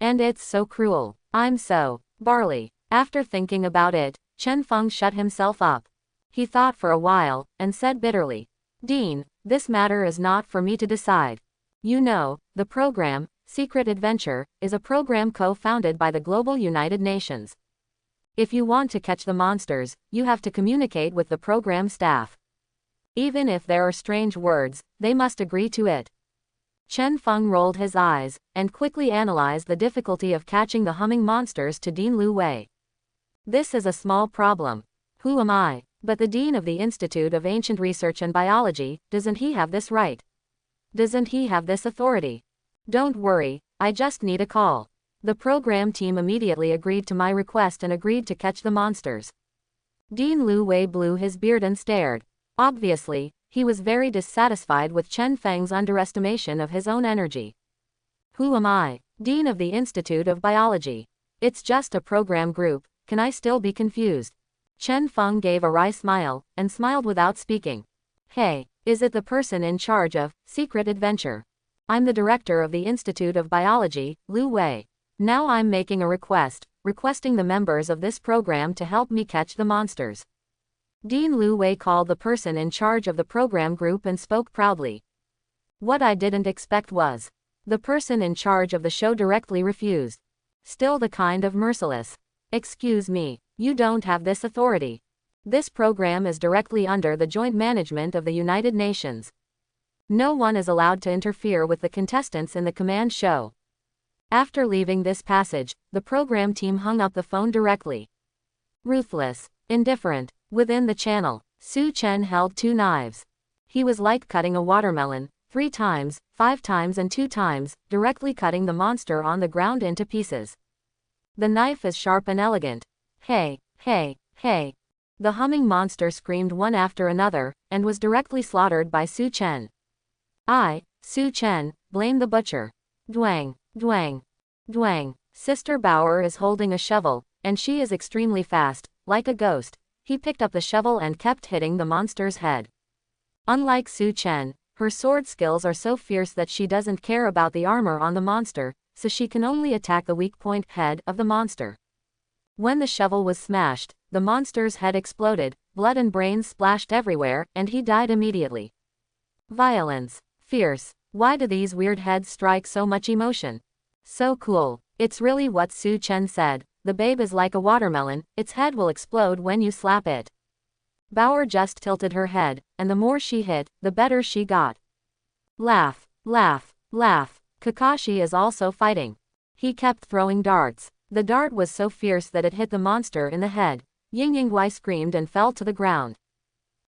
And it's so cruel. I'm so barley. After thinking about it, Chen Feng shut himself up. He thought for a while, and said bitterly, Dean, this matter is not for me to decide. You know, the program, Secret Adventure, is a program co-founded by the global United Nations. If you want to catch the monsters, you have to communicate with the program staff. Even if there are strange words, they must agree to it. Chen Feng rolled his eyes, and quickly analyzed the difficulty of catching the humming monsters to Dean Lu Wei. This is a small problem. Who am I? But the dean of the Institute of Ancient Research and Biology, doesn't he have this right? Doesn't he have this authority? Don't worry, I just need a call. The program team immediately agreed to my request and agreed to catch the monsters. Dean Lu Wei blew his beard and stared. Obviously, he was very dissatisfied with Chen Feng's underestimation of his own energy. Who am I? Dean of the Institute of Biology. It's just a program group, can I still be confused? Chen Feng gave a wry smile, and smiled without speaking. Hey, is it the person in charge of Secret Adventure? I'm the director of the Institute of Biology, Lu Wei. Now I'm making a requesting the members of this program to help me catch the monsters. Dean Lu Wei called the person in charge of the program group and spoke proudly. What I didn't expect was, the person in charge of the show directly refused. Still the kind of merciless. Excuse me, you don't have this authority. This program is directly under the joint management of the United Nations. No one is allowed to interfere with the contestants in the command show. After leaving this passage, the program team hung up the phone directly. Ruthless, indifferent. Within the channel, Su Chen held 2 knives. He was like cutting a watermelon, 3 times, 5 times and 2 times, directly cutting the monster on the ground into pieces. The knife is sharp and elegant. Hey, hey, hey. The humming monster screamed one after another, and was directly slaughtered by Su Chen. I, Su Chen, blame the butcher. Dwang, dwang, dwang. Sister Bauer is holding a shovel, and she is extremely fast, like a ghost. He picked up the shovel and kept hitting the monster's head. Unlike Su Chen, her sword skills are so fierce that she doesn't care about the armor on the monster, so she can only attack the weak point head of the monster. When the shovel was smashed, the monster's head exploded, blood and brains splashed everywhere, and he died immediately. Violence. Fierce. Why do these weird heads strike so much emotion? So cool. It's really what Su Chen said. The babe is like a watermelon, its head will explode when you slap it. Bauer just tilted her head, and the more she hit, the better she got. Laugh, laugh, laugh. Kakashi is also fighting. He kept throwing darts. The dart was so fierce that it hit the monster in the head. Yingyingwei screamed and fell to the ground.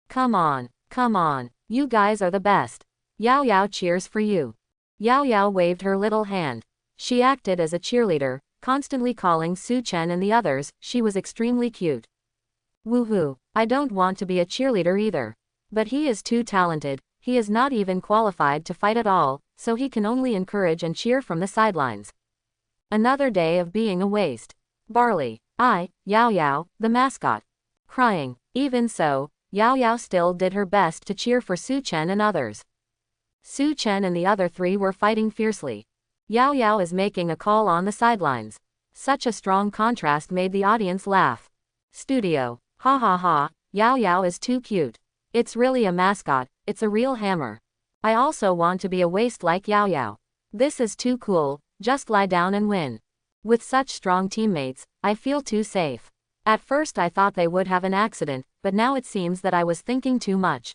Come on, you guys are the best. Yao Yao cheers for you. Yao Yao waved her little hand. She acted as a cheerleader, constantly calling Su Chen and the others. She was extremely cute. Woohoo, I don't want to be a cheerleader either. But he is too talented, he is not even qualified to fight at all, so he can only encourage and cheer from the sidelines. Another day of being a waste. Barley. Yao Yao, the mascot. Crying. Even so, Yao Yao still did her best to cheer for Su Chen and others. Su Chen and the other 3 were fighting fiercely. Yao Yao is making a call on the sidelines. Such a strong contrast made the audience laugh. Studio. Ha ha ha, Yao Yao is too cute. It's really a mascot, it's a real hammer. I also want to be a waste like Yao Yao. This is too cool, just lie down and win. With such strong teammates, I feel too safe. At first I thought they would have an accident, but now it seems that I was thinking too much.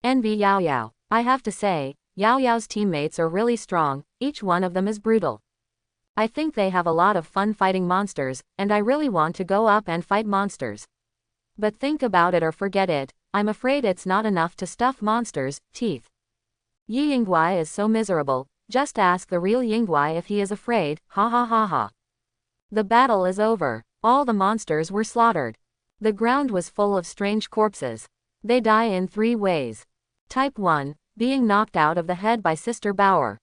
Envy Yao Yao. I have to say, Yao Yao's teammates are really strong, each one of them is brutal. I think they have a lot of fun fighting monsters, and I really want to go up and fight monsters. But think about it or forget it, I'm afraid it's not enough to stuff monsters' teeth. Yi Yingguai is so miserable, just ask the real Yingguai if he is afraid, ha ha ha ha. The battle is over, all the monsters were slaughtered. The ground was full of strange corpses. They die in 3 ways. Type 1, being knocked out of the head by Sister Bauer.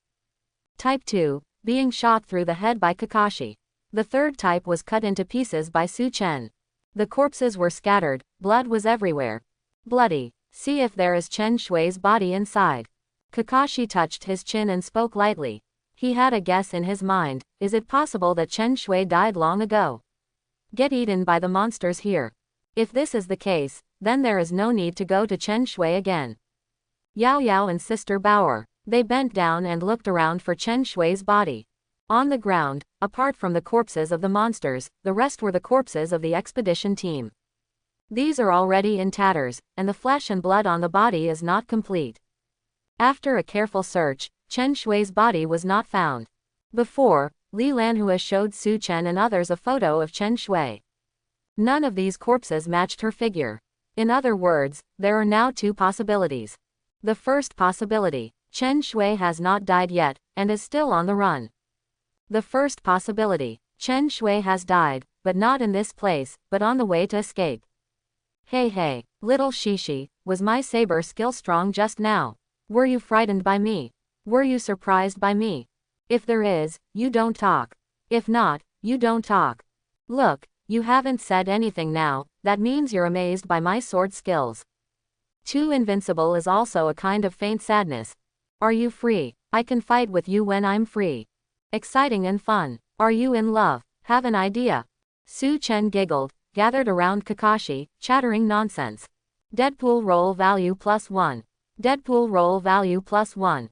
Type 2, being shot through the head by Kakashi. The third type was cut into pieces by Su Chen. The corpses were scattered, blood was everywhere. Bloody, see if there is Chen Shui's body inside. Kakashi touched his chin and spoke lightly. He had a guess in his mind, is it possible that Chen Shui died long ago? Get eaten by the monsters here. If this is the case, then there is no need to go to Chen Shui again. Yao Yao and Sister Bauer, they bent down and looked around for Chen Shui's body. On the ground, apart from the corpses of the monsters, the rest were the corpses of the expedition team. These are already in tatters, and the flesh and blood on the body is not complete. After a careful search, Chen Shui's body was not found. Before, Li Lanhua showed Su Chen and others a photo of Chen Shui. None of these corpses matched her figure. In other words, there are now 2 possibilities. The first possibility, Chen Shui has not died yet, and is still on the run. The first possibility, Chen Shui has died, but not in this place, but on the way to escape. Hey, little Shishi, was my saber skill strong just now? Were you frightened by me? Were you surprised by me? If there is, you don't talk. If not, you don't talk. Look, you haven't said anything now, that means you're amazed by my sword skills. Too invincible is also a kind of faint sadness. Are you free? I can fight with you when I'm free. Exciting and fun. Are you in love? Have an idea. Su Chen giggled, gathered around Kakashi, chattering nonsense. Deadpool roll value +1. Deadpool roll value +1.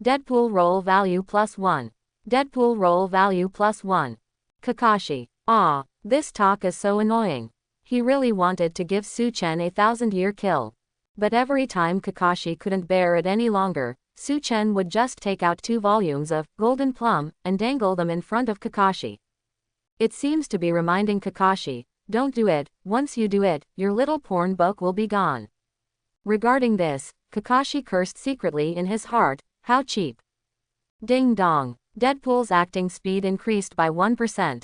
Deadpool roll value +1. Deadpool roll value +1. Kakashi. Ah, this talk is so annoying. He really wanted to give Su Chen a 1,000-year kill. But every time Kakashi couldn't bear it any longer, Su Chen would just take out 2 volumes of Golden Plum and dangle them in front of Kakashi. It seems to be reminding Kakashi, don't do it, once you do it, your little porn book will be gone. Regarding this, Kakashi cursed secretly in his heart, how cheap. Ding dong. Deadpool's acting speed increased by 1%.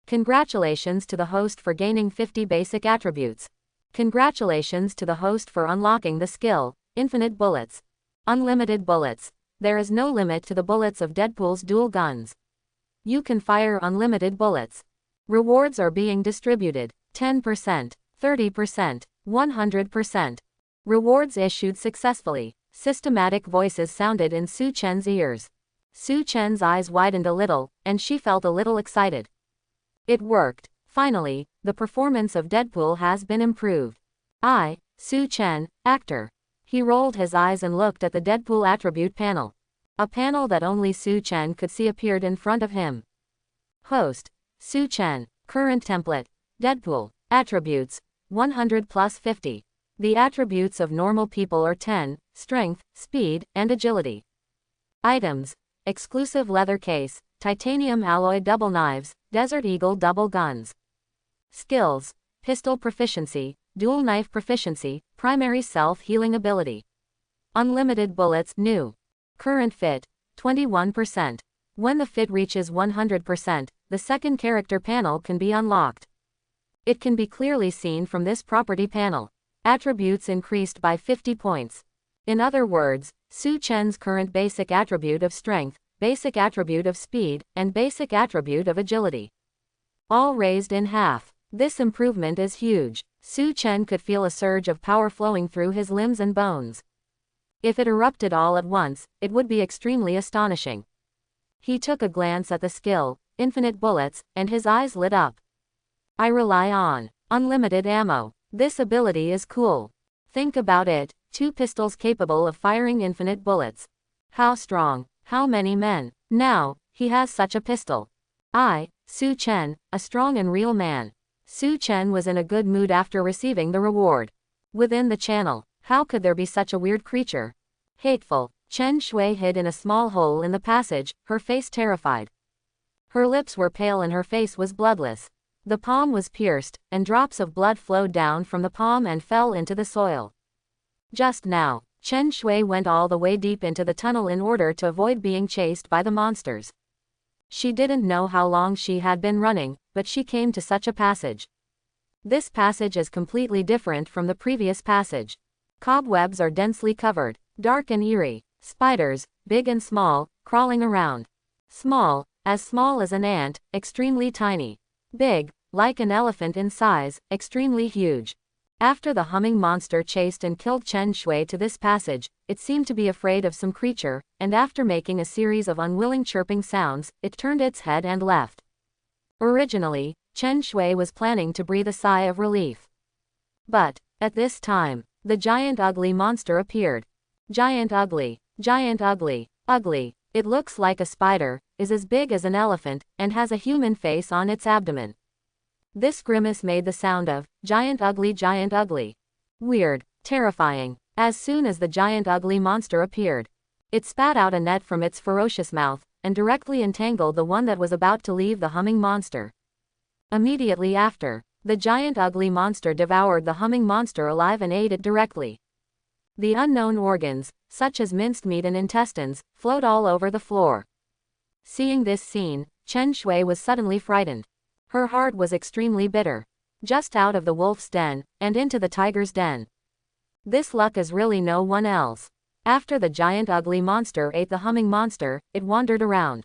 Congratulations to the host for gaining 50 basic attributes. Congratulations to the host for unlocking the skill, Infinite Bullets. Unlimited bullets. There is no limit to the bullets of Deadpool's dual guns. You can fire unlimited bullets. Rewards are being distributed. 10%, 30%, 100%. Rewards issued successfully. Systematic voices sounded in Su Chen's ears. Su Chen's eyes widened a little, and she felt a little excited. It worked. Finally, the performance of Deadpool has been improved. I, Su Chen, actor. He rolled his eyes and looked at the Deadpool attribute panel. A panel that only Su Chen could see appeared in front of him. Host, Su Chen. Current template, Deadpool. Attributes, 100 plus 50. The attributes of normal people are 10, strength, speed, and agility. Items, exclusive leather case, titanium alloy double knives, Desert Eagle double guns. Skills, pistol proficiency, dual knife proficiency, primary self-healing ability. Unlimited bullets, new. Current fit, 21%. When the fit reaches 100%, the second character panel can be unlocked. It can be clearly seen from this property panel. Attributes increased by 50 points. In other words, Su Chen's current basic attribute of strength, basic attribute of speed, and basic attribute of agility. All raised in half. This improvement is huge. Su Chen could feel a surge of power flowing through his limbs and bones. If it erupted all at once, it would be extremely astonishing. He took a glance at the skill, Infinite Bullets, and his eyes lit up. I rely on unlimited ammo. This ability is cool. Think about it, 2 pistols capable of firing infinite bullets. How strong, how many men? Now, he has such a pistol. I, Su Chen, a strong and real man. Su Chen was in a good mood after receiving the reward. Within the channel, how could there be such a weird creature? Hateful. Chen Shui hid in a small hole in the passage, her face terrified. Her lips were pale and her face was bloodless. The palm was pierced, and drops of blood flowed down from the palm and fell into the soil. Just now, Chen Shui went all the way deep into the tunnel in order to avoid being chased by the monsters. She didn't know how long she had been running, but she came to such a passage. This passage is completely different from the previous passage. Cobwebs are densely covered, dark and eerie, spiders, big and small, crawling around. Small as an ant, extremely tiny. Big, like an elephant in size, extremely huge. After the humming monster chased and killed Chen Shui to this passage, it seemed to be afraid of some creature, and after making a series of unwilling chirping sounds, it turned its head and left. Originally, Chen Shui was planning to breathe a sigh of relief. But, at this time, the giant ugly monster appeared. Giant ugly, ugly. It looks like a spider, is as big as an elephant, and has a human face on its abdomen. This grimace made the sound of, giant ugly. Weird, terrifying. As soon as the giant ugly monster appeared, it spat out a net from its ferocious mouth, and directly entangled the one that was about to leave the humming monster. Immediately after, the giant ugly monster devoured the humming monster alive and ate it directly. The unknown organs, such as minced meat and intestines, flowed all over the floor. Seeing this scene, Chen Shui was suddenly frightened. Her heart was extremely bitter. Just out of the wolf's den, and into the tiger's den. This luck is really no one else. After the giant ugly monster ate the humming monster, it wandered around.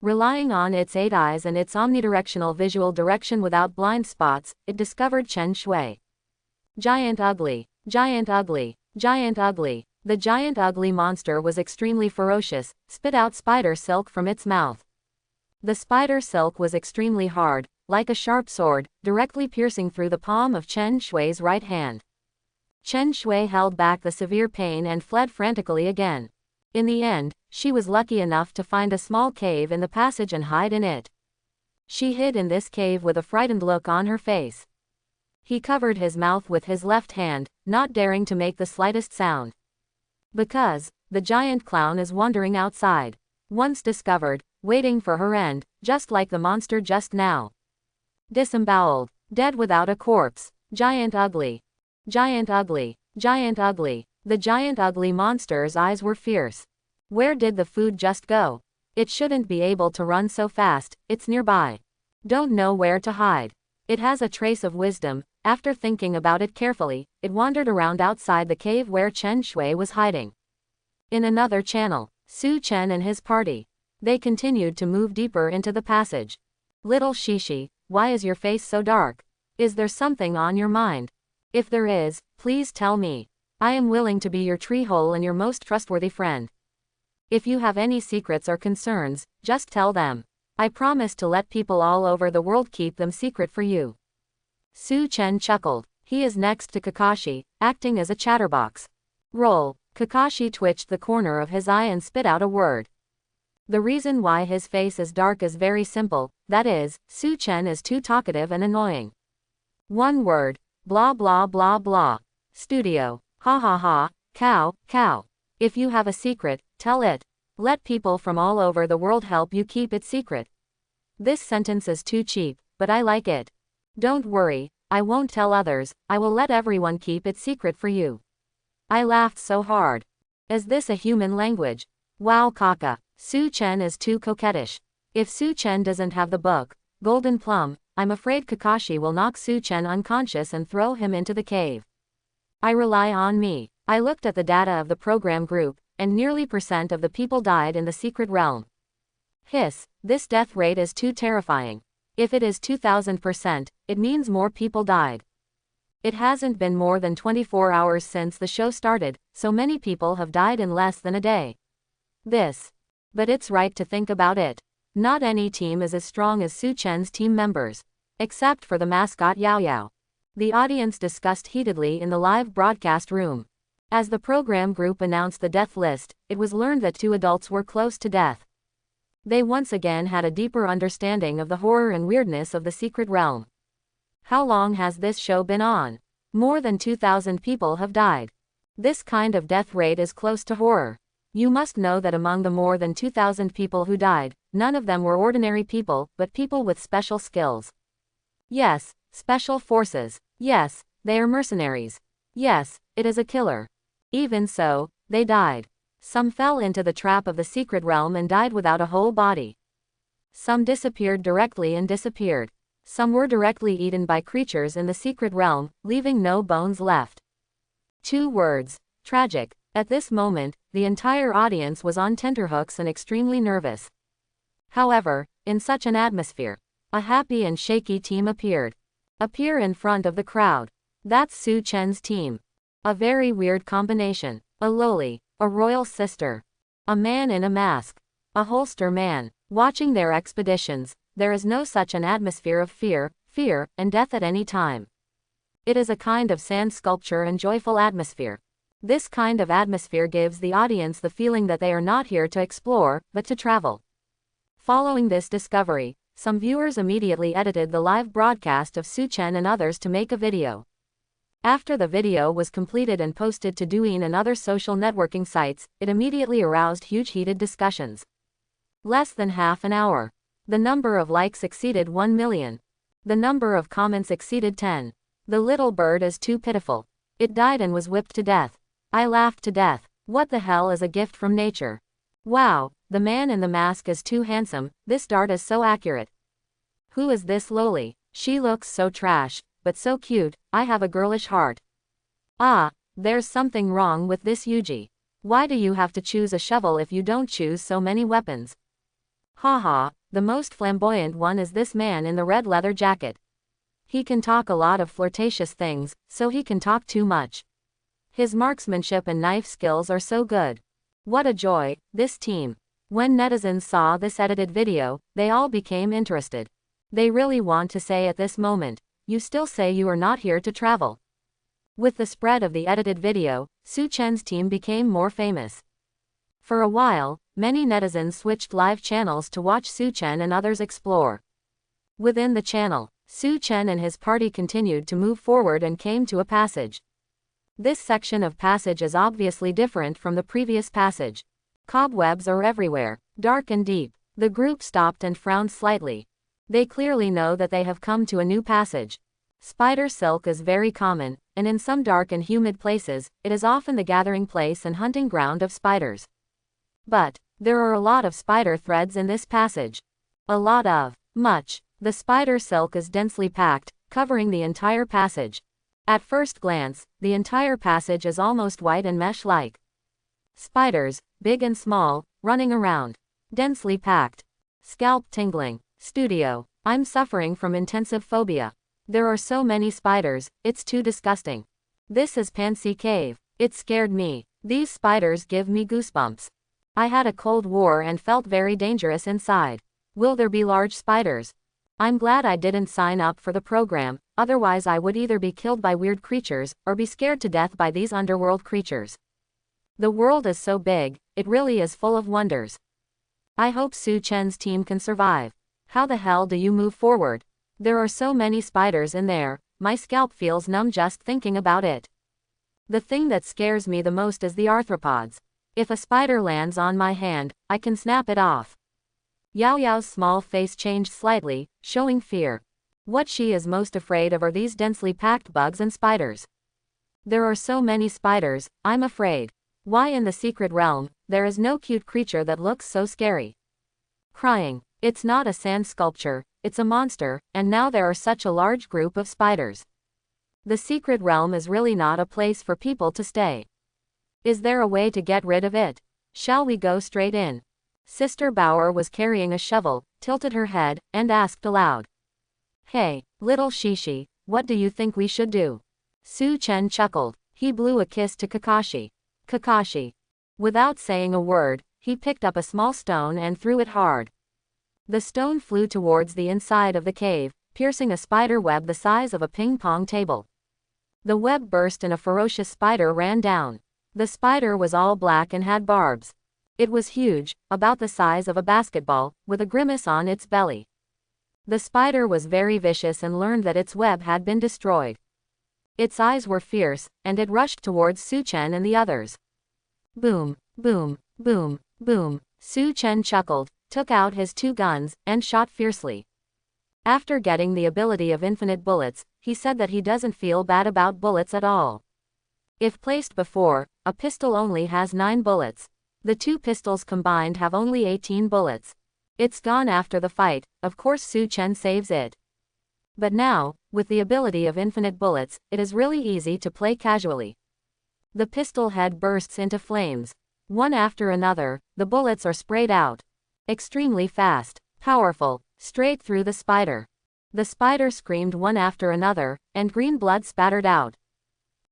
Relying on its 8 eyes and its omnidirectional visual direction without blind spots, it discovered Chen Shui. Giant ugly. The giant ugly monster was extremely ferocious, spit out spider silk from its mouth. The spider silk was extremely hard, like a sharp sword, directly piercing through the palm of Chen Shui's right hand. Chen Shui held back the severe pain and fled frantically again. In the end, she was lucky enough to find a small cave in the passage and hide in it. She hid in this cave with a frightened look on her face. He covered his mouth with his left hand, not daring to make the slightest sound. Because, the giant clown is wandering outside. Once discovered, waiting for her end, just like the monster just now. Disemboweled. Dead without a corpse. Giant ugly. Giant ugly. Giant ugly. The giant ugly monster's eyes were fierce. Where did the food just go? It shouldn't be able to run so fast, it's nearby. Don't know where to hide. It has a trace of wisdom. After thinking about it carefully, it wandered around outside the cave where Chen Shui was hiding. In another channel, Su Chen and his party. They continued to move deeper into the passage. Little Shishi, why is your face so dark? Is there something on your mind? If there is, please tell me. I am willing to be your tree hole and your most trustworthy friend. If you have any secrets or concerns, just tell them. I promise to let people all over the world keep them secret for you. Su Chen chuckled. He is next to Kakashi, acting as a chatterbox. Roll. Kakashi twitched the corner of his eye and spit out a word. The reason why his face is dark is very simple, that is, Su Chen is too talkative and annoying. One word. Blah blah blah blah. Studio. Ha ha ha. Cow, cow. If you have a secret, tell it. Let people from all over the world help you keep it secret. This sentence is too cheap, but I like it. Don't worry, I won't tell others, I will let everyone keep it secret for you. I laughed so hard. Is this a human language? Wow Kaka, Su Chen is too coquettish. If Su Chen doesn't have the book, Golden Plum, I'm afraid Kakashi will knock Su Chen unconscious and throw him into the cave. I rely on me. I looked at the data of the program group, and nearly % of the people died in the secret realm. Hiss, this death rate is too terrifying. If it is 2000%, it means more people died. It hasn't been more than 24 hours since the show started, so many people have died in less than a day. But it's right to think about it. Not any team is as strong as Su Chen's team members. Except for the mascot Yao Yao. The audience discussed heatedly in the live broadcast room. As the program group announced the death list, it was learned that 2 adults were close to death. They once again had a deeper understanding of the horror and weirdness of the secret realm. How long has this show been on? More than 2,000 people have died. This kind of death rate is close to horror. You must know that among the more than 2,000 people who died, none of them were ordinary people, but people with special skills. Yes, special forces. Yes, they are mercenaries. Yes, it is a killer. Even so, they died. Some fell into the trap of the secret realm and died without a whole body. Some disappeared directly and disappeared. Some were directly eaten by creatures in the secret realm, leaving no bones left. 2 words. Tragic. At this moment, the entire audience was on tenterhooks and extremely nervous. However, in such an atmosphere, a happy and shaky team appeared in front of the crowd. That's Su Chen's team. A very weird combination. A loli, a royal sister, a man in a mask, a holster man. Watching their expeditions, there is no such an atmosphere of fear, and death at any time. It is a kind of sand sculpture and joyful atmosphere. This kind of atmosphere gives the audience the feeling that they are not here to explore, but to travel. Following this discovery, some viewers immediately edited the live broadcast of Su Chen and others to make a video. After the video was completed and posted to Douyin and other social networking sites, it immediately aroused huge heated discussions. Less than half an hour. The number of likes exceeded 1 million. The number of comments exceeded 10. The little bird is too pitiful. It died and was whipped to death. I laughed to death. What the hell is a gift from nature? Wow, the man in the mask is too handsome, this dart is so accurate. Who is this loli? She looks so trash, but so cute, I have a girlish heart. Ah, there's something wrong with this Yuji. Why do you have to choose a shovel if you don't choose so many weapons? Haha, the most flamboyant one is this man in the red leather jacket. He can talk a lot of flirtatious things, so he can talk too much. His marksmanship and knife skills are so good. What a joy, this team. When netizens saw this edited video, they all became interested. They really want to say at this moment, you still say you are not here to travel. With the spread of the edited video, Su Chen's team became more famous. For a while, many netizens switched live channels to watch Su Chen and others explore. Within the channel, Su Chen and his party continued to move forward and came to a passage. This section of passage is obviously different from the previous passage. Cobwebs are everywhere, dark and deep. The group stopped and frowned slightly. They clearly know that they have come to a new passage. Spider silk is very common, and in some dark and humid places, it is often the gathering place and hunting ground of spiders. But there are a lot of spider threads in this passage. A lot of, much. The spider silk is densely packed, covering the entire passage. At first glance, the entire passage is almost white and mesh-like. Spiders, big and small, running around. Densely packed. Scalp tingling. Studio. I'm suffering from intensive phobia. There are so many spiders, it's too disgusting. This is Pansy Cave. It scared me. These spiders give me goosebumps. I had a cold war and felt very dangerous inside. Will there be large spiders? I'm glad I didn't sign up for the program, otherwise I would either be killed by weird creatures, or be scared to death by these underworld creatures. The world is so big, it really is full of wonders. I hope Su Chen's team can survive. How the hell do you move forward? There are so many spiders in there, my scalp feels numb just thinking about it. The thing that scares me the most is the arthropods. If a spider lands on my hand, I can snap it off. Yao Yao's small face changed slightly, showing fear. What she is most afraid of are these densely packed bugs and spiders. There are so many spiders, I'm afraid. Why in the secret realm, there is no cute creature that looks so scary? Crying. It's not a sand sculpture, it's a monster, and now there are such a large group of spiders. The secret realm is really not a place for people to stay. Is there a way to get rid of it? Shall we go straight in? Sister Bauer was carrying a shovel, tilted her head, and asked aloud. Hey, little Shishi, what do you think we should do? Su Chen chuckled. He blew a kiss to Kakashi. Kakashi. Without saying a word, he picked up a small stone and threw it hard. The stone flew towards the inside of the cave, piercing a spider web the size of a ping-pong table. The web burst and a ferocious spider ran down. The spider was all black and had barbs. It was huge, about the size of a basketball, with a grimace on its belly. The spider was very vicious and learned that its web had been destroyed. Its eyes were fierce, and it rushed towards Su Chen and the others. Boom, boom, boom, boom. Su Chen chuckled, took out his 2 guns, and shot fiercely. After getting the ability of infinite bullets, he said that he doesn't feel bad about bullets at all. If placed before, a pistol only has 9 bullets. The 2 pistols combined have only 18 bullets. It's gone after the fight, of course Su Chen saves it. But now, with the ability of infinite bullets, it is really easy to play casually. The pistol head bursts into flames. One after another, the bullets are sprayed out. Extremely fast, powerful, straight through the spider. The spider screamed one after another, and green blood spattered out.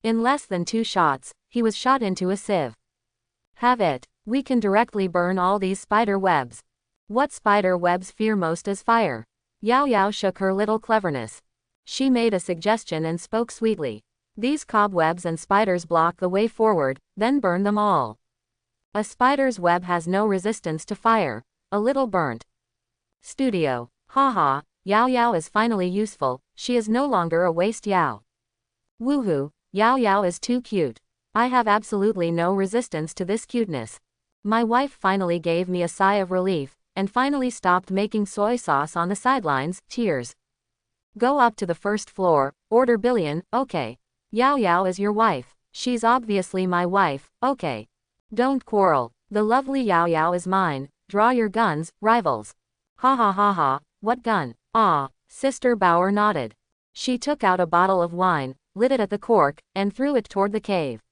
In less than 2 shots, he was shot into a sieve. Have it. We can directly burn all these spider webs. What spider webs fear most is fire. Yao Yao shook her little cleverness. She made a suggestion and spoke sweetly. These cobwebs and spiders block the way forward, then burn them all. A spider's web has no resistance to fire. A little burnt. Studio. Haha, Yao Yao is finally useful, she is no longer a waste Yao. Woohoo, Yao Yao is too cute. I have absolutely no resistance to this cuteness. My wife finally gave me a sigh of relief, and finally stopped making soy sauce on the sidelines, tears. Go up to the first floor, order billion, okay. Yao Yao is your wife. She's obviously my wife, okay. Don't quarrel. The lovely Yao Yao is mine. Draw your guns, rivals. Ha ha ha ha, what gun? Ah, Sister Bauer nodded. She took out a bottle of wine, lit it at the cork, and threw it toward the cave.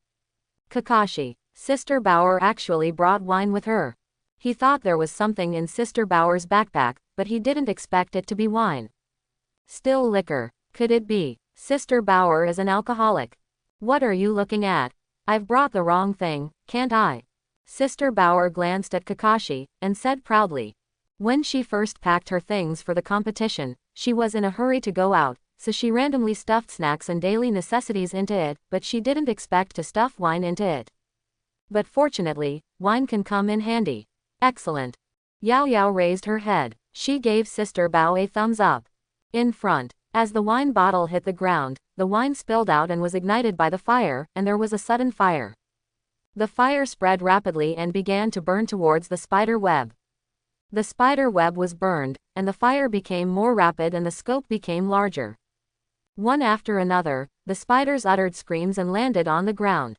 Kakashi. Sister Bauer actually brought wine with her. He thought there was something in Sister Bauer's backpack, but he didn't expect it to be wine. Still liquor. Could it be? Sister Bauer is an alcoholic. What are you looking at? I've brought the wrong thing, can't I? Sister Bauer glanced at Kakashi, and said proudly. When she first packed her things for the competition, she was in a hurry to go out, so she randomly stuffed snacks and daily necessities into it, but she didn't expect to stuff wine into it. But fortunately, wine can come in handy. Excellent. Yao Yao raised her head. She gave Sister Bao a thumbs up. In front. As the wine bottle hit the ground, the wine spilled out and was ignited by the fire, and there was a sudden fire. The fire spread rapidly and began to burn towards the spider web. The spider web was burned, and the fire became more rapid and the scope became larger. One after another, the spiders uttered screams and landed on the ground.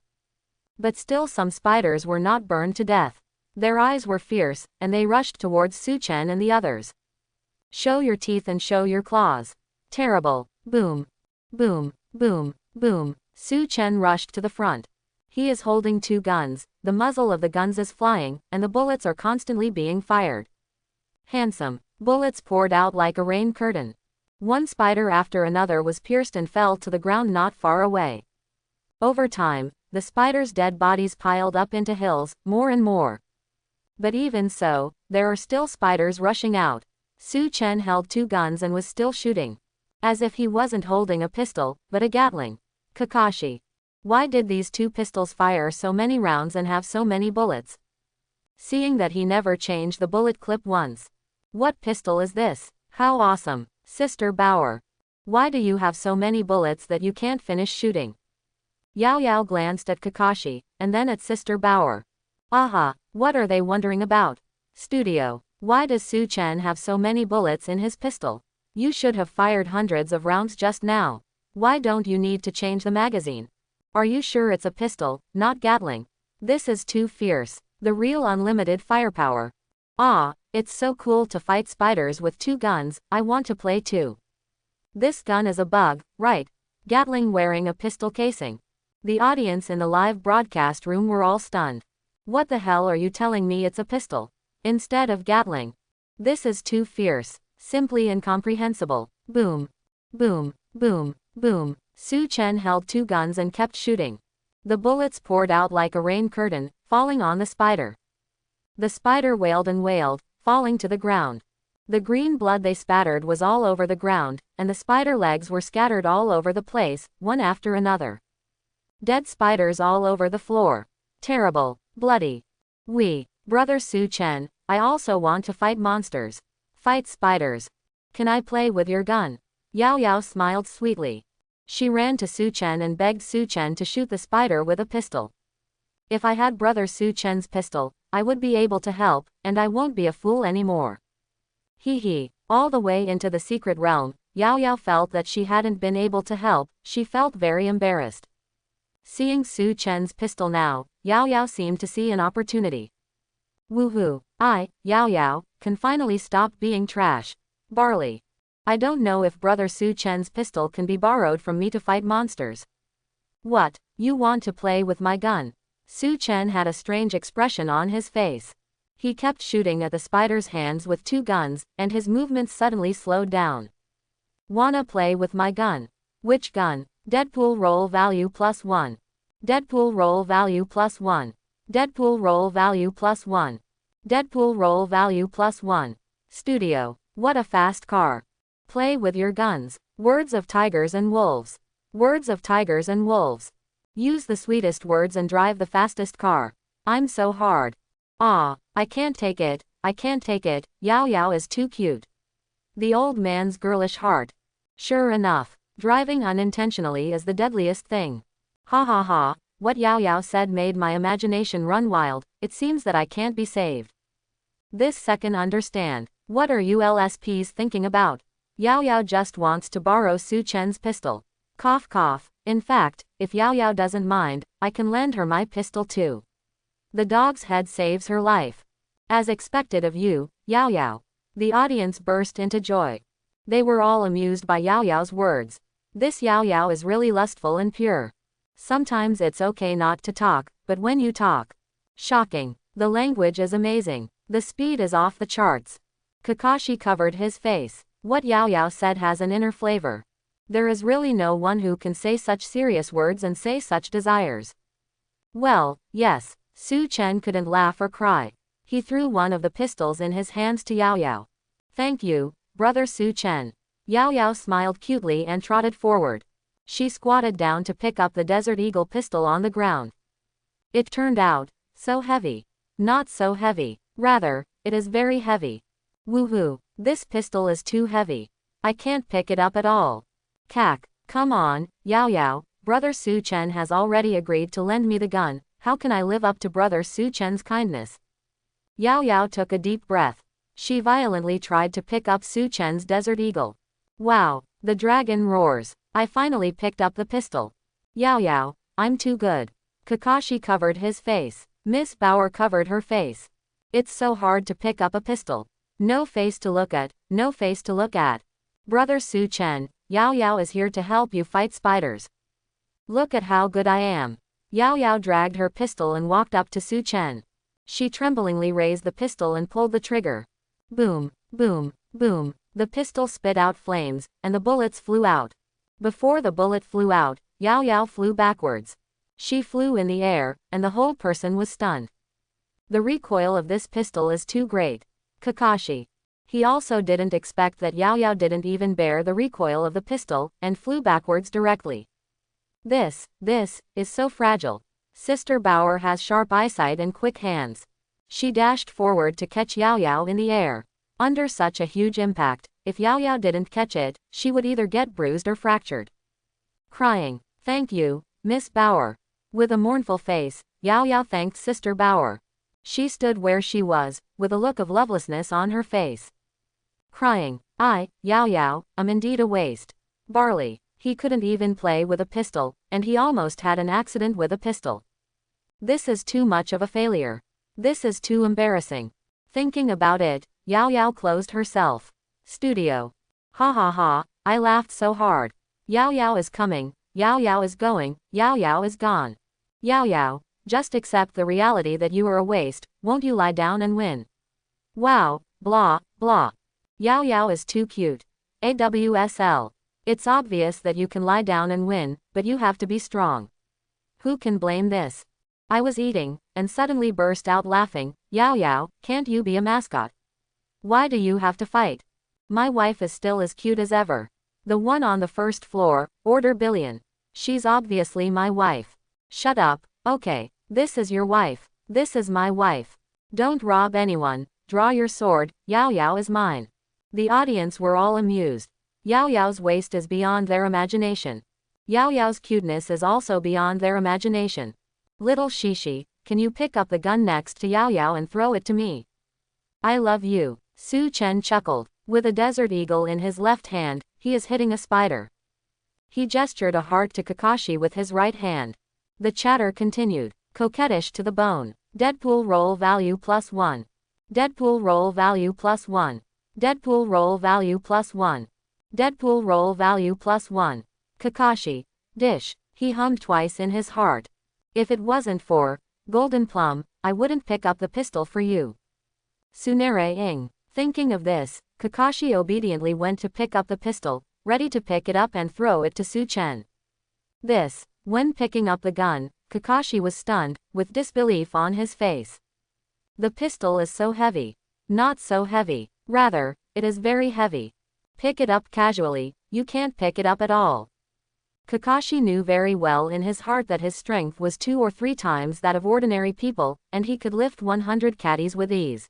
But still some spiders were not burned to death. Their eyes were fierce, and they rushed towards Su-chen and the others. Show your teeth and show your claws. Terrible. Boom. Boom. Boom. Boom. Su-chen rushed to the front. He is holding two guns, the muzzle of the guns is flying, and the bullets are constantly being fired. Handsome. Bullets poured out like a rain curtain. One spider after another was pierced and fell to the ground not far away. Over time, the spiders' dead bodies piled up into hills, more and more. But even so, there are still spiders rushing out. Su-chen held two guns and was still shooting. As if he wasn't holding a pistol, but a Gatling. Kakashi. Why did these two pistols fire so many rounds and have so many bullets? Seeing that he never changed the bullet clip once. What pistol is this? How awesome. Sister Bauer. Why do you have so many bullets that you can't finish shooting? Yao Yao glanced at Kakashi, and then at Sister Bauer. Aha, what are they wondering about? Studio. Why does Su-chen have so many bullets in his pistol? You should have fired hundreds of rounds just now. Why don't you need to change the magazine? Are you sure it's a pistol, not Gatling? This is too fierce. The real unlimited firepower. Ah, it's so cool to fight spiders with two guns, I want to play too. This gun is a bug, right? Gatling wearing a pistol casing. The audience in the live broadcast room were all stunned. What the hell are you telling me it's a pistol? Instead of Gatling. This is too fierce. Simply incomprehensible. Boom. Boom. Boom. Boom. Su-chen held two guns and kept shooting. The bullets poured out like a rain curtain, falling on the spider. The spider wailed and wailed, falling to the ground. The green blood they spattered was all over the ground, and the spider legs were scattered all over the place, one after another. Dead spiders all over the floor. Terrible. Bloody. Brother Su-chen, I also want to fight monsters. Fight spiders. Can I play with your gun? Yao Yao smiled sweetly. She ran to Su-chen and begged Su-chen to shoot the spider with a pistol. If I had brother Su-chen's pistol, I would be able to help, and I won't be a fool anymore. Hee. All the way into the secret realm, Yao Yao felt that she hadn't been able to help, she felt very embarrassed. Seeing Su-chen's pistol now, Yao Yao seemed to see an opportunity. Woohoo, Yao Yao, can finally stop being trash. Barley. I don't know if brother Su-chen's pistol can be borrowed from me to fight monsters. What, you want to play with my gun? Su-chen had a strange expression on his face. He kept shooting at the spider's hands with two guns, and his movements suddenly slowed down. Wanna play with my gun? Which gun? Deadpool roll value +1. Deadpool roll value +1. Deadpool roll value +1. Deadpool roll value +1. Studio. What a fast car. Play with your guns. Words of tigers and wolves. Words of tigers and wolves. Use the sweetest words and drive the fastest car. I'm so hard. Ah, I can't take it, I can't take it, Yao Yao is too cute. The old man's girlish heart. Sure enough, driving unintentionally is the deadliest thing. Ha ha ha, what Yao Yao said made my imagination run wild, it seems that I can't be saved. This second understand. What are you LSPs thinking about? Yao Yao just wants to borrow Su-chen's pistol. Cough cough. In fact, if Yao Yao doesn't mind, I can lend her my pistol too. The dog's head saves her life. As expected of you, Yao Yao. The audience burst into joy. They were all amused by Yao Yao's words. This Yao Yao is really lustful and pure. Sometimes it's okay not to talk, but when you talk. Shocking. The language is amazing. The speed is off the charts. Kakashi covered his face. What Yao Yao said has an inner flavor. There is really no one who can say such serious words and say such desires. Well, yes, Su-chen couldn't laugh or cry. He threw one of the pistols in his hands to Yao Yao. Thank you, brother Su-chen. Yao Yao smiled cutely and trotted forward. She squatted down to pick up the Desert Eagle pistol on the ground. It turned out so heavy. Not so heavy. Rather, it is very heavy. Woohoo, this pistol is too heavy. I can't pick it up at all. Cack, come on, Yao Yao, brother Su-chen has already agreed to lend me the gun, how can I live up to brother Su-chen's kindness? Yao Yao took a deep breath. She violently tried to pick up Su-chen's Desert Eagle. Wow, the dragon roars. I finally picked up the pistol. Yao Yao, I'm too good. Kakashi covered his face. Miss Bauer covered her face. It's so hard to pick up a pistol. No face to look at, no face to look at. Brother Su Chen, Yao Yao is here to help you fight spiders. Look at how good I am. Yao Yao dragged her pistol and walked up to Su Chen. She tremblingly raised the pistol and pulled the trigger. Boom, boom, boom. The pistol spit out flames, and the bullets flew out. Before the bullet flew out, Yao Yao flew backwards. She flew in the air, and the whole person was stunned. The recoil of this pistol is too great. Kakashi. He also didn't expect that Yao Yao didn't even bear the recoil of the pistol, and flew backwards directly. This is so fragile. Sister Bauer has sharp eyesight and quick hands. She dashed forward to catch Yao Yao in the air. Under such a huge impact, if Yao Yao didn't catch it, she would either get bruised or fractured. Crying, "Thank you, Miss Bauer." With a mournful face, Yao Yao thanked Sister Bauer. She stood where she was, with a look of lovelessness on her face. Crying, Yao Yao, am indeed a waste. Barley. He couldn't even play with a pistol, and he almost had an accident with a pistol. This is too much of a failure. This is too embarrassing. Thinking about it, Yao Yao closed herself. Studio. Ha ha ha, I laughed so hard. Yao Yao is coming, Yao Yao is going, Yao Yao is gone. Yao Yao, just accept the reality that you are a waste, won't you lie down and win? Wow, blah, blah. Yao Yao is too cute. AWSL. It's obvious that you can lie down and win, but you have to be strong. Who can blame this? I was eating, and suddenly burst out laughing. Yao Yao, can't you be a mascot? Why do you have to fight? My wife is still as cute as ever. The one on the first floor, order billion. She's obviously my wife. Shut up, okay, this is your wife. This is my wife. Don't rob anyone, draw your sword, Yao Yao is mine. The audience were all amused. Yao Yao's waist is beyond their imagination. Yao Yao's cuteness is also beyond their imagination. Little Shishi, can you pick up the gun next to Yao Yao and throw it to me? I love you. Su Chen chuckled. With a desert eagle in his left hand, he is hitting a spider. He gestured a heart to Kakashi with his right hand. The chatter continued. Coquettish to the bone. Deadpool roll value +1. Deadpool roll value +1. Deadpool roll value +1. Deadpool roll value +1. Kakashi. Dish. He hummed twice in his heart. If it wasn't for Golden Plum, I wouldn't pick up the pistol for you. Tsunere Ing. Thinking of this, Kakashi obediently went to pick up the pistol, ready to pick it up and throw it to Su Chen. When picking up the gun, Kakashi was stunned, with disbelief on his face. The pistol is so heavy. Not so heavy. Rather, it is very heavy. Pick it up casually, you can't pick it up at all. Kakashi knew very well in his heart that his strength was 2 or 3 times that of ordinary people, and he could lift 100 caddies with ease.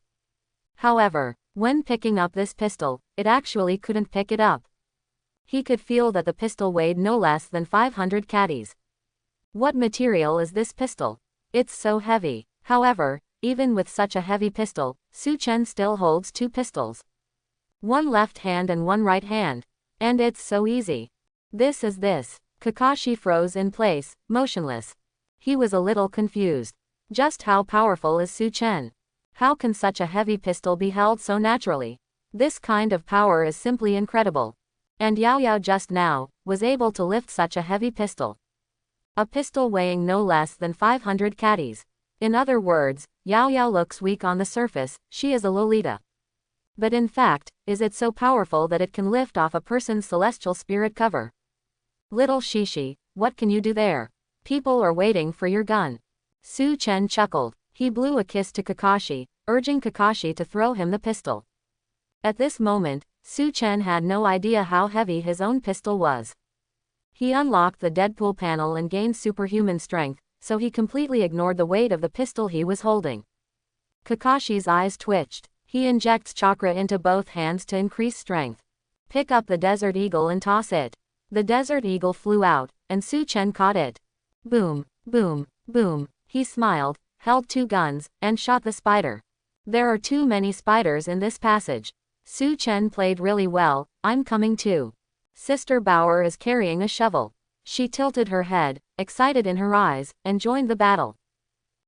However, when picking up this pistol, it actually couldn't pick it up. He could feel that the pistol weighed no less than 500 caddies. What material is this pistol? It's so heavy. However, even with such a heavy pistol, Su Chen still holds 2 pistols. One left hand and one right hand. And it's so easy. This. Kakashi froze in place, motionless. He was a little confused. Just how powerful is Su Chen? How can such a heavy pistol be held so naturally? This kind of power is simply incredible. And Yao Yao just now was able to lift such a heavy pistol. A pistol weighing no less than 500 caddies. In other words, Yao Yao looks weak on the surface, she is a Lolita. But in fact, is it so powerful that it can lift off a person's celestial spirit cover? Little Shishi, what can you do there? People are waiting for your gun. Su Chen chuckled. He blew a kiss to Kakashi, urging Kakashi to throw him the pistol. At this moment, Su Chen had no idea how heavy his own pistol was. He unlocked the Deadpool panel and gained superhuman strength, so he completely ignored the weight of the pistol he was holding. Kakashi's eyes twitched. He injects chakra into both hands to increase strength. Pick up the Desert Eagle and toss it. The Desert Eagle flew out, and Su Chen caught it. Boom, boom, boom. He smiled, held 2 guns, and shot the spider. There are too many spiders in this passage. Su Chen played really well, I'm coming too. Sister Bauer is carrying a shovel. She tilted her head, excited in her eyes, and joined the battle.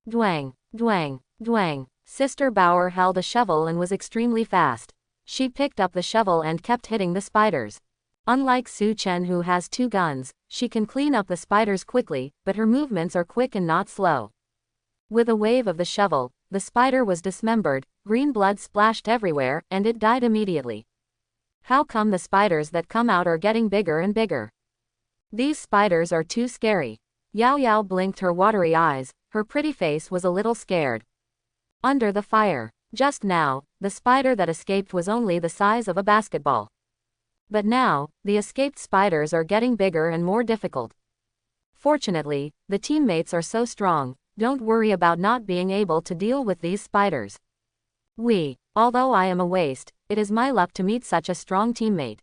Dwang, dwang, dwang. Sister Bauer held a shovel and was extremely fast. She picked up the shovel and kept hitting the spiders. Unlike Su Chen, who has 2 guns, she can clean up the spiders quickly, but her movements are quick and not slow. With a wave of the shovel, the spider was dismembered, green blood splashed everywhere, and it died immediately. How come the spiders that come out are getting bigger and bigger? These spiders are too scary. Yao Yao blinked her watery eyes, her pretty face was a little scared. Under the fire. Just now, the spider that escaped was only the size of a basketball. But now, the escaped spiders are getting bigger and more difficult. Fortunately, the teammates are so strong, don't worry about not being able to deal with these spiders. Although I am a waste, it is my luck to meet such a strong teammate.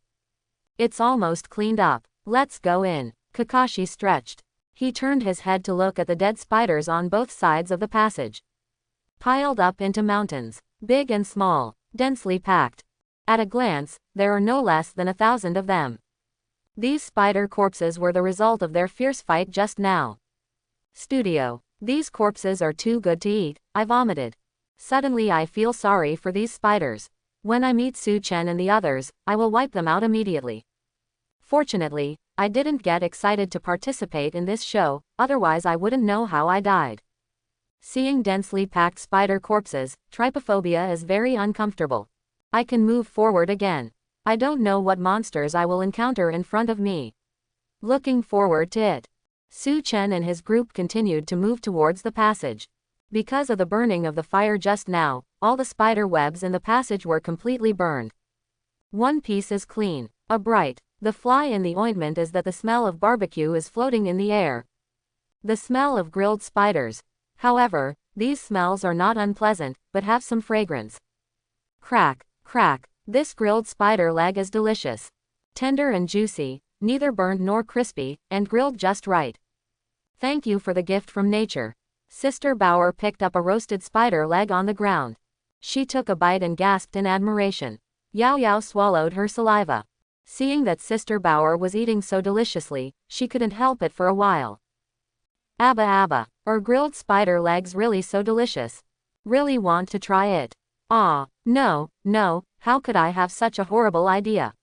It's almost cleaned up. Let's go in. Kakashi stretched. He turned his head to look at the dead spiders on both sides of the passage. Piled up into mountains, big and small, densely packed. At a glance, there are no less than 1,000 of them. These spider corpses were the result of their fierce fight just now. Studio. These corpses are too good to eat, I vomited. Suddenly I feel sorry for these spiders. When I meet Su Chen and the others, I will wipe them out immediately. Fortunately, I didn't get excited to participate in this show, otherwise I wouldn't know how I died. Seeing densely packed spider corpses, trypophobia is very uncomfortable. I can move forward again. I don't know what monsters I will encounter in front of me. Looking forward to it. Su Chen and his group continued to move towards the passage. Because of the burning of the fire just now, all the spider webs in the passage were completely burned. One piece is clean. The fly in the ointment is that the smell of barbecue is floating in the air. The smell of grilled spiders. However, these smells are not unpleasant, but have some fragrance. Crack, crack. This grilled spider leg is delicious. Tender and juicy, neither burned nor crispy, and grilled just right. Thank you for the gift from nature. Sister Bauer picked up a roasted spider leg on the ground. She took a bite and gasped in admiration. Yao Yao swallowed her saliva. Seeing that Sister Bauer was eating so deliciously, she couldn't help it for a while. Abba abba, are grilled spider legs really so delicious? Really want to try it? No, how could I have such a horrible idea?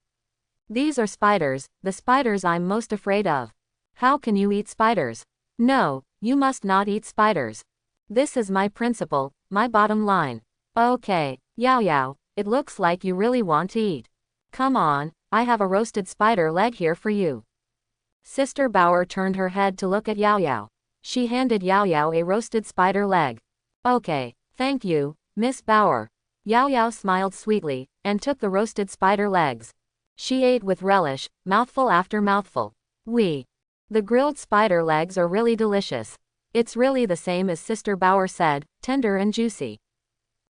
These are spiders, the spiders I'm most afraid of. How can you eat spiders? No, you must not eat spiders. This is my principle, my bottom line. Okay, Yao Yao, it looks like you really want to eat. Come on, I have a roasted spider leg here for you. Sister Bauer turned her head to look at Yao Yao. She handed Yao Yao a roasted spider leg. Okay, thank you, Miss Bauer. Yao Yao smiled sweetly, and took the roasted spider legs. She ate with relish, mouthful after mouthful. The grilled spider legs are really delicious. It's really the same as Sister Bauer said, tender and juicy.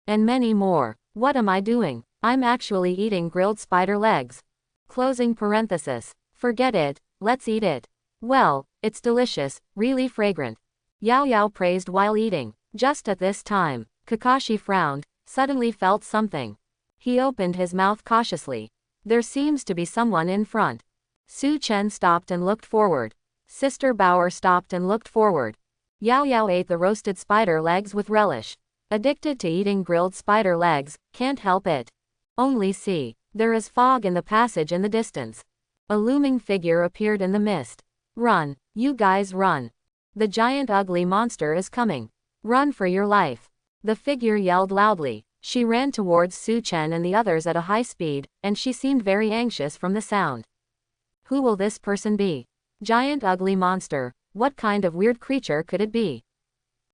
And many more. What am I doing? I'm actually eating grilled spider legs. Closing parenthesis. Forget it, let's eat it. Well, it's delicious, really fragrant. Yao Yao praised while eating. Just at this time, Kakashi frowned, suddenly felt something. He opened his mouth cautiously. There seems to be someone in front. Su Chen stopped and looked forward. Sister Bauer stopped and looked forward. Yao Yao ate the roasted spider legs with relish. Addicted to eating grilled spider legs, can't help it. Only see. There is fog in the passage in the distance. A looming figure appeared in the mist. Run, you guys run. The giant ugly monster is coming. Run for your life. The figure yelled loudly. She ran towards Su Chen and the others at a high speed, and she seemed very anxious from the sound. Who will this person be? Giant ugly monster, what kind of weird creature could it be?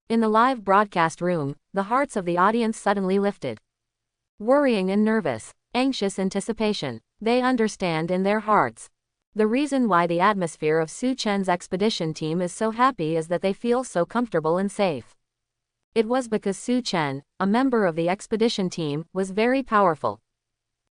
In the live broadcast room, the hearts of the audience suddenly lifted. Worrying and nervous. Anxious anticipation. They understand in their hearts. The reason why the atmosphere of Su Chen's expedition team is so happy is that they feel so comfortable and safe. It was because Su Chen, a member of the expedition team, was very powerful.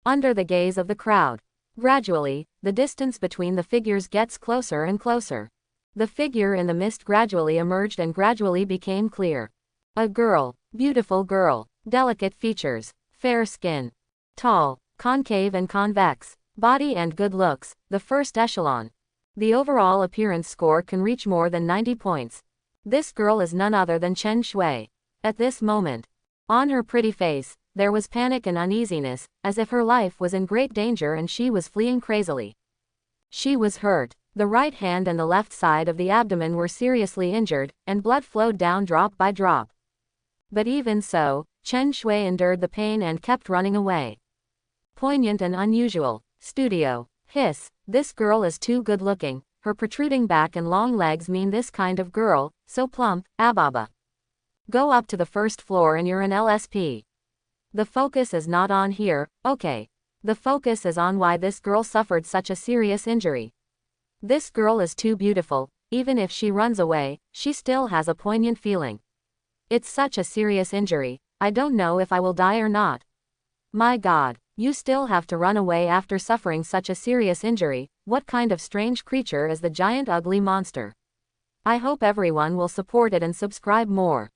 Under the gaze of the crowd. Gradually, the distance between the figures gets closer and closer. The figure in the mist gradually emerged and gradually became clear. A girl, beautiful girl, delicate features, fair skin. Tall, concave and convex, Body and good looks, the first echelon. The overall appearance score can reach more than 90 points. This girl is none other than Chen Shui. At this moment, on her pretty face, there was panic and uneasiness, as if her life was in great danger and she was fleeing crazily. She was hurt. The right hand and the left side of the abdomen were seriously injured, and blood flowed down drop by drop. But even so, Chen Shui endured the pain and kept running away. Poignant and unusual. Studio. Hiss. This girl is too good looking. Her protruding back and long legs mean this kind of girl, so plump, ababa. Go up to the first floor and you're an LSP. The focus is not on here, okay. The focus is on why this girl suffered such a serious injury. This girl is too beautiful. Even if she runs away, she still has a poignant feeling. It's such a serious injury. I don't know if I will die or not. My God, you still have to run away after suffering such a serious injury. What kind of strange creature is the giant ugly monster? I hope everyone will support it and subscribe more.